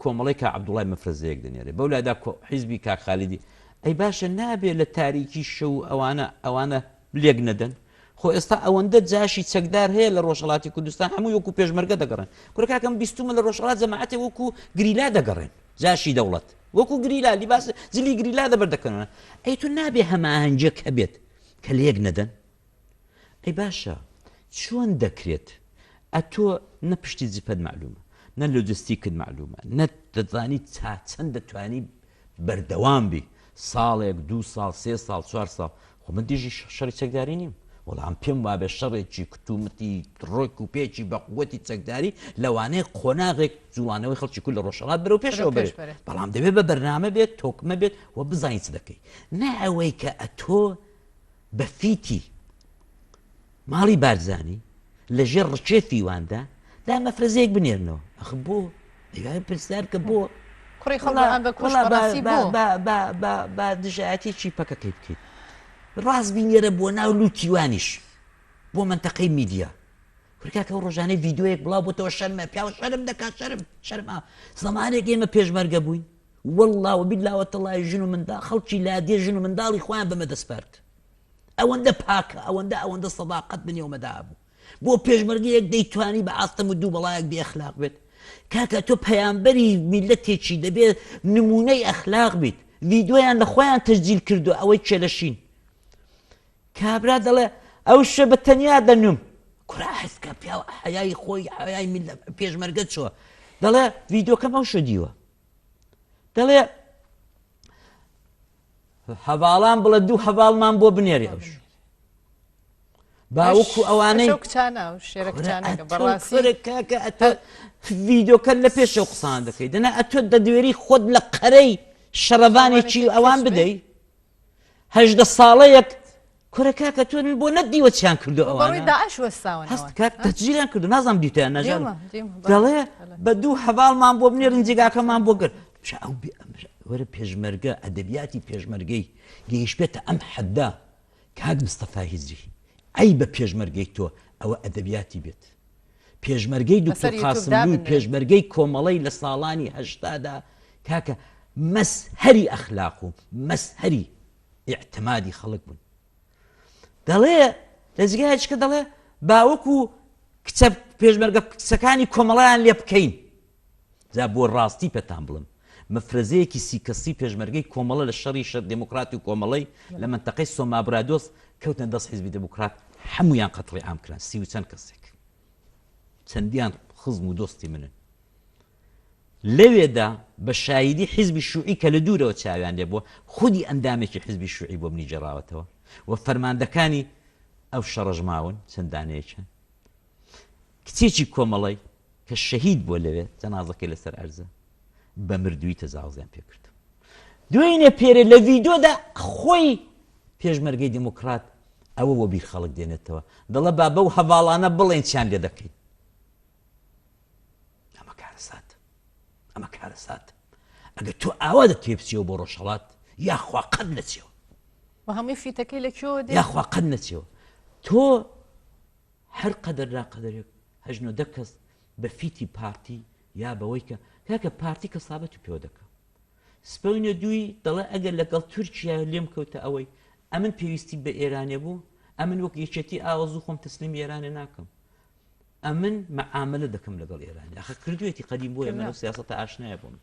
کۆمەڵی کا عەبدوڵای مەفرەزەیەک دەنێرێ بەو لایدا حیزبی کاک خالیدی ئەی باشە نابێت لە تاریکی شەو ئەوانە لێک نەدەن خۆ ئێستا ئەوەندە جاشی چەکدار هەیە لە ڕۆژهەڵاتی کوردستان هەموو وەکو پێشمەرگە دەگەڕێن کوڕکاکەم بیستومە لە ڕۆژهەڵات جەماعەتێ وەکو گریلا دەگەڕێن جاشی دەوڵەت وەکو گریلا لیباس جلی گریلا دەبەردەکەنەوە ئەی تو نابێ هەماهەنگێک هەبێت کە لێک نەدەن ئەی باشە چۆن دەکرێت ئەتۆ نە پشتی جپەت معلومە نە لۆجستیکت معلومە نە دەزانی چەند دەتوانی بەردەوام بی ساڵێک 2 ساڵ 3 ساڵ 4 ساڵ خۆ من دیژی شەڕی چەکداری نیم وەڵام پێم وابێ شەڕێکی کتومەتی ڕۆک و پێکی بەقوەتی چەکداری لەوانەیە قۆناغێک جوڵانەوەی خەڵکی کول لە ڕۆژهەڵات بەرەو پێشەوە بێت بەڵام دەبێت بە بەرنامە بێت تۆکمە بێت و بزانین چ دەکەی نە ئەوەی کە ئەتۆ بە فیتی ماڵی بارزانی لەژێر ڕچێ فیواندا دا مەفرەزەیەک بنێرنەوە ئەخ بۆ دەیوایە پرسیار کە بۆ کوڕی خەڵکان بە کوڕ بەڕاستی بە دژایەتێکی پەکەکەی بکەیت ڕاست بینێرە بۆ ناو لوتیوانیش بۆ منتەقەی میدیا کورکاکە ڕۆژانەی ڤیددیۆیەک بڵاو بۆتەوە شەرمە پیاوە شەرم دەکات شەرم زەمانێک ئێمە پێشمەرگە بووین والله وبالله وتەڵای ژن و مندا خەڵکی لادێ ژن و منداڵی خۆیان بەمە دەسپارد ئەوەندە پاکە ئەوەندە سەداقەت بنێومەدا بوو بۆ پێشمەرگەیەک دەیتوانی بە ئاستەم و دوو بەڵایەک بێ ئەخلاق بێت کاکە تۆ پەیامبەری میلەتێکی دەبێت نمونەی ئەخلاق بیت ڤیددیۆیان لە خۆیان تەسجیل کردو ئەوەی چێلەشین کابرا دەڵێ ئەو شە بە تەنیا دەنوم کورا حەسکە پیاوە حەیای خۆی حەیای پێشمەرگە چووە دەڵێ ڤیددیۆکەم ئەو شە دیوە دەڵێ هەواڵان بڵە دوو هەواڵمان بۆ بنێری ئەوش باوەکو ئەوانەی ڤیددیۆکە لە پێشەوە قسان دەکەی دەنا ئەتۆ دەدوێری خۆت لە قەرەی شەڕەبانێکی ئەوان بدەی 18 ساڵەیەک کورە کاکە تۆ بۆ نەدیوە چیان کردو ئەوانە هەست کات تەجیلیان کردو نازانم دیتیان نەژان دەڵێ بە دوو هەواڵمان بۆ بنێرن جێگاکەمان بۆ گرت وەرە پێشمەرگە ئەدەبیاتی پێشمەرگەی گەیشتێتە ئەم حەددا کاک مستەفا هیزری ئەی بە پێشمەرگەی تۆ ئەوە ئەدەبیاتی بێت پێشمەرگەی دوکتۆر قاسملووی پێشمەرگەی کۆمەڵەی لە ساڵانی هەشتادا کاکە مەسهەری ئەخلاق و مەسهەری ئیعتمادی خەڵک بوون دەڵێ لە جگایەکە دەڵێ باوەکو کچە پێشمەرگە کچەکانی کۆمەڵیان لێ بکەین جا بۆ ڕاستی پێتان بڵم مەفرەزەیەکی سیکەسی پێشمەرگەی کۆمەڵە لە شەڕی شەر دموکراتی و کۆمەڵی لە منتەقەی سۆمابرادۆس کەوتن دەست حیزبی دموکرات هەمویان قەتڵی عام کران 30 و چەند کەسێک چەندیان خزم و دۆستی منن لەوێدا بە شایدی حیزبی شوعی کە لە دوورەوە چاویان لێ بووە خودی ئەندامێکی حیزبی شوعی بۆ منی جێڕاوەتەوە و فەرماندەکانی ئەو شەڕژماون چەندانەیەکیان کچێکی کۆمەڵی کە شەهید بۆ لەوێ جەنازەکەی لەسەر ئەرزە بە مردووی تەزاوزیان پێکرد دوێنێ پێرە لە ڤیددیۆدا خۆی پێشمەرگەی دموکرات ئەوە بۆ بیر خەڵک دێنێتەوە دەڵێ با بەو هەواڵانە بڵێن چیان لێ دەکەین ئەمە کارەسات ئەگەر تۆ ئاوا دەتێ بچیەوە بۆ ڕۆژهەڵات یاخوا قەت نەچێەوە بە هەمووی فیتەکەی لەکوێوە یاخوا قەت نەچێەوە تۆ هەر قەدەررا قەدەرێک 10 کەس بە فیتی پارتی یا بەوەی کە کاکە پارتی کەسابەت و پێوە دەکە سپەینە دووی دەڵێ ئەگەر لەگەڵ تورکیا لێم کەوتە ئەوەی ئەمن پێویستی بە ئێرانێ بوو ئەمن وەک یەکێتی ئاوەزوو خۆم تەسلیم ئێرانێ ناکەم ئەمن مەعاملە دەکەم لەگەڵ ئێرانی ئەخە کردوێتی قەدیم بۆ ئێمە سیاسەتە ئاشنایە بووم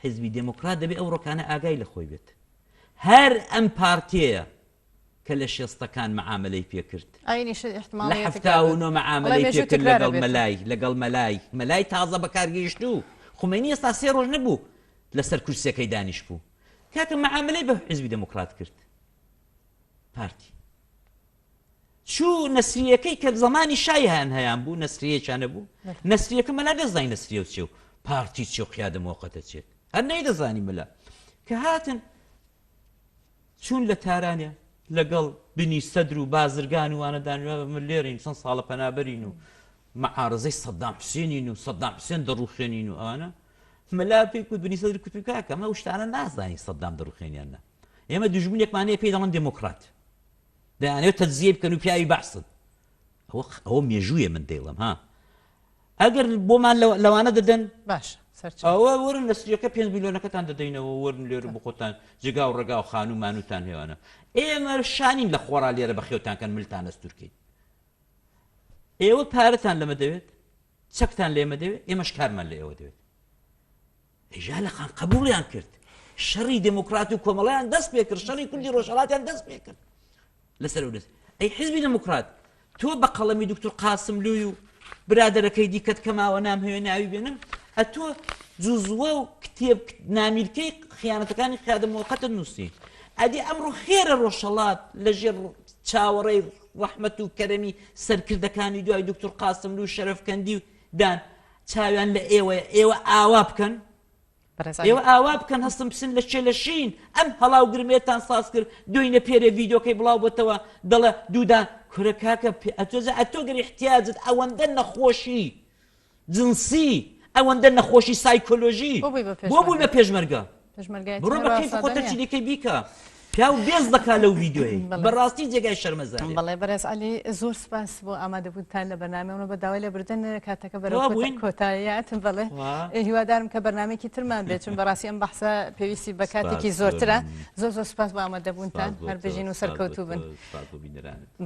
حیزبی دموکرات دەبێت ئەو ڕۆکانە ئاگای لە خۆی بێت هەر ئەم پارتەیە کە لە شێستەکان مەعاملەی پێکرد لە 79 مەعاملەی پێکرد لەگەڵ مەلای تازە بەکارگەیشت و خومینی ئێستا 3 ڕۆژ نەبوو لەسەر کورسەکەی دانیش بوو کاکە مەعاملەی بە حیزبی دموکرات کرد پارتی چوو نەسریەکەی کە زمانی شایان هەیان بوو نەسریەکیانە بوو نەسریەکە مەلا دەزانی نەسریە و چێ و پارتی چێ و قیادە موقەتە چێت هەر نەیدەزانی مەلا کە هاتن چوون لە تارانە لەگەڵ بنی سەدر و بازرگان وانەدان من لێرین چەند ساڵە پەنابەرین و مەعارەزەی سەدام حوسێنین و سەدام حوسێن دەڕوخێنین و ئەوانە مەلا پێی کوت بنی سەدر کوت کاکە ئەمە ئەو شتانە نازانی سەدام دەڕوخێنیان نا ئێمە دوژمنێکمانەیە پێی دەڵێن دموکرات دەیانێت تەجزیە بکەن و پیاوی بەحسن ئەوە مێژوویە من دەیڵم ها ئەگەر بۆمان لەوانە دەدەن باش ئەوە وەرن نەسریەکە 5 میلیۆنەکەتان دەدەینەوە وەرن لێرە بۆ خۆتان جگا و ڕێگا و خان و مانوتان هێوانە ئێمە شانین لە خۆڕا لێرە بە خێوتانکەن ملتان ئەستورکەین ئێوە پارەتان لەمە دەوێت چەکتان لێمە دەوێت ئێمەش کارمان لە ئێوە دەوێت ئێژا لە خان قبوڵیان کرد شەڕی دموکرات و کۆمەڵیان دەست پێ کرد شەڕی کوردی ڕۆژهەڵاتیان دەست پێ کرد لەسەر دەست ئەی حیزبی دموکرات تۆ بە قەڵەمی دکتۆر قاسملووی و برادەرەکەی دیکەت کەماوە نام هەیە ناوی بێنم ئەتۆ جوزوە و کتێب نامیرکەی خیانەتەکانی خیادەمەوەقەتە نووسی ئەدی ئەمڕۆ خێرە ڕۆژهەڵات لەژێر چاوەڕێی ڕەحمەت و کەرەمی سەرکردەکانی دوای دکتۆر قاسم و شەرەفکەندی دان چاویان لە ئێوە ئاوا بکەن ئێوە ئاوا بکەن هەستم بسن لە چێ لە شین ئەم هەڵاو گرمێتان ساز کرد دوینە پێرە ڤیدۆکەی بڵاو بۆتەوە دەڵێ دوودان کورە کاکە ئەتۆ گەر احتیاجت ئەوەندە نەخۆشی جنسی ئەوەندە نەخۆشی سایکۆلۆژی بۆ بووی بە پێشمەرگە بڕۆ بە کەیف خۆتە چیلەکەی بیکە پیا و بێز دەکا لەو ڤیدۆی بەڕاستی جێگای شەرمەزاری بەڵێ بەڕێز عەلی زۆر سپاس بۆ ئامادەبوونتان لە بەرنامەوە بە داوای لەبردن کاتەکە بەرەو کۆتاییاتم بڵێ هیوادارم کە بەرنامێکی ترمان بێت چون بەڕاستی ئەم بەحسە پێویستی بە کاتێکی زۆرترە زۆر سپاس بۆ ئامادەبوونتان هەر بژین و سەرکەوتوو بن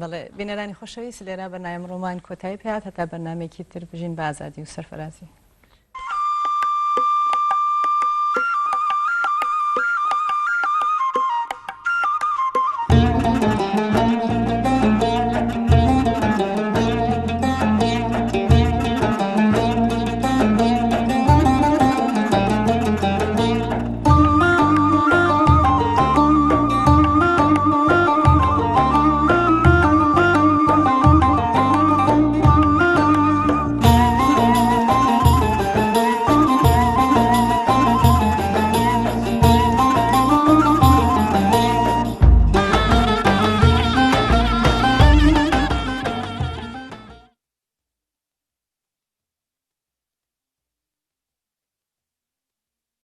بڵێ بینەرانی خۆشەویست لێرە بەرنامە ڕۆمان کۆتایی پێات هەتا بەرنامێکی تر بژین بە ئازادی و سەرفەرازی